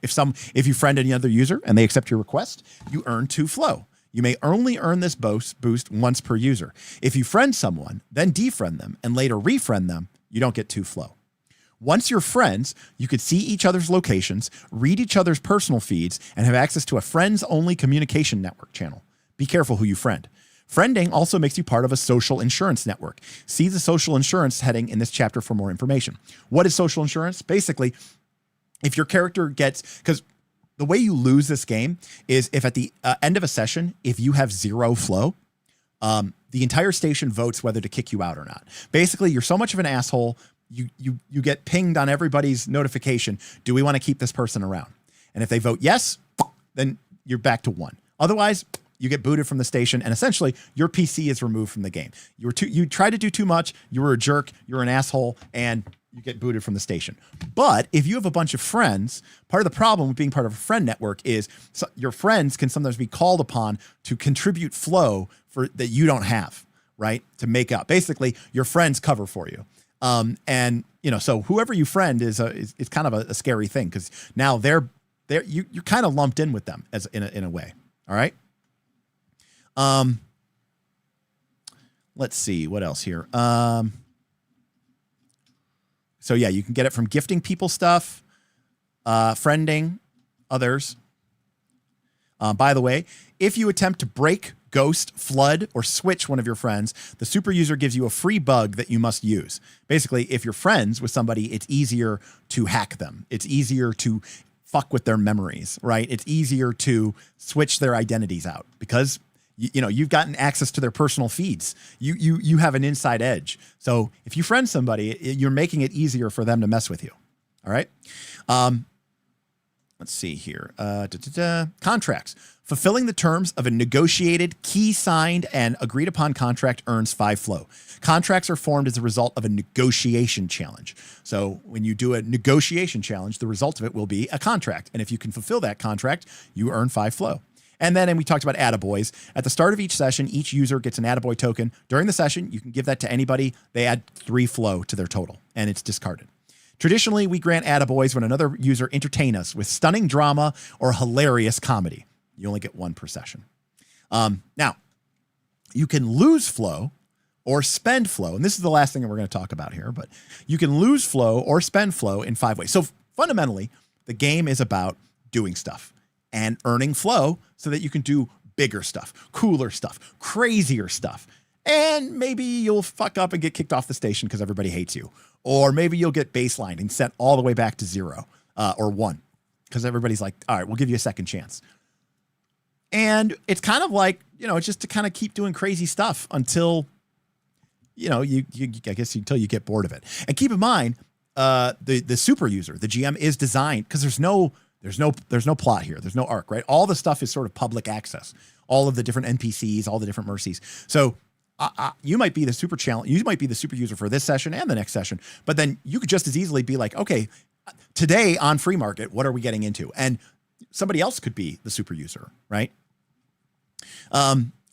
If you friend any other user and they accept your request, you earn 2 flow. You may only earn this boost once per user. If you friend someone, then defriend them, and later refriend them, you don't get 2 flow. Once you're friends, you could see each other's locations, read each other's personal feeds, and have access to a friends-only communication network channel. Be careful who you friend. Friending also makes you part of a social insurance network. See the social insurance heading in this chapter for more information. What is social insurance? Basically, if your character because the way you lose this game is if at the end of a session, if you have 0 flow, the entire station votes whether to kick you out or not. Basically, you're so much of an asshole, you get pinged on everybody's notification. Do we want to keep this person around? And if they vote yes, then you're back to 1. Otherwise, you get booted from the station, and essentially your PC is removed from the game. You tried to do too much, you were a jerk, you're an asshole, and you get booted from the station. But if you have a bunch of friends, part of the problem with being part of a friend network is your friends can sometimes be called upon to contribute flow that you don't have, right? To make up. Basically, your friends cover for you. So whoever you friend is kind of a scary thing, because now you're kind of lumped in with them as in a way. All right. Let's see what else here. So yeah, you can get it from gifting people stuff, friending others. By the way, if you attempt to break, ghost, flood, or switch one of your friends, the super user gives you a free bug that you must use. Basically, if you're friends with somebody, it's easier to hack them. It's easier to fuck with their memories, right? It's easier to switch their identities out because you've gotten access to their personal feeds. You have an inside edge. So if you friend somebody, you're making it easier for them to mess with you. All right. Let's see here. Contracts. Fulfilling the terms of a negotiated, key-signed, and agreed-upon contract earns 5 flow. Contracts are formed as a result of a negotiation challenge. So when you do a negotiation challenge, the result of it will be a contract. And if you can fulfill that contract, you earn 5 flow. And we talked about attaboys. At the start of each session, each user gets an attaboy token. During the session, you can give that to anybody. They add 3 flow to their total, and it's discarded. Traditionally, we grant attaboys when another user entertains us with stunning drama or hilarious comedy. You only get 1 per session. Now, you can lose flow or spend flow. And this is the last thing that we're going to talk about here, but you can lose flow or spend flow in 5 ways. So fundamentally, the game is about doing stuff and earning flow so that you can do bigger stuff, cooler stuff, crazier stuff. And maybe you'll fuck up and get kicked off the station because everybody hates you. Or maybe you'll get baselined and sent all the way back to 0 or 1 because everybody's like, all right, we'll give you a second chance. And it's kind of like, it's just to kind of keep doing crazy stuff until, I guess until you get bored of it. And keep in mind, the super user, the GM, is designed because there's no plot here. There's no arc, right? All the stuff is sort of public access. All of the different NPCs, all the different mercies. So you might be the super challenge. You might be the super user for this session and the next session, but then you could just as easily be like, okay, today on Freemarket, what are we getting into? And somebody else could be the super user, right?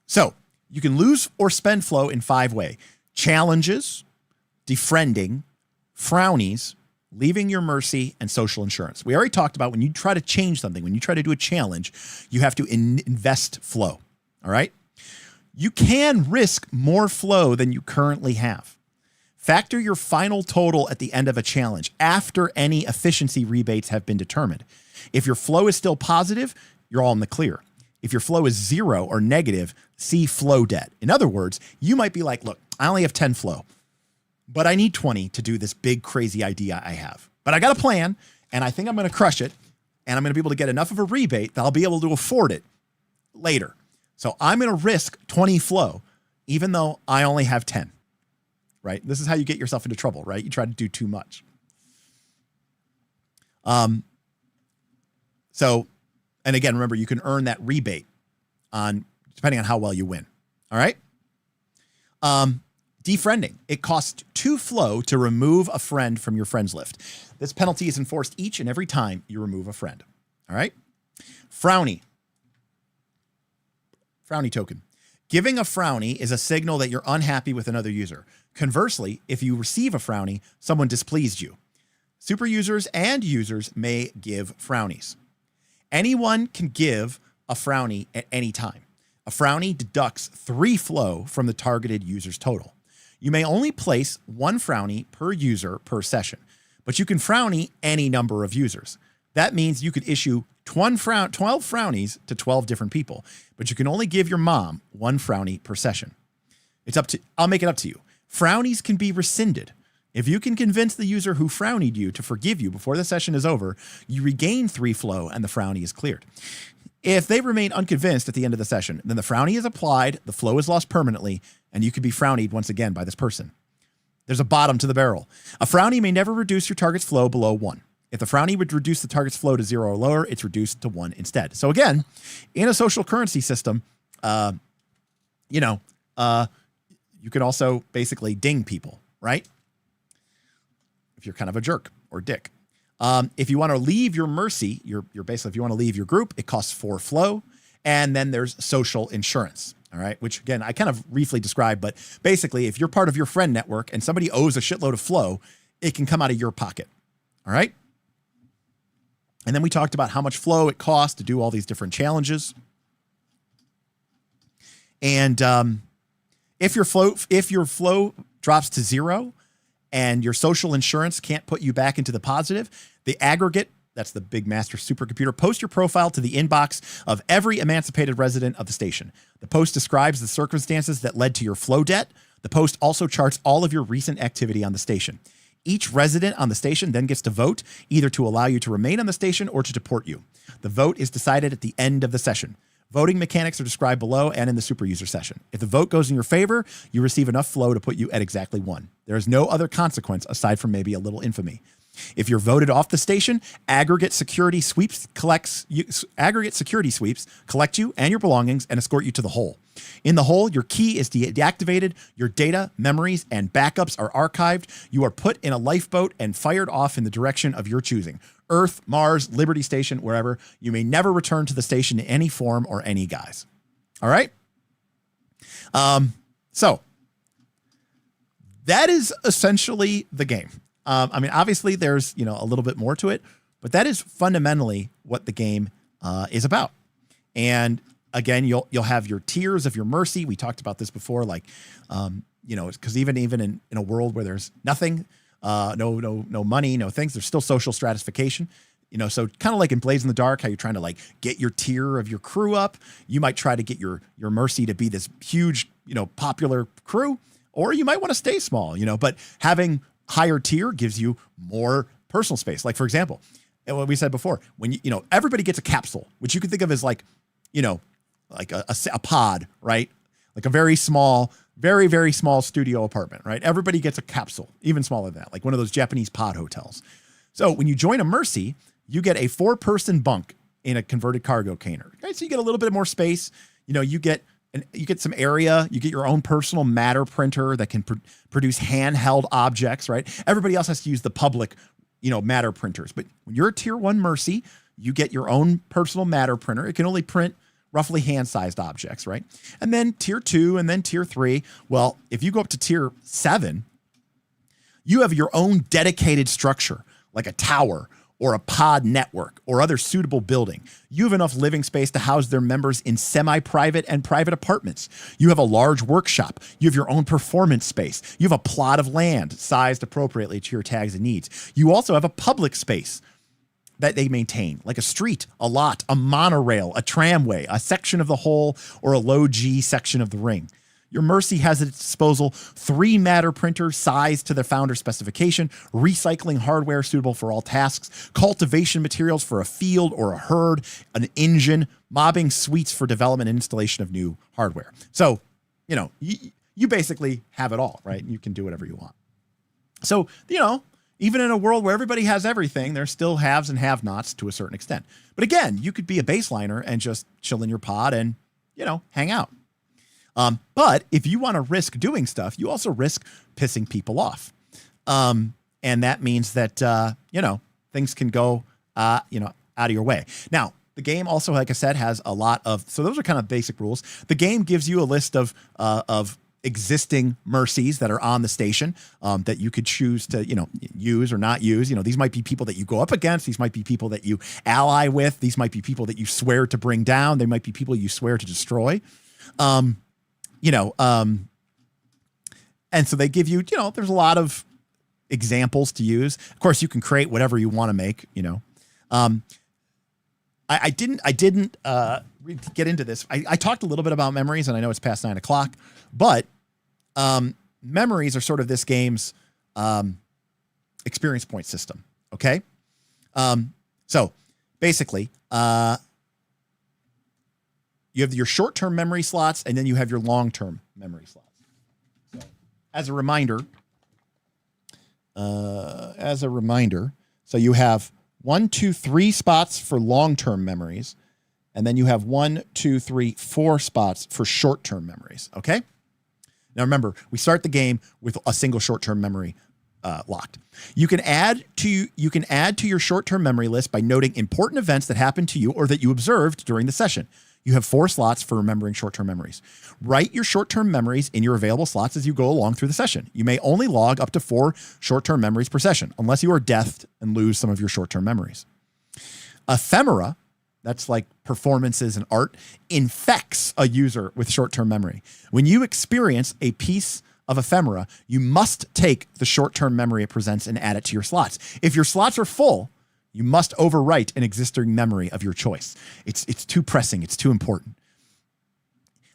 So you can lose or spend flow in 5 ways: challenges, defriending, frownies, leaving your mercy, and social insurance. We already talked about when you try to change something, when you try to do a challenge, you have to invest flow. All right. You can risk more flow than you currently have. Factor your final total at the end of a challenge after any efficiency rebates have been determined. If your flow is still positive, you're all in the clear. If your flow is 0 or negative, see flow debt. In other words, you might be like, look, I only have 10 flow, but I need 20 to do this big, crazy idea I have. But I got a plan, and I think I'm going to crush it, and I'm going to be able to get enough of a rebate that I'll be able to afford it later. So I'm going to risk 20 flow, even though I only have 10, right? This is how you get yourself into trouble, right? You try to do too much. And again, remember, you can earn that rebate depending on how well you win. All right. Defriending. It costs 2 flow to remove a friend from your friends list. This penalty is enforced each and every time you remove a friend. All right. Frowny token. Giving a frowny is a signal that you're unhappy with another user. Conversely, if you receive a frowny, someone displeased you. Super users and users may give frownies. Anyone can give a frowny at any time. A frowny deducts 3 flow from the targeted user's total. You may only place 1 frowny per user per session, but you can frowny any number of users. That means you could issue 12 frownies to 12 different people, but you can only give your mom 1 frowny per session. I'll make it up to you. Frownies can be rescinded. If you can convince the user who frownied you to forgive you before the session is over, you regain 3 flow and the frowny is cleared. If they remain unconvinced at the end of the session, then the frowny is applied, the flow is lost permanently, and you can be frownied once again by this person. There's a bottom to the barrel. A frowny may never reduce your target's flow below 1. If the frowny would reduce the target's flow to 0 or lower, it's reduced to 1 instead. So again, in a social currency system, you can also basically ding people, right? If you're kind of a jerk or dick. If you want to leave your mercy, if you want to leave your group, it costs 4 flow. And then there's social insurance. All right. Which again, I kind of briefly described, but basically if you're part of your friend network and somebody owes a shitload of flow, it can come out of your pocket. All right. And then we talked about how much flow it costs to do all these different challenges. And if your flow drops to 0 and your social insurance can't put you back into the positive, the aggregate, that's the big master supercomputer, post your profile to the inbox of every emancipated resident of the station. The post describes the circumstances that led to your flow debt. The post also charts all of your recent activity on the station. Each resident on the station then gets to vote, either to allow you to remain on the station or to deport you. The vote is decided at the end of the session. Voting mechanics are described below and in the super user session. If the vote goes in your favor, you receive enough flow to put you at exactly 1. There is no other consequence aside from maybe a little infamy. If you're voted off the station, aggregate security sweeps collect you and your belongings and escort you to the hole. In the hole, your key is deactivated, your data, memories, and backups are archived. You are put in a lifeboat and fired off in the direction of your choosing. Earth, Mars, Liberty Station, wherever. You may never return to the station in any form or any guise. All right? So that is essentially the game. Obviously there's, a little bit more to it, but that is fundamentally what the game is about. And again, you'll have your tiers of your mercy. We talked about this before, like because even in a world where there's nothing, no money, no things, there's still social stratification. So kind of like in Blaze in the Dark, how you're trying to like get your tier of your crew up. You might try to get your mercy to be this huge, popular crew, or you might want to stay small, but having higher tier gives you more personal space. Like, for example, what we said before, when everybody gets a capsule, which you could think of as like, like a pod, right? Like a very small, very, very small studio apartment, right? Everybody gets a capsule, even smaller than that, like one of those Japanese pod hotels. So when you join a mercy, you get a 4-person bunk in a converted cargo container. Right? So you get a little bit more space. You get some area. You get your own personal matter printer that can produce handheld objects. Right? Everybody else has to use the public, matter printers. But when you're a tier 1 mercy, you get your own personal matter printer. It can only print roughly hand-sized objects. Right? And then tier 2, and then tier 3. Well, if you go up to tier 7, you have your own dedicated structure, like a tower or a pod network or other suitable building. You have enough living space to house their members in semi-private and private apartments. You have a large workshop. You have your own performance space. You have a plot of land sized appropriately to your tags and needs. You also have a public space that they maintain, like a street, a lot, a monorail, a tramway, a section of the whole, or a low G section of the ring. Your mercy has at its disposal 3 matter printers sized to the founder specification, recycling hardware suitable for all tasks, cultivation materials for a field or a herd, an engine, mobbing suites for development and installation of new hardware. So, you basically have it all, right? You can do whatever you want. So, even in a world where everybody has everything, there's still haves and have-nots to a certain extent. But again, you could be a baseliner and just chill in your pod and, hang out. But if you want to risk doing stuff, you also risk pissing people off. And that means that, things can go, out of your way. Now, the game also, like I said, has a lot of, so those are kind of basic rules. The game gives you a list of existing mercies that are on the station, that you could choose to, use or not use. These might be people that you go up against. These might be people that you ally with. These might be people that you swear to bring down. They might be people you swear to destroy. And so they give you, there's a lot of examples to use. Of course, you can create whatever you want to make, I didn't get into this. I talked a little bit about memories, and I know it's past 9 o'clock, but, memories are sort of this game's, experience point system. Okay. So basically, you have your short-term memory slots, and then you have your long-term memory slots. So, as a reminder, so you have 1, 2, 3 spots for long-term memories, and then you have 1, 2, 3, 4 spots for short-term memories. Okay. Now remember, we start the game with a single short-term memory locked. You can add to your short-term memory list by noting important events that happened to you or that you observed during the session. You have 4 slots for remembering short-term memories. Write your short-term memories in your available slots as you go along through the session. You may only log up to 4 short-term memories per session, unless you are deathed and lose some of your short-term memories. Ephemera, that's like performances and art, infects a user with short-term memory. When you experience a piece of ephemera, you must take the short-term memory it presents and add it to your slots. If your slots are full, you must overwrite an existing memory of your choice. It's too pressing. It's too important.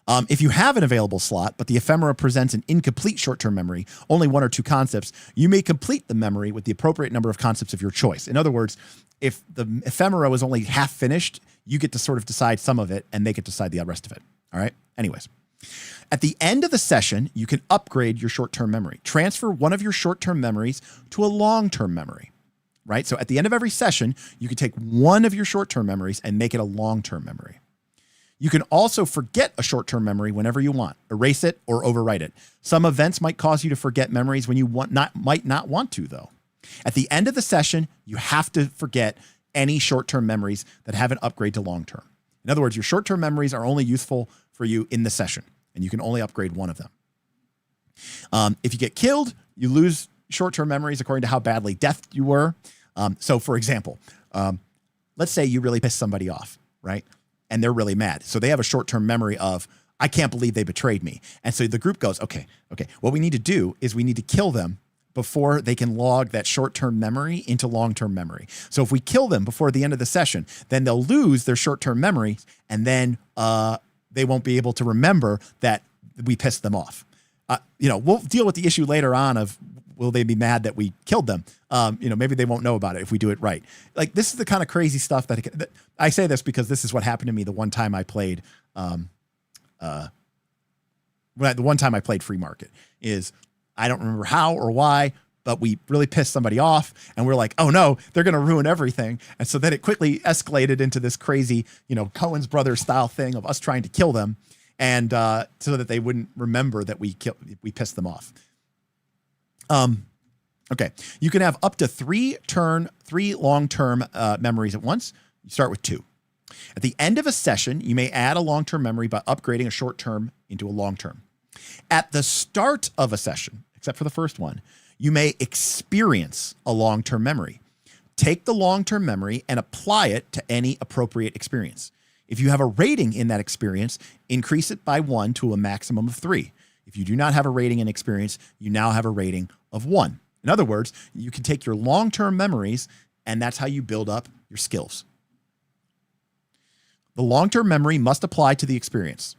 If you have an available slot, but the ephemera presents an incomplete short-term memory, only 1 or 2 concepts, you may complete the memory with the appropriate number of concepts of your choice. In other words, if the ephemera was only half finished, you get to sort of decide some of it, and they get to decide the rest of it. All right? Anyways. At the end of the session, you can upgrade your short-term memory. Transfer one of your short-term memories to a long-term memory. Right? So at the end of every session, you can take one of your short-term memories and make it a long-term memory. You can also forget a short-term memory whenever you want. Erase it or overwrite it. Some events might cause you to forget memories when you might not want to, though. At the end of the session, you have to forget any short-term memories that have an upgrade to long-term. In other words, your short-term memories are only useful for you in the session, and you can only upgrade one of them. If you get killed, you lose short-term memories according to how badly deathed you were. So for example, let's say you really pissed somebody off, right? And they're really mad. So they have a short-term memory of, I can't believe they betrayed me. And so the group goes, okay, what we need to do is we need to kill them before they can log that short-term memory into long-term memory. So if we kill them before the end of the session, then they'll lose their short-term memory, and then they won't be able to remember that we pissed them off. We'll deal with the issue later on of will they be mad that we killed them? Maybe they won't know about it if we do it right. Like, this is the kind of crazy stuff that I say this because this is what happened to me the one time I played. The one time I played Freemarket is, I don't remember how or why, but we really pissed somebody off, and we're like, oh no, they're going to ruin everything. And so then it quickly escalated into this crazy, Coen's Brothers style thing of us trying to kill them, and so that they wouldn't remember that we pissed them off. Okay. You can have up to three long-term memories at once. You start with 2. At the end of a session, you may add a long-term memory by upgrading a short-term into a long-term. At the start of a session, except for the first one, you may experience a long-term memory. Take the long-term memory and apply it to any appropriate experience. If you have a rating in that experience, increase it by 1 to a maximum of 3. If you do not have a rating in experience, you now have a rating of 1. In other words, you can take your long-term memories, and that's how you build up your skills. The long-term memory must apply to the experience.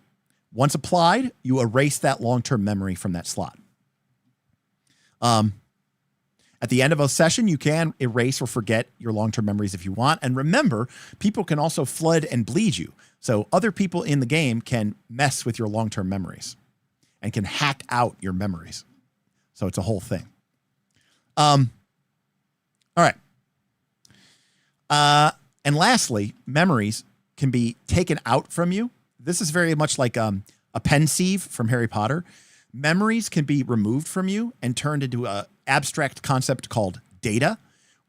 Once applied, you erase that long-term memory from that slot. At the end of a session, you can erase or forget your long-term memories if you want. And remember, people can also flood and bleed you. So other people in the game can mess with your long-term memories and can hack out your memories. So it's a whole thing. All right. And lastly, memories can be taken out from you. This is very much like a pensieve from Harry Potter. Memories can be removed from you and turned into an abstract concept called data,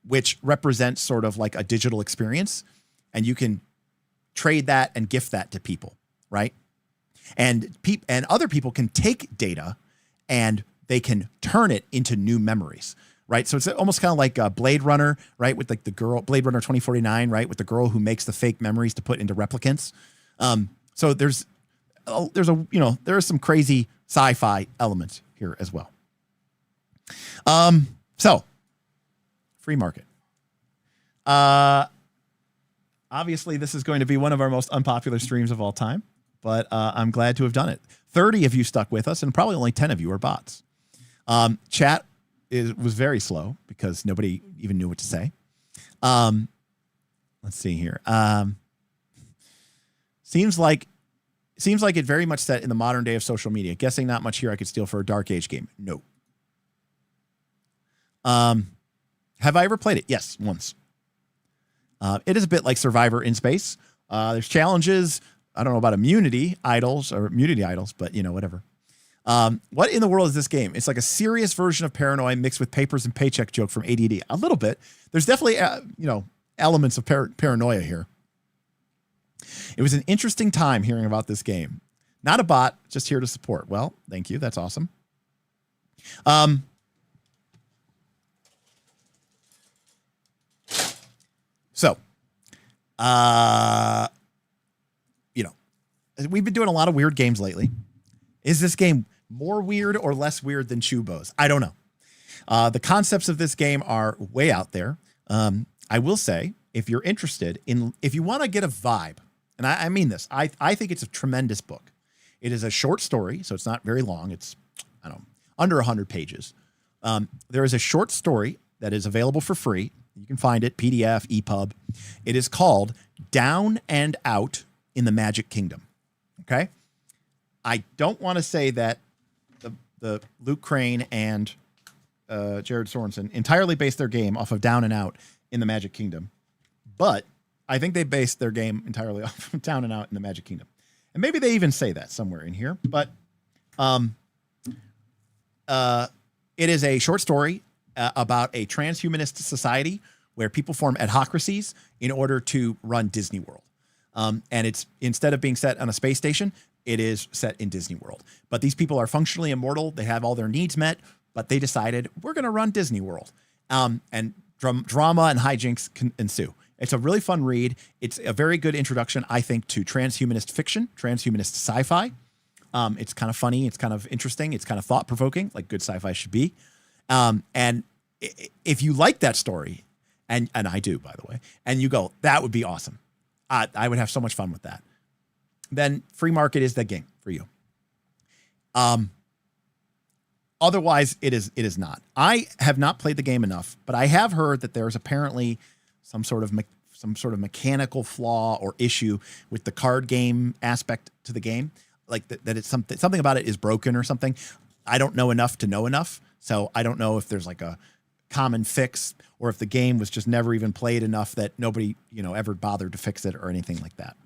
which represents sort of like a digital experience. And you can trade that and gift that to people, right? And other people can take data and they can turn it into new memories, right? So it's almost kind of like Blade Runner, right? With like the girl, Blade Runner 2049, right? With the girl who makes the fake memories to put into replicants. So there are some crazy sci-fi elements here as well. So Freemarket. Obviously this is going to be one of our most unpopular streams of all time, but I'm glad to have done it. 30 of you stuck with us, and probably only 10 of you are bots. Chat was very slow because nobody even knew what to say. Let's see here. Seems like it very much set in the modern day of social media. Guessing not much here I could steal for a Dark Age game. No. Have I ever played it? Yes, once. It is a bit like Survivor in space. There's challenges. I don't know about immunity idols, but whatever. What in the world is this game? It's like a serious version of Paranoia mixed with Papers and Paycheck joke from ADD. A little bit. There's definitely, elements of paranoia here. It was an interesting time hearing about this game. Not a bot, just here to support. Well, thank you. That's awesome. So, we've been doing a lot of weird games lately. Is this game more weird or less weird than Chubos? I don't know. The concepts of this game are way out there. I will say, if you're interested if you want to get a vibe, and I mean this, I think it's a tremendous book. It is a short story, so it's not very long. It's, under 100 pages. There is a short story that is available for free. You can find it, PDF, EPUB. It is called Down and Out in the Magic Kingdom. Okay? I don't want to say that the Luke Crane and Jared Sorensen entirely based their game off of Down and Out in the Magic Kingdom, but I think they based their game entirely off of Down and Out in the Magic Kingdom. And maybe they even say that somewhere in here, but it is a short story about a transhumanist society where people form adhocracies in order to run Disney World. And it's, instead of being set on a space station, it is set in Disney World. But these people are functionally immortal. They have all their needs met, but they decided we're going to run Disney World. And drama and hijinks can ensue. It's a really fun read. It's a very good introduction, I think, to transhumanist fiction, transhumanist sci-fi. It's kind of funny. It's kind of interesting. It's kind of thought provoking, like good sci-fi should be. And if you like that story, and I do, by the way, and you go, that would be awesome. I would have so much fun with that. Then Freemarket is the game for you. Otherwise, it is not. I have not played the game enough, but I have heard that there's apparently some sort of mechanical flaw or issue with the card game aspect to the game, like that it's something about it is broken or something. I don't know enough to know enough, so I don't know if there's like a common fix or if the game was just never even played enough that nobody ever bothered to fix it or anything like that.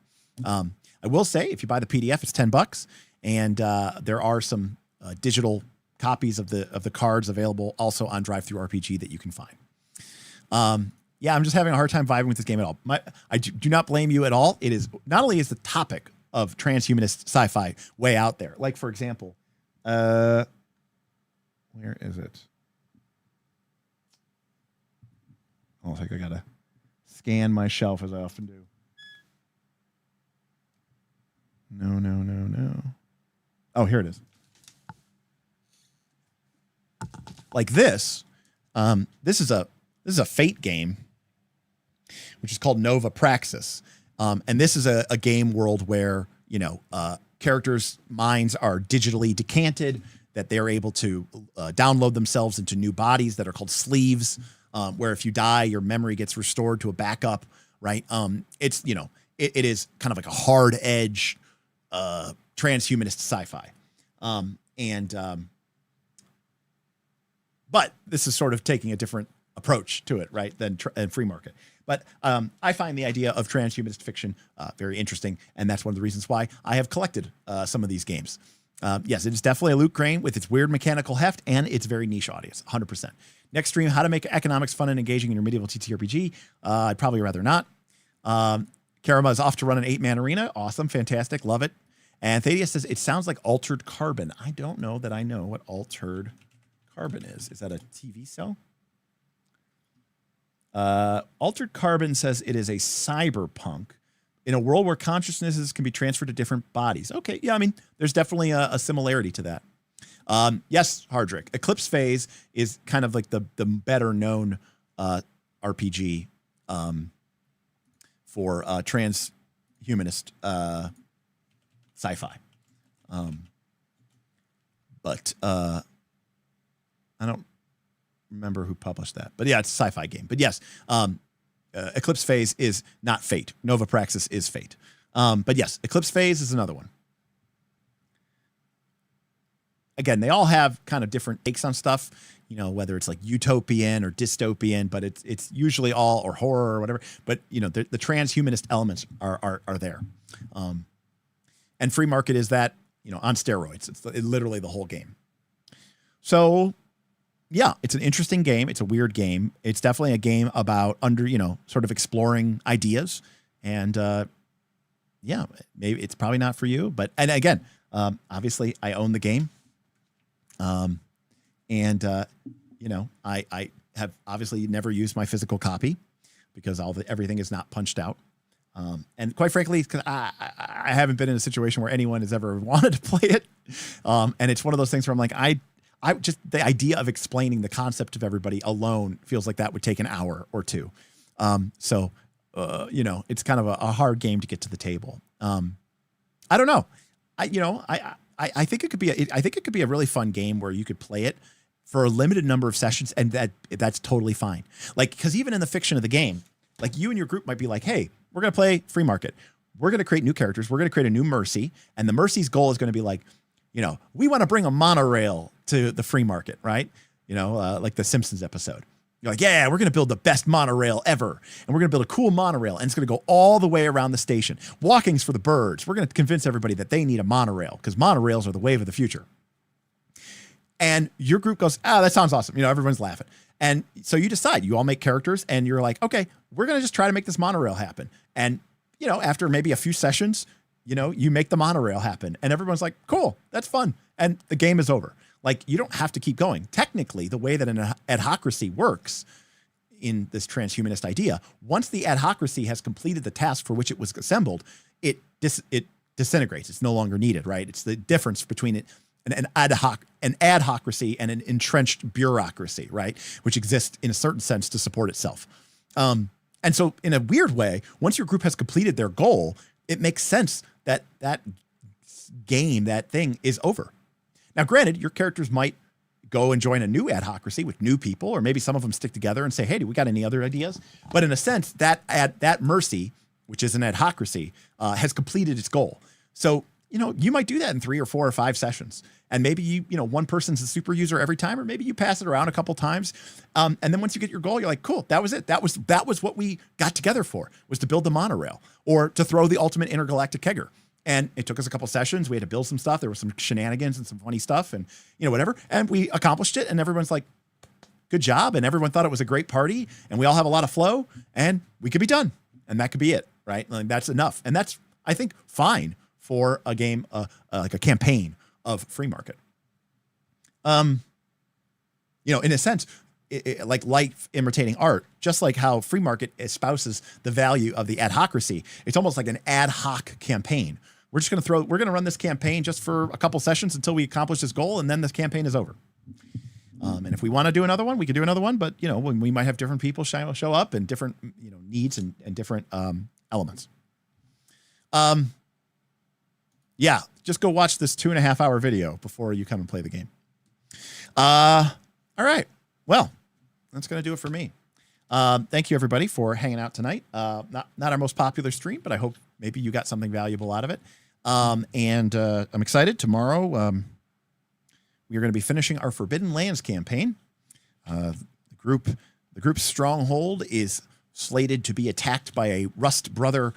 I will say, if you buy the PDF, it's $10, and there are some digital copies of the cards available also on DriveThruRPG that you can find. Yeah, I'm just having a hard time vibing with this game at all. I do not blame you at all. It is not only is the topic of transhumanist sci-fi way out there. Like, for example, where is it? Oh, I think I gotta scan my shelf as I often do. No. Oh, here it is. Like this. This is a Fate game, which is called Nova Praxis. And this is a game world where, characters' minds are digitally decanted, that they're able to download themselves into new bodies that are called sleeves, where if you die, your memory gets restored to a backup, right? It's, it is kind of like a hard edge transhumanist sci-fi. But this is sort of taking a different approach to it, right, than Freemarket. But I find the idea of transhumanist fiction very interesting, and that's one of the reasons why I have collected some of these games. Yes, it is definitely a loot crane with its weird mechanical heft and its very niche audience, 100%. Next stream, how to make economics fun and engaging in your medieval TTRPG. I'd probably rather not. Karama is off to run an 8-man arena. Awesome, fantastic, love it. And Thaddeus says, it sounds like Altered Carbon. I don't know that I know what Altered Carbon is. Is that a TV show? Altered Carbon says it is a cyberpunk in a world where consciousnesses can be transferred to different bodies. Okay, yeah, I mean, there's definitely a similarity to that. Yes, Hardrick. Eclipse Phase is kind of like the better known RPG for transhumanist sci-fi. But I don't remember who published that. But yeah, it's a sci-fi game. But yes, Eclipse Phase is not Fate. Nova Praxis is Fate. But yes, Eclipse Phase is another one. Again, they all have kind of different takes on stuff, whether it's like utopian or dystopian, but it's usually all, or horror or whatever. But, the transhumanist elements are there. And Freemarket is that, on steroids. It's literally the whole game. So, yeah, it's an interesting game. It's a weird game. It's definitely a game about sort of exploring ideas. And, yeah, maybe it's probably not for you. And again, obviously, I own the game. I have obviously never used my physical copy because everything is not punched out. And quite frankly, because I haven't been in a situation where anyone has ever wanted to play it. And it's one of those things where I'm like, I just, the idea of explaining the concept of everybody alone feels like that would take an hour or two. So it's kind of a hard game to get to the table. I don't know. I think it could be a really fun game where you could play it for a limited number of sessions, and that's totally fine. Like, because even in the fiction of the game, like you and your group might be like, hey, we're going to play Freemarket. We're going to create new characters. We're going to create a new Mercy, and the Mercy's goal is going to be like, we want to bring a monorail to the Freemarket, right? Like the Simpsons episode. You're like, yeah, we're going to build the best monorail ever. And we're going to build a cool monorail. And it's going to go all the way around the station. Walking's for the birds. We're going to convince everybody that they need a monorail because monorails are the wave of the future. And your group goes, that sounds awesome. Everyone's laughing. And so you decide, you all make characters and you're like, okay, we're going to just try to make this monorail happen. And, after maybe a few sessions, you make the monorail happen. And everyone's like, cool, that's fun. And the game is over. Like, you don't have to keep going. Technically, the way that an adhocracy works in this transhumanist idea, once the adhocracy has completed the task for which it was assembled, it disintegrates. It's no longer needed, right? It's the difference between it an adhocracy and an entrenched bureaucracy, right? Which exists in a certain sense to support itself. And so in a weird way, once your group has completed their goal, it makes sense that that game, that thing is over. Now, granted, your characters might go and join a new adhocracy with new people, or maybe some of them stick together and say, hey, do we got any other ideas? But in a sense, that mercy, which is an adhocracy, has completed its goal. So, you might do that in 3 or 4 or 5 sessions. And maybe one person's a super user every time, or maybe you pass it around a couple times. And then once you get your goal, you're like, cool, that was it. That was what we got together for, was to build the monorail or to throw the ultimate intergalactic kegger. And it took us a couple sessions. We had to build some stuff. There was some shenanigans and some funny stuff and, whatever. And we accomplished it. And everyone's like, good job. And everyone thought it was a great party. And we all have a lot of flow. And we could be done. And that could be it, right? Like, that's enough. And that's, I think, fine for a game, like a campaign of Freemarket. In a sense, like life imitating art, just like how Freemarket espouses the value of the adhocracy, it's almost like an ad hoc campaign. We're going to run this campaign just for a couple sessions until we accomplish this goal, and then this campaign is over. And if we want to do another one, we could do another one, but when we might have different people show up and different needs and different elements. Yeah, just go watch this 2.5 hour video before you come and play the game. All right. Well, that's going to do it for me. Thank you, everybody, for hanging out tonight. Not our most popular stream, but I hope maybe you got something valuable out of it. And I'm excited. Tomorrow, we are going to be finishing our Forbidden Lands campaign. The group's stronghold is slated to be attacked by a Rust Brother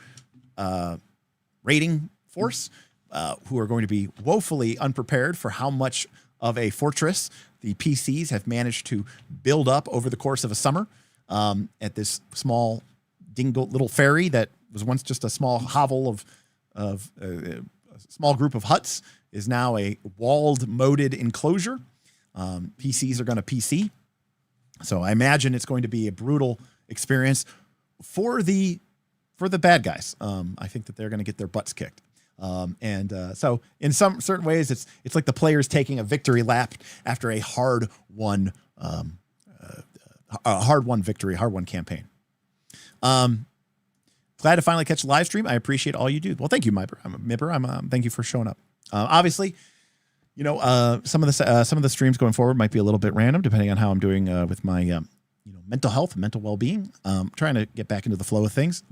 raiding force, who are going to be woefully unprepared for how much of a fortress the PCs have managed to build up over the course of a summer at this small little ferry that was once just a small hovel of a small group of huts is now a walled, moated enclosure. PCs are going to PC. So I imagine it's going to be a brutal experience for the bad guys. I think that they're going to get their butts kicked. So in some certain ways, it's like the players taking a victory lap after a hard-won victory, hard-won campaign. Glad to finally catch the live stream. I appreciate all you do. Well, thank you, Mibber. Thank you for showing up. Obviously, some of the streams going forward might be a little bit random, depending on how I'm doing with my mental health and mental well-being. Trying to get back into the flow of things.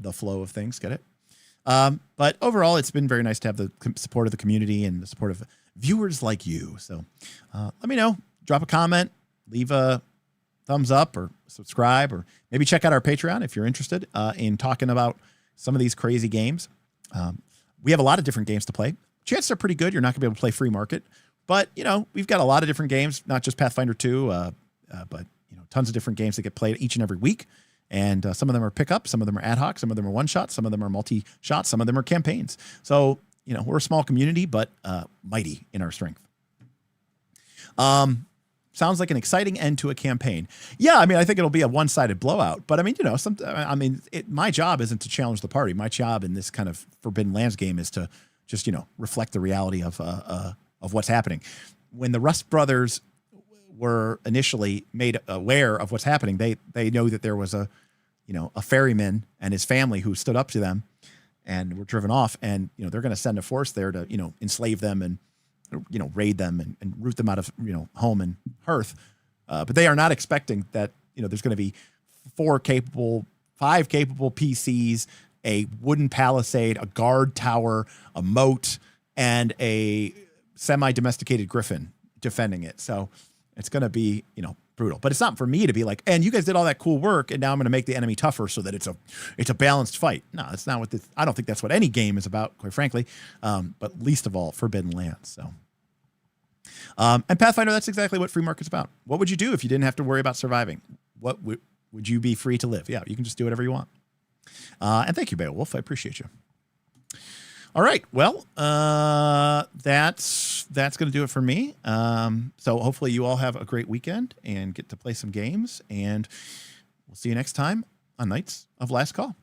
Get it? But overall, it's been very nice to have the support of the community and the support of viewers like you. So let me know. Drop a comment, leave a thumbs up or subscribe, or maybe check out our Patreon if you're interested in talking about some of these crazy games. We have a lot of different games to play. Chances are pretty good you're not going to be able to play Freemarket, but we've got a lot of different games, not just Pathfinder 2, but tons of different games that get played each and every week. And some of them are pickup, some of them are ad hoc, some of them are one shot, some of them are multi-shot, some of them are campaigns. So, we're a small community, but mighty in our strength. Sounds like an exciting end to a campaign. Yeah, I think it'll be a one-sided blowout, but my job isn't to challenge the party. My job in this kind of Forbidden Lands game is to just, reflect the reality of what's happening. When the Rust Brothers were initially made aware of what's happening, they know that there was a ferryman and his family who stood up to them and were driven off, and they're going to send a force there to enslave them and raid them and root them out of home and hearth, but they are not expecting that there's going to be 5 capable PCs, a wooden palisade, a guard tower, a moat, and a semi-domesticated griffin defending it. So it's going to be, brutal. But it's not for me to be like, and you guys did all that cool work, and now I'm going to make the enemy tougher so that it's a balanced fight. No, that's not what this. I don't think that's what any game is about, quite frankly. But least of all, Forbidden Lands. So, and Pathfinder, that's exactly what Freemarket's about. What would you do if you didn't have to worry about surviving? What would you be free to live? Yeah, you can just do whatever you want. And thank you, Beowulf. I appreciate you. All right. Well, that's going to do it for me. So hopefully you all have a great weekend and get to play some games, and we'll see you next time on Knights of Last Call.